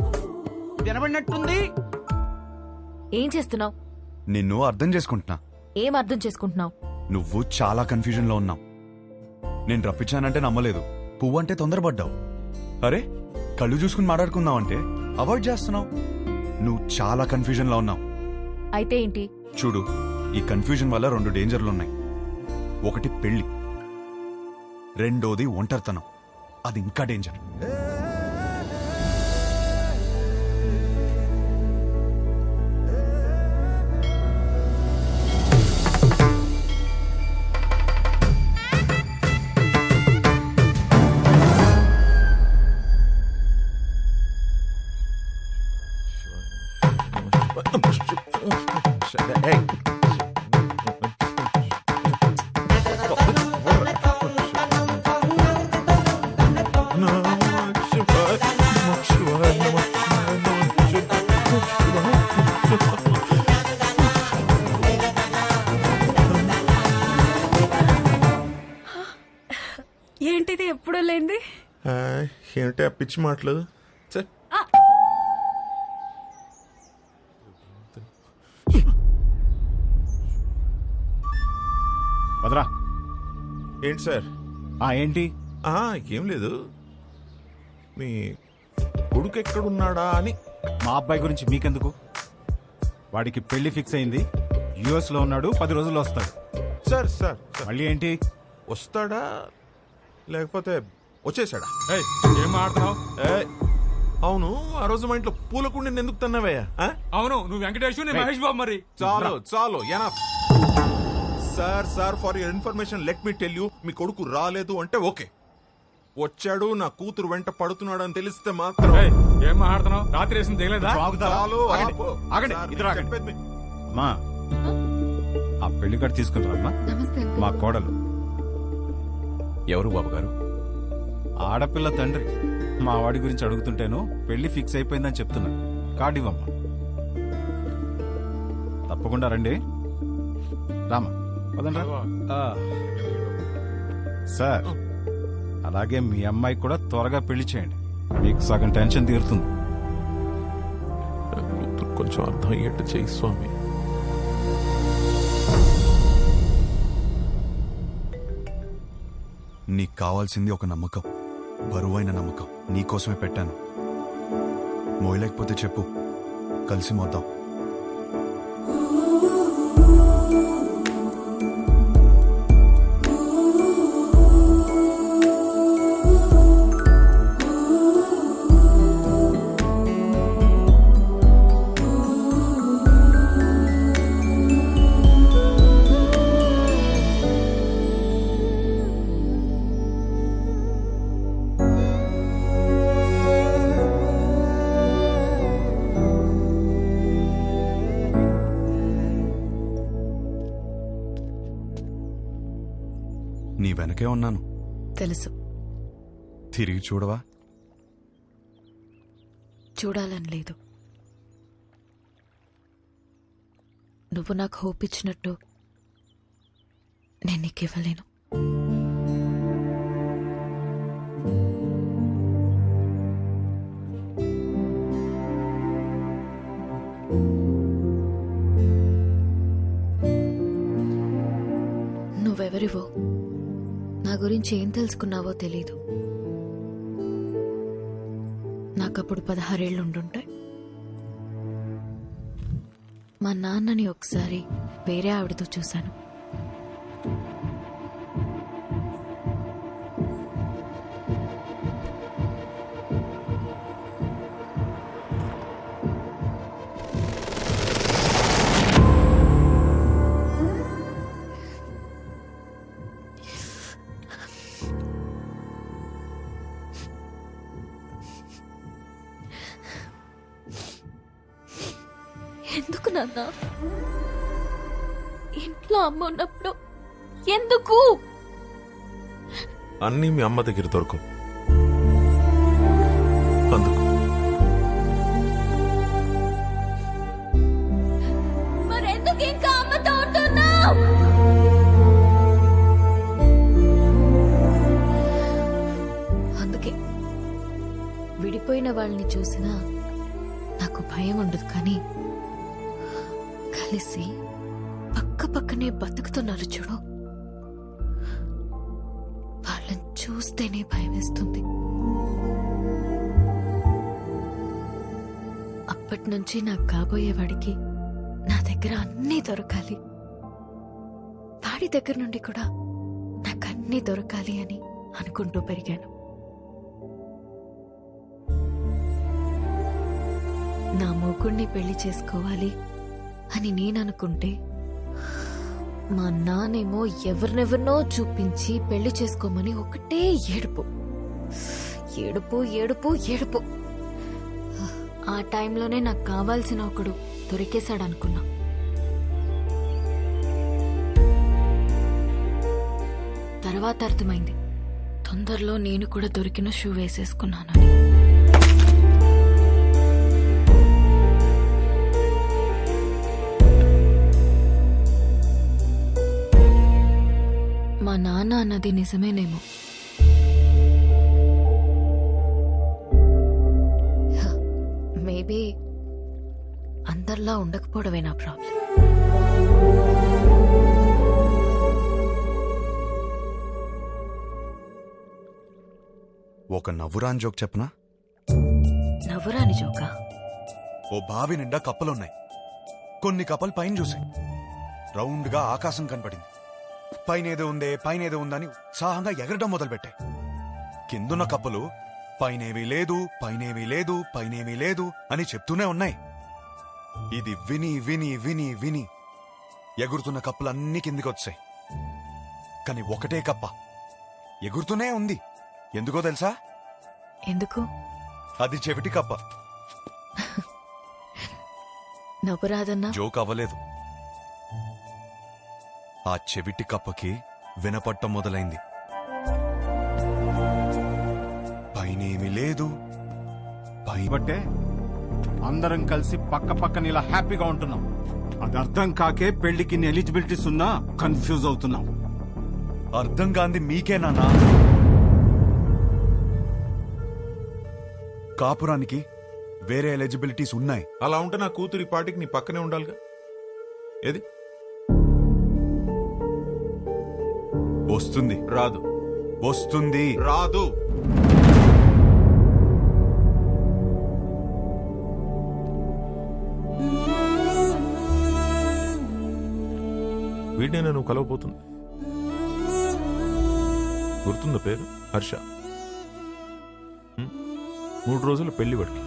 వినబడినట్టుంది. ఏం చేస్తున్నావు? నిన్ను అర్థం చేసుకుంటున్నా. ఏం అర్థం చేసుకుంటున్నావు? నువ్వు చాలా కన్ఫ్యూజన్ లో ఉన్నావు. నేను రప్పించానంటే నమ్మలేదు, పువ్వు అంటే తొందరపడ్డావు. అరే కళ్ళు చూసుకుని మాట్లాడుకుందాం అంటే అవాయిడ్ చేస్తున్నావు. నువ్వు చాలా కన్ఫ్యూజన్ లో ఉన్నావు. అయితే ఏంటి? చూడు, ఈ కన్ఫ్యూజన్ వల్ల 2 డేంజర్లున్నాయి. ఒకటి పెళ్లి, రెండోది ఒంటరితనం. అది ఇంకా డేంజర్. ఏంటిది ఎప్పుడు లేంది? ఏంటి ఆ పిచ్చి మాటలు? వదరా. ఏంటి సార్? ఏంటి? ఏం లేదు, మీ కొడుకు ఎక్కడున్నాడా అని. మా అబ్బాయి గురించి మీకెందుకు? వాడికి పెళ్లి ఫిక్స్ అయింది, యుఎస్ లో ఉన్నాడు, 10 రోజుల్లో వస్తాడు. సార్ సార్ మళ్ళీ ఏంటి? వస్తాడా లేకపోతే వచ్చేసాడా? ఏం మాట్లాడుతున్నావు? అవును, ఆ రోజు మా ఇంట్లో పూలకుండి ఎందుకు తన్నావయ్యా? అవును, నువ్వు వెంకటేష్, నేను మహేష్ బాబు. మరి చాలు enough. Sir for your information let me tell you, మీ కొడుకు రాలేదు అంటే ఓకే, వచ్చాడు నా కూతురు వెంట పడుతున్నాడు అని తెలిస్తే మాత్రం. ఏం మాట్లాడుతున్నావు? రాత్రి వేసిన తెగలేదా? అమ్మా, ఆ పెళ్లి కార్డు తీసుకుంటారమ్మా. మా కోడలు. ఎవరు బాబు గారు? ఆడపిల్ల తండ్రి. మా వాడి గురించి అడుగుతుంటేను పెళ్లి ఫిక్స్ అయిపోయిందని చెప్తున్నా. కార్డు ఇవ్వమ్మా. తప్పకుండా రండి. రామా సార్, అలాగే మీ అమ్మాయి కూడా త్వరగా పెళ్లి చేయండి, మీకు సగం టెన్షన్ తీరుతుంది. కొంచెం అర్థం అయ్యేట్టు చేయి స్వామి. నీకు కావాల్సింది ఒక నమ్మకం, బరువైన నమ్మకం. నీకోసమే పెట్టాను. మోయలేకపోతే చెప్పు, కలిసి మోద్దాం. నీ వెనకే ఉన్నాను. తెలుసు. తిరిగి చూడవా? చూడాలని లేదు. నువ్వు నాకు హోప్ ఇచ్చినట్టు నేను నీకు ఇవ్వలేను. నువ్వెవరివో, నా గురించి ఏం తెలుసుకున్నావో తెలీదు. నాకప్పుడు 16 ఏళ్ళు ఉండుంటాయి. మా నాన్నని ఒకసారి వేరే ఆవిడతో చూశాను. ఎందుకు నాన్న? ఇంట్లో అమ్మ ఉన్నప్పుడు ఎందుకు? అన్నీ మీ అమ్మ దగ్గర దొరకవు, అందుకు. మరెందుకు ఇంకా అమ్మతో ఉంటున్నావు? అందుకే విడిపోయిన వాళ్ళని చూసినా నాకు భయం ఉండదు, కానీ కలిసి పక్క పక్కనే బతుకుతున్నారు చూడు, వాళ్ళని చూస్తేనే భయం వేస్తుంది. అప్పటి నుంచి నాకు కాబోయేవాడికి నా దగ్గర అన్నీ దొరకాలి, వాడి దగ్గర నుండి కూడా నాకు అన్నీ దొరకాలి అని అనుకుంటూ పెరిగాను. నా మొగుణ్ణి పెళ్లి చేసుకోవాలి అని నేననుకుంటే మా నాన్నేమో ఎవరినెవరినో చూపించి పెళ్లి చేసుకోమని ఒకటే ఏడుపు ఏడుపు ఏడుపు ఏడుపు. ఆ టైంలోనే నాకు కావాల్సిన ఒకడు దొరికేశాడనుకున్నా. తర్వాత అర్థమైంది, తొందరలో నేను కూడా దొరికిన షూ వేసేసుకున్నానని. మా నాన్న అన్నది నిజమేనేమో, మేబీ అందరిలా ఉండకపోవడమే నా ప్రాబ్లం. ఒక నవ్వురాని జోక్ చెప్పనా? నవ్వురాని జోకా? ఓ బావి నిండా కప్పలున్నాయి. కొన్ని కప్పలు పైన చూసాయి. రౌండ్ గా ఆకాశం కనపడింది. పైనేదో ఉందని ఉత్సాహంగా ఎగరడం మొదలుపెట్టాయి. కిందున్న కప్పలు పైనేమీ లేదు అని చెప్తూనే ఉన్నాయి. ఇది విని విని విని విని ఎగురుతున్న కప్పలన్నీ కిందికొచ్చాయి. కాని ఒకటే కప్ప ఎగురుతూనే ఉంది. ఎందుకో తెలుసా? ఎందుకు? అది చెవిటి కప్ప. నవ్వురాదన్నా? జోక్ అవ్వలేదు. ఆ చెవిటి కప్పకి వినపట్టం మొదలైంది. పైనేమీ లేదు. బట్టే అందరం కలిసి పక్క పక్కన ఇలా హ్యాపీగా ఉంటున్నాం. అది అర్థం కాకే పెళ్లికి ఎలిజిబిలిటీస్ ఉన్నా కన్ఫ్యూజ్ అవుతున్నాం. అర్థం కాంది మీకే నాన్నా. కాపురానికి వేరే ఎలిజిబిలిటీస్ ఉన్నాయి. అలా ఉంటే నా కూతురి పాటికి నీ పక్కనే ఉండాలిగా. ఏది వస్తుంది? రాదు. వస్తుంది? రాదు. వీడినే నువ్వు కలవబోతుంది. గుర్తుందా పేరు? హర్ష. 3 రోజుల పెళ్లి వాడికి.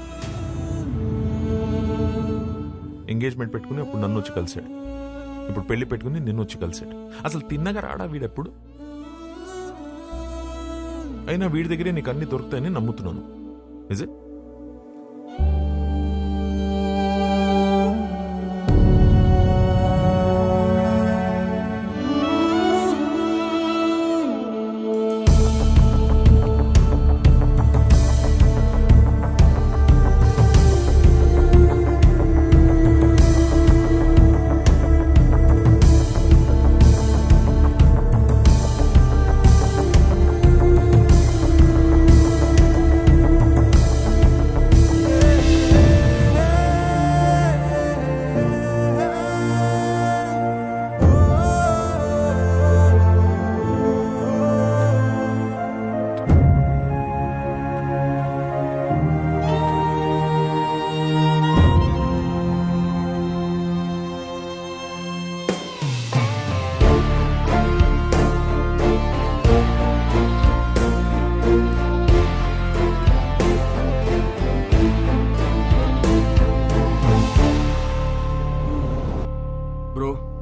ఎంగేజ్మెంట్ పెట్టుకుని అప్పుడు నన్ను వచ్చి కలిశాడు. ఇప్పుడు పెళ్లి పెట్టుకుని నిన్ను వచ్చి కలిశాడు. అసలు తిన్నగా రాడా వీడెప్పుడు? అయినా వీడి దగ్గరే నీకు అన్ని దొరుకుతాయని నమ్ముతున్నాను. Is it?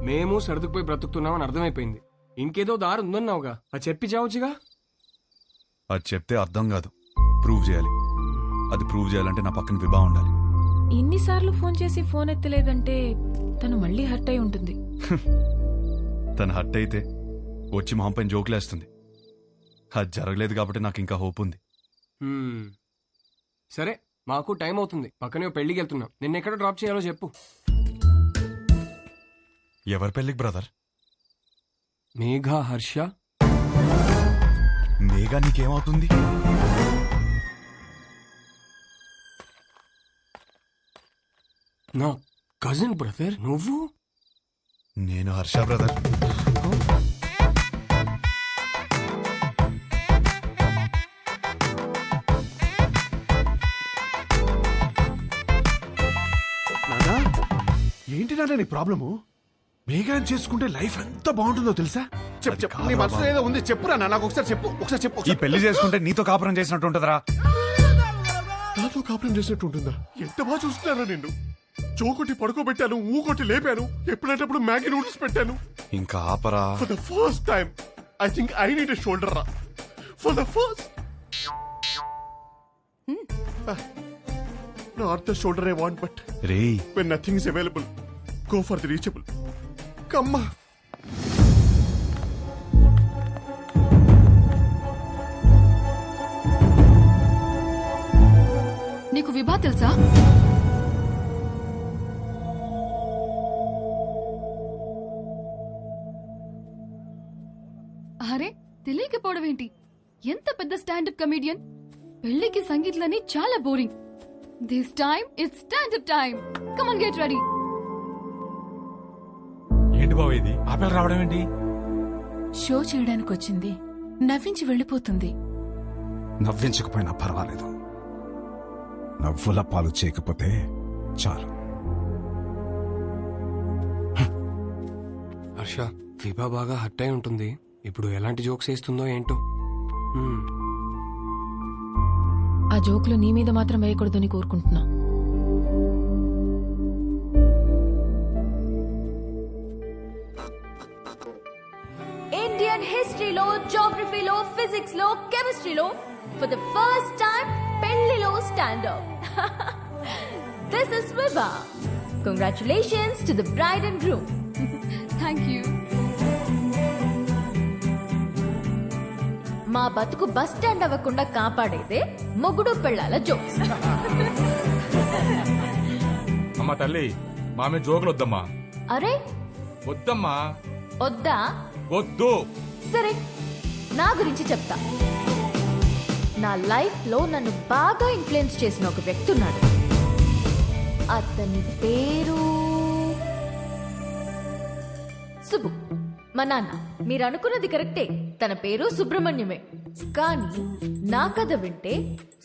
మేము సర్దుకుపోయి బ్రతుకుతున్నామని అర్థమైపోయింది. ఇంకేదో దారి ఉందన్నావుగా, అది చెప్పి చావచ్చుగా. అది చెప్తే అర్థం కాదు, ప్రూవ్ చేయాలి. అది ప్రూవ్ చేయాలంటే నా పక్కన విభా ఉండాలి. ఇన్నిసార్లు ఫోన్ చేసి ఫోన్ ఎత్తలేదంటే తను మళ్ళీ హర్ట్ అయి ఉంటుంది. తను హర్ట్ అయితే వచ్చి మొహం పైన జోకులేస్తుంది. అది జరగలేదు కాబట్టి నాకు ఇంకా హోప్ ఉంది. సరే, మాకు టైం అవుతుంది. పక్కనే పెళ్లికి వెళ్తున్నాం. నిన్నెక్కడ డ్రాప్ చేయాలో చెప్పు. ఎవరి పెళ్లికి బ్రదర్? మేఘా, హర్ష. మేఘా నీకేమవుతుంది? నా కజిన్ బ్రదర్. నువ్వు? నేను హర్ష బ్రదర్. నానా, ఏంటి నాన్న నీ ప్రాబ్లము? మేఘాన్ని చేసుకుంటే లైఫ్ ఎంత బాగుంటుందో తెలుసా? చెప్పు, నీ మనసులో ఏదో ఉంది, చెప్పురా నాకు ఒకసారి చెప్పు. ఈ పెళ్లి చేసుకుంటే నీతో కాపురం చేసినట్టు ఉంటుందిరా. నాతో కాపురం చేసినట్టు ఉంటుందా? ఎంత బాగా చూస్తున్నారా నిన్ను. చోకొట్టి పడుకోబెట్టాను, ఊకొట్టి లేపాను, ఎప్పుడంటప్పుడు మ్యాగీ నూడిల్స్ పెట్టాను. ఇంకా ఆపరా. For the first time I think I need a shoulder రా. For the first not the shoulder I want, but when nothing is available, go for the reachable. కమ్మా. నీకు విభా తెలుసా? అరే, తెలియకపోవడం ఏంటి? ఎంత పెద్ద స్టాండప్ కమీడియన్. పెళ్లికి సంగీత్లని చాలా boring. This time, it's stand-up time. Come on, get ready. ఏంటి బావ ఇది ఆ పిల్ల రావడం ఏంటి? షో చేయడానికి వచ్చింది, నవ్వించి వెళ్ళిపోతుంది. నవ్వించకపోయినా పర్వాలేదు, నవ్వుల పాలు చేయకపోతే చాలు. హర్ష, విభా బాగా హర్ట్ అయి ఉంటుంది. ఇప్పుడు ఎలాంటి జోక్స్ వేస్తుందో ఏంటో. ఆ జోకులు నీ మీద మాత్రం వేయకూడదని కోరుకుంటున్నా. ఇండియన్ హిస్టరీలో, జాగ్రఫీలో, ఫిజిక్స్ లో, కెమిస్ట్రీలో ఫర్ ద ఫస్ట్ టైం పెళ్లిలో standup. This is Vibha. Congratulations to the bride and groom. Thank you. మా బతుకు బస్ స్టాండ్ అవ్వకుండా కాపాడేదే మొగుడు పెళ్ళాల జోక్స్. అమ్మా తల్లి, మామే జోకులు వద్దమ్మా. అరే వద్దమ్మా. వద్దా? వద్దు. సరే, నా గురించి చెప్తా. నా లైఫ్ లో నన్ను బాగా ఇన్ఫ్లుయెన్స్ చేసిన ఒక వ్యక్తి ఉన్నాడు. అతని పేరు సుబ్బు. మా నాన్న. మీరు అనుకున్నది కరెక్టే, తన పేరు సుబ్రహ్మణ్యమే. కానీ నా కథ వింటే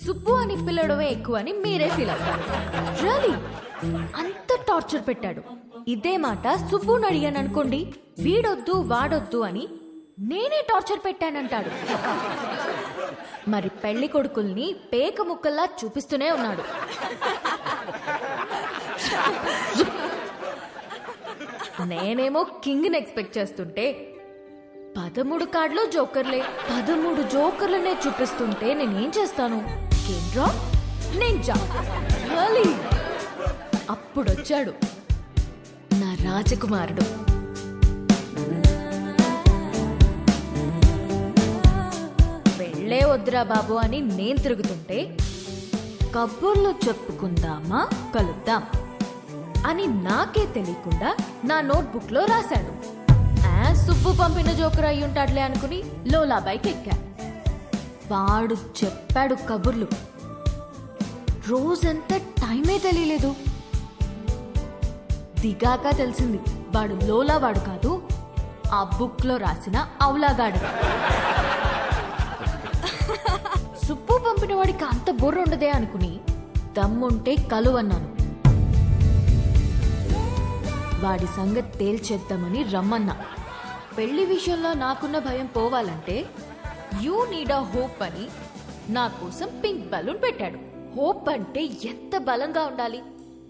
సుబ్బు అని పిలవడమే ఎక్కువ అని మీరే ఫీల్ అవుతారు. రియలీ అంత టార్చర్ పెట్టాడు. ఇదే మాట సుబ్బుని అడిగాను అనుకోండి, వీడొద్దు వాడొద్దు అని నేనే టార్చర్ పెట్టానంటాడు. మరి పెళ్లి కొడుకుల్ని పేక ముక్కల్లా చూపిస్తూనే ఉన్నాడు. నేనేమో కింగ్ ని ఎక్స్పెక్ట్ చేస్తుంటే 13 కార్డులో జోకర్లే. 13 జోకర్లనే చూపిస్తుంటే నేనేం చేస్తాను? కేంద్రా నింజా. అప్పుడొచ్చాడు నా రాజకుమారుడు. పెళ్ళే వద్దురా బాబు అని నేను తిరుగుతుంటే, కబుర్లు చెప్పుకుందామా, కలుద్దాం అని నాకే తెలియకుండా నా నోట్బుక్ లో రాశాడు. సుబ్బు పంపిన జోకర్ అయి ఉంటాడులే అనుకుని లోలా బైక్ ఎక్కా. వాడు చెప్పాడు కబుర్లు. రోజంతా టైమే తెలియలేదు. దిగాక తెలిసింది వాడు లోలా వాడు కాదు, ఆ బుక్ లో రాసిన అవులాగాడు. సుబ్బు పంపిన వాడికి అంత బుర్ర ఉండదే అనుకుని దమ్ముంటే కలువన్నాను. వాడి సంగతి తేల్చేద్దామని రమ్మన్నా. పెళ్లి విషయంలో నాకున్న భయం పోవాలంటే యూ నీడ్ అ హోప్ అని నా కోసం పింక్ బలూన్ పెట్టాడు. హోప్ అంటే ఎంత బలంగా ఉండాలి.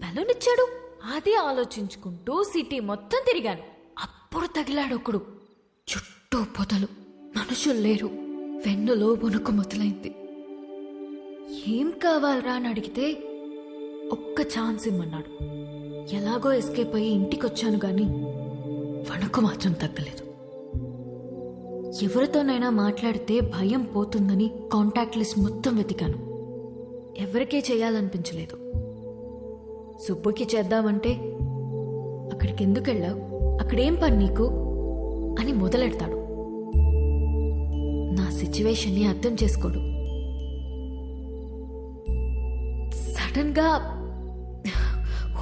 బలూన్ ఇచ్చాడు. అది ఆలోచించుకుంటూ సిటీ మొత్తం తిరిగాను. అప్పుడు తగిలాడు ఒకడు. చుట్టూ పొదలు, మనుషులు లేరు. వెన్నులో వణుకు మొదలైంది. ఏం కావాలరా అని అడిగితే ఒక్క ఛాన్స్ ఇమ్మన్నాడు. ఎలాగో ఎస్కేప్ అయ్యి ఇంటికొచ్చాను గాని వణుకు మాత్రం తగ్గలేదు. ఎవరితోనైనా మాట్లాడితే భయం పోతుందని కాంటాక్ట్ లిస్ట్ మొత్తం వెతికాను. ఎవరికే చేయాలనిపించలేదు. సుబ్బుకి చేద్దామంటే అక్కడికి ఎందుకు వెళ్ళావు, అక్కడేం పని నీకు అని మొదలెడతాడు. నా సిచ్యువేషన్ని అర్థం చేసుకోడు. సడన్ గా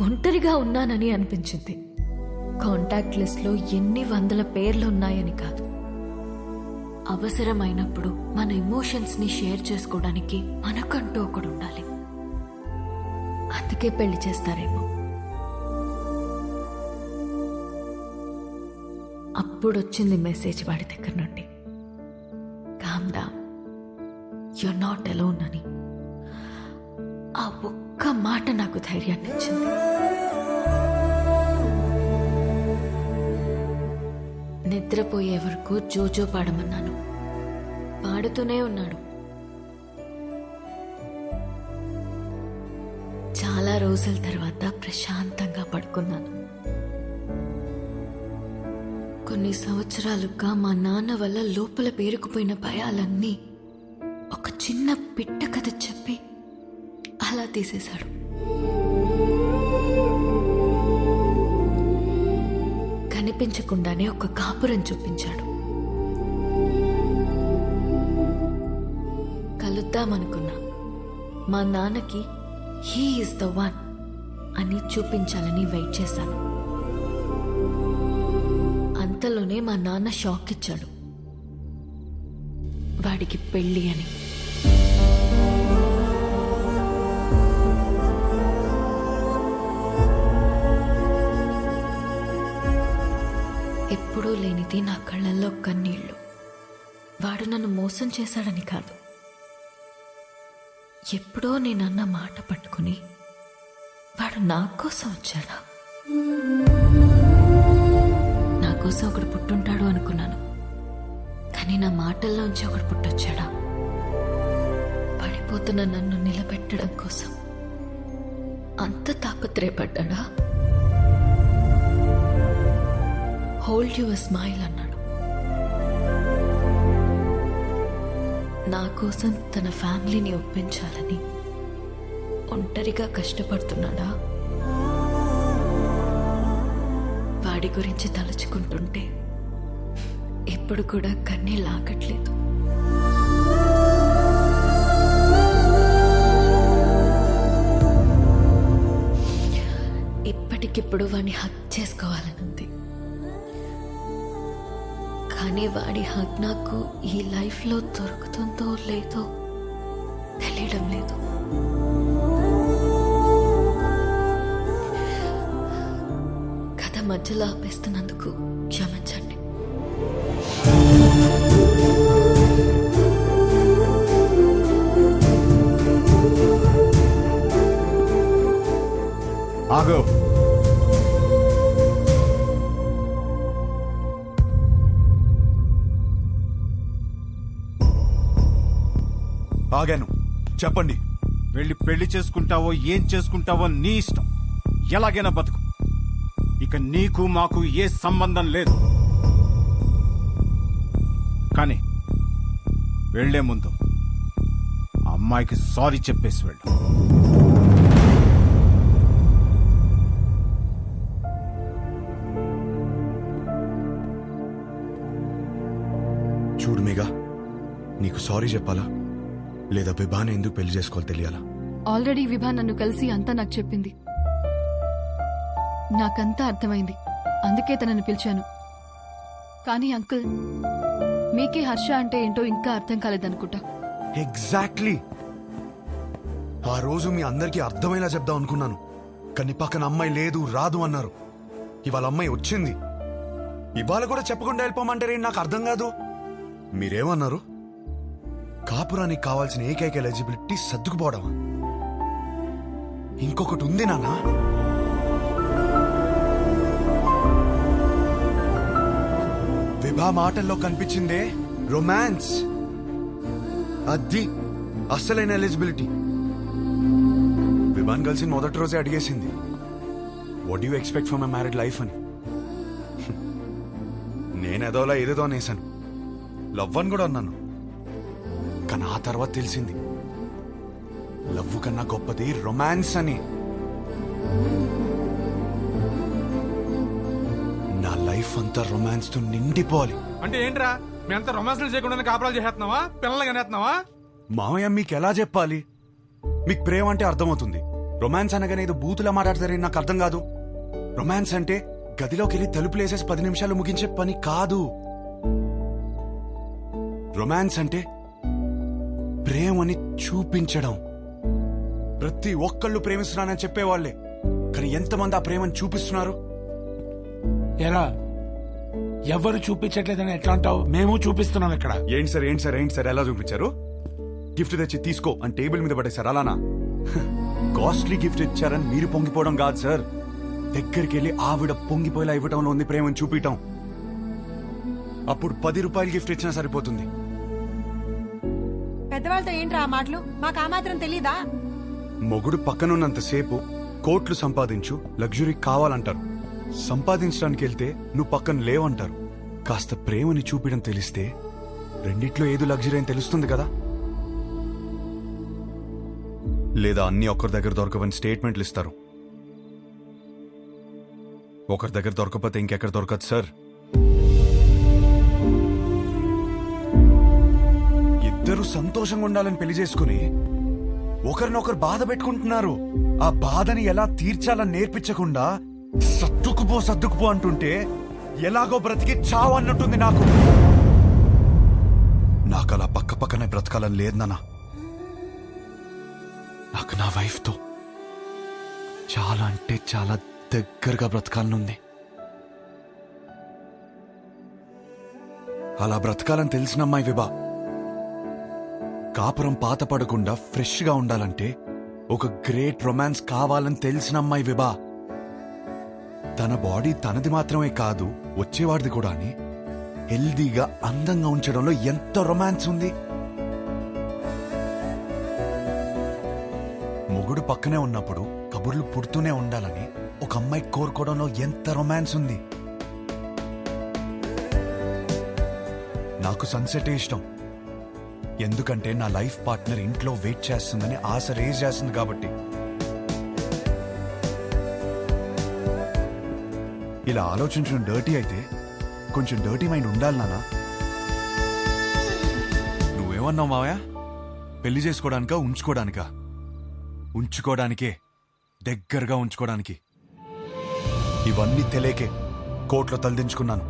ఒంటరిగా ఉన్నానని అనిపించింది. కాంటాక్ట్ లిస్ట్ లో ఎన్ని వందల పేర్లు ఉన్నాయని కాదు, అవసరమైనప్పుడు మన ఎమోషన్స్ ని షేర్ చేసుకోవడానికి మనకంటూ ఒకడు ఉండాలి. అందుకే పెళ్లి చేస్తారేమో. అప్పుడొచ్చింది మెసేజ్ వాడి దగ్గర నుండి, calm down, you're not alone అని. ఆ ఒక్క మాట నాకు ధైర్యాన్ని ఇచ్చింది. నిద్రపోయే వరకు జోజో పాడమన్నాను. పాడుతూనే ఉన్నాడు. చాలా రోజుల తర్వాత ప్రశాంతంగా పడుకున్నాను. కొన్ని సంవత్సరాలుగా మా నాన్న వల్ల లోపల పేరుకుపోయిన భయాలన్నీ ఒక చిన్న పిట్ట కథ చెప్పి అలా తీసేశాడు. కనిపించకుండానే ఒక కాపురం చూపించాడు. కలుద్దామనుకున్నా. మా నాన్నకి హీ ఈస్ ద వన్ అని చూపించాలని వెయిట్ చేశాను. అంతలోనే మా నాన్న షాక్ ఇచ్చాడు, వాడికి పెళ్ళి అని. ఎప్పుడూ లేనిది నా కళ్ళల్లో కన్నీళ్లు. వాడు నన్ను మోసం చేశాడని కాదు, ఎప్పుడో నేనన్న మాట పట్టుకుని వాడు నా కోసం వచ్చాడా? నా కోసం ఒకడు పుట్టుంటాడు అనుకున్నాను, కానీ నా మాటల్లోంచి ఒకడు పుట్టొచ్చాడా? పడిపోతున్న నన్ను నిలబెట్టడం కోసం అంత తాపత్రయపడ్డా? హోల్డ్ యువర్ స్మైల్ అన్నాడు. నా కోసం తన ఫ్యామిలీని ఒప్పించాలని ఒంటరిగా కష్టపడుతున్నాడా? వాడి గురించి తలుచుకుంటుంటే ఎప్పుడు కూడా కన్నీళ్ళు ఆగట్లేదు. ఇప్పటికిప్పుడు వాడిని హక్ చేసుకోవాలనుంది, కానీ వాడి హక్ నాకు ఈ లైఫ్లో దొరుకుతుందో లేదో తెలియడం లేదు. కథ మధ్యలో ఆపేస్తున్నందుకు క్షమించండి. ఆగో, ఆగాను, చెప్పండి. వెళ్ళి పెళ్లి చేసుకుంటావో ఏం చేసుకుంటావో నీ ఇష్టం, ఎలాగైనా బతుకు. ఇక నీకు మాకు ఏ సంబంధం లేదు. కానీ వెళ్లే ముందు ఆ అమ్మాయికి సారీ చెప్పేసి వెళ్ళు. చూడు మేఘా, నీకు సారీ చెప్పాలా లేదా విభాని ఎందుకు పెళ్లి చేసుకోవాలి తెలియాలా? ఆల్రెడీ విభా నన్ను కలిసి అంతా నాకు చెప్పింది. నాకంతా అర్థమైంది, అందుకే తనని పిలిచాను. కానీ అంకుల్, మీకే హర్ష అంటే ఏంటో ఇంకా అర్థం కాలేదనుకుంటా. ఎగ్జాక్ట్లీ. ఆ రోజు మీ అందరికీ అర్థమయ్యేలా చెప్దాం అనుకున్నాను, కానీ పక్కన అమ్మాయి లేదు, రాదు అన్నారు. ఇవాళ అమ్మాయి వచ్చింది, ఇవాళ కూడా చెప్పకుండా వెళ్ళిపోమంటారే, నాకు అర్థం కాదు. మీరేమన్నారు? కాపురానికి కావాల్సిన ఏకైక ఎలిజిబిలిటీ సర్దుకుపోవడమా? ఇంకొకటి ఉంది నాన్న. విభా మాటల్లో కనిపించిందే రొమాన్స్, అది అస్సలైన ఎలిజిబిలిటీ. విభాన్ కలిసి మొదటి రోజే అడిగేసింది, what you expect from my married life అని. నేనేదోలా ఏదేదో అనేసాను, లవ్ అని కూడా అన్నాను. కానీ ఆ తర్వాత తెలిసింది లవ్ కన్నా గొప్పది రొమాన్స్ అని. నా లైఫ్ అంతా రొమాన్స్ తో నిండిపోవాలి. అంటే ఏంట్రా, మీ అంతా రొమాన్స్ చేయకుండా కాపురాలు చేస్తున్నావా, పిల్లలు కనేస్తున్నావా? మామయ్య, మీకు ఎలా చెప్పాలి? మీకు ప్రేమ అంటే అర్థమవుతుంది, రొమాన్స్ అనగానే ఏదో బూతులా మాట్లాడతారని నాకు అర్థం కాదు. రొమాన్స్ అంటే గదిలోకి వెళ్ళి తలుపులేసేసి 10 నిమిషాలు ముగించే పని కాదు. రొమాన్స్ అంటే ప్రేమని చూపించడం. ప్రతి ఒక్కళ్ళు ప్రేమిస్తున్నానని చెప్పేవాళ్లే, కానీ ఎంతమంది ఆ ప్రేమను చూపిస్తున్నారు? ఎరా, ఎవరు చూపించట్లేదని ఎట్లా అంటావు? మేము చూపిస్తున్నాం ఇక్కడ. ఏంటి సార్, ఏంటి సార్, ఏంటి సార్, ఎలా చూపించారు? గిఫ్ట్ తెచ్చి తీసుకో అని టేబుల్ మీద పడేశారు, అలానా? కాస్ట్లీ గిఫ్ట్ ఇచ్చారని మీరు పొంగిపోవడం కాదు సార్, దగ్గరికి వెళ్ళి ఆవిడ పొంగిపోయేలా ఇవ్వటంలో ఉంది ప్రేమను చూపించటం. అప్పుడు 10 రూపాయలు గిఫ్ట్ ఇచ్చినా సరిపోతుంది. పెద్దవాళ్ళతో ఏంట్రా ఆ మాటలు? మాకు ఆ మాత్రం తెలీదా? మొగుడు పక్కనున్నంతసేపు కోట్లు సంపాదించు, లగ్జరీ కావాలంటారు. సంపాదించడానికి వెళ్తే నువ్వు పక్కన లేవంటారు. కాస్త ప్రేమని చూపించడం తెలిస్తే రెండిట్లో ఏదో లగ్జరీ అని తెలుస్తుంది కదా. లేదా అన్ని ఒకరి దగ్గర దొరకవని స్టేట్మెంట్లు ఇస్తారు. ఒకరి దగ్గర దొరకపోతే ఇంకెక్కడ దొరకదు సార్. ఇద్దరు సంతోషంగా ఉండాలని పెళ్లి చేసుకుని ఒకరినొకరు బాధ పెట్టుకుంటున్నారు. ఆ బాధని ఎలా తీర్చాలని నేర్పించకుండా సర్దుకుపో అంటుంటే ఎలాగో బ్రతికి చావు అన్నట్టుంది నాకు. నాకు అలా పక్కనే బ్రతకాలని లేదు నాన్న. నాకు నా వైఫ్తో చాలా అంటే చాలా దగ్గరగా బ్రతకాలనుంది. అలా బ్రతకాలని తెలిసిన అమ్మాయి విభా. కాపురం పాత పడకుండా ఫ్రెష్ గా ఉండాలంటే ఒక గ్రేట్ రొమాన్స్ కావాలని తెలిసిన అమ్మాయి విభా. తన బాడీ తనది మాత్రమే కాదు, వచ్చేవాడిది కూడా అని హెల్దీగా అందంగా ఉంచడంలో ఎంత రొమాన్స్ ఉంది. మొగుడు పక్కనే ఉన్నప్పుడు కబుర్లు పుడుతూనే ఉండాలని ఒక అమ్మాయి కోరుకోవడంలో ఎంత రొమాన్స్ ఉంది. నాకు సన్సెట్ ఇష్టం. ఎందుకంటే నా లైఫ్ పార్ట్నర్ ఇంట్లో వెయిట్ చేస్తుందని ఆశ రేజ్ చేస్తుంది కాబట్టి. ఇలా ఆలోచించడం డర్టీ అయితే కొంచెం డర్టీ మైండ్ ఉండాలి నాన్న. నువ్వేమన్నావు మావయ్య? పెళ్లి చేసుకోవడానికా ఉంచుకోవడానికా? ఉంచుకోవడానికే, దగ్గరగా ఉంచుకోవడానికి. ఇవన్నీ తెలియకే కోర్టులో తలదించుకున్నాను.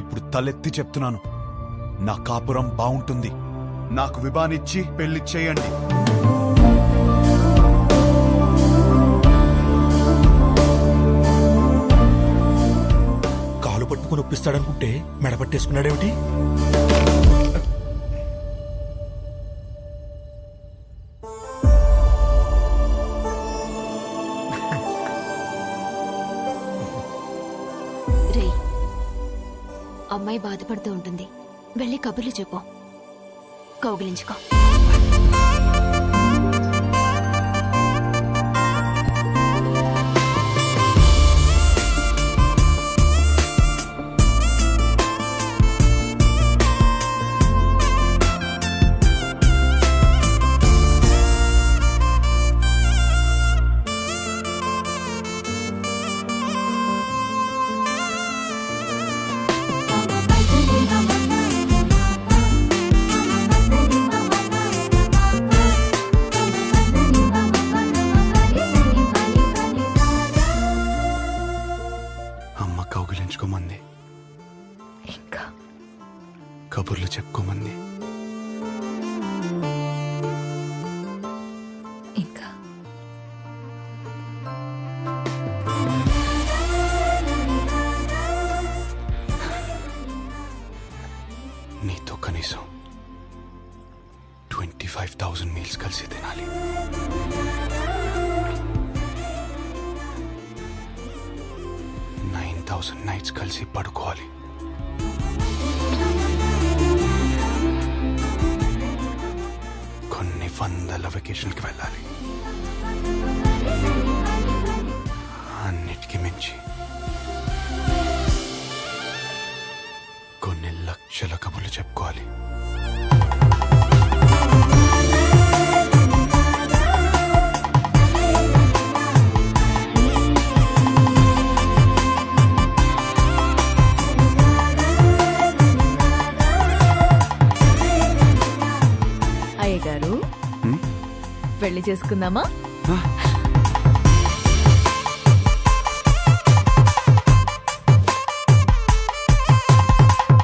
ఇప్పుడు తలెత్తి చెప్తున్నాను, నా కాపురం బాగుంటుంది. నాకు విభానిచ్చి పెళ్లి చేయండి. కాలు పట్టుకుని ఒప్పిస్తాడనుకుంటే మెడపట్టేసుకున్నాడేమిటి? రే, అమ్మాయి బాధపడుతూ ఉంటుంది, వెళ్ళి కబుర్లు చెప్పు, కౌగిలించుకో. కౌగిలించుకోమంది, ఇంకా కబుర్లు చెప్పుకోమంది, ఇంకా నీతో కనీసం 25,000 మీల్స్ కలిసి తినాలి. 9,000 నైట్స్ కలిసి పడుకోవాలి. కొన్ని వందల వెకేషన్కి వెళ్ళాలి. అన్నిటికీ మించి కొన్ని లక్షల కబుర్లు చెప్పుకోవాలి. అయ్య గారు, పెళ్లి చేసుకుందామా?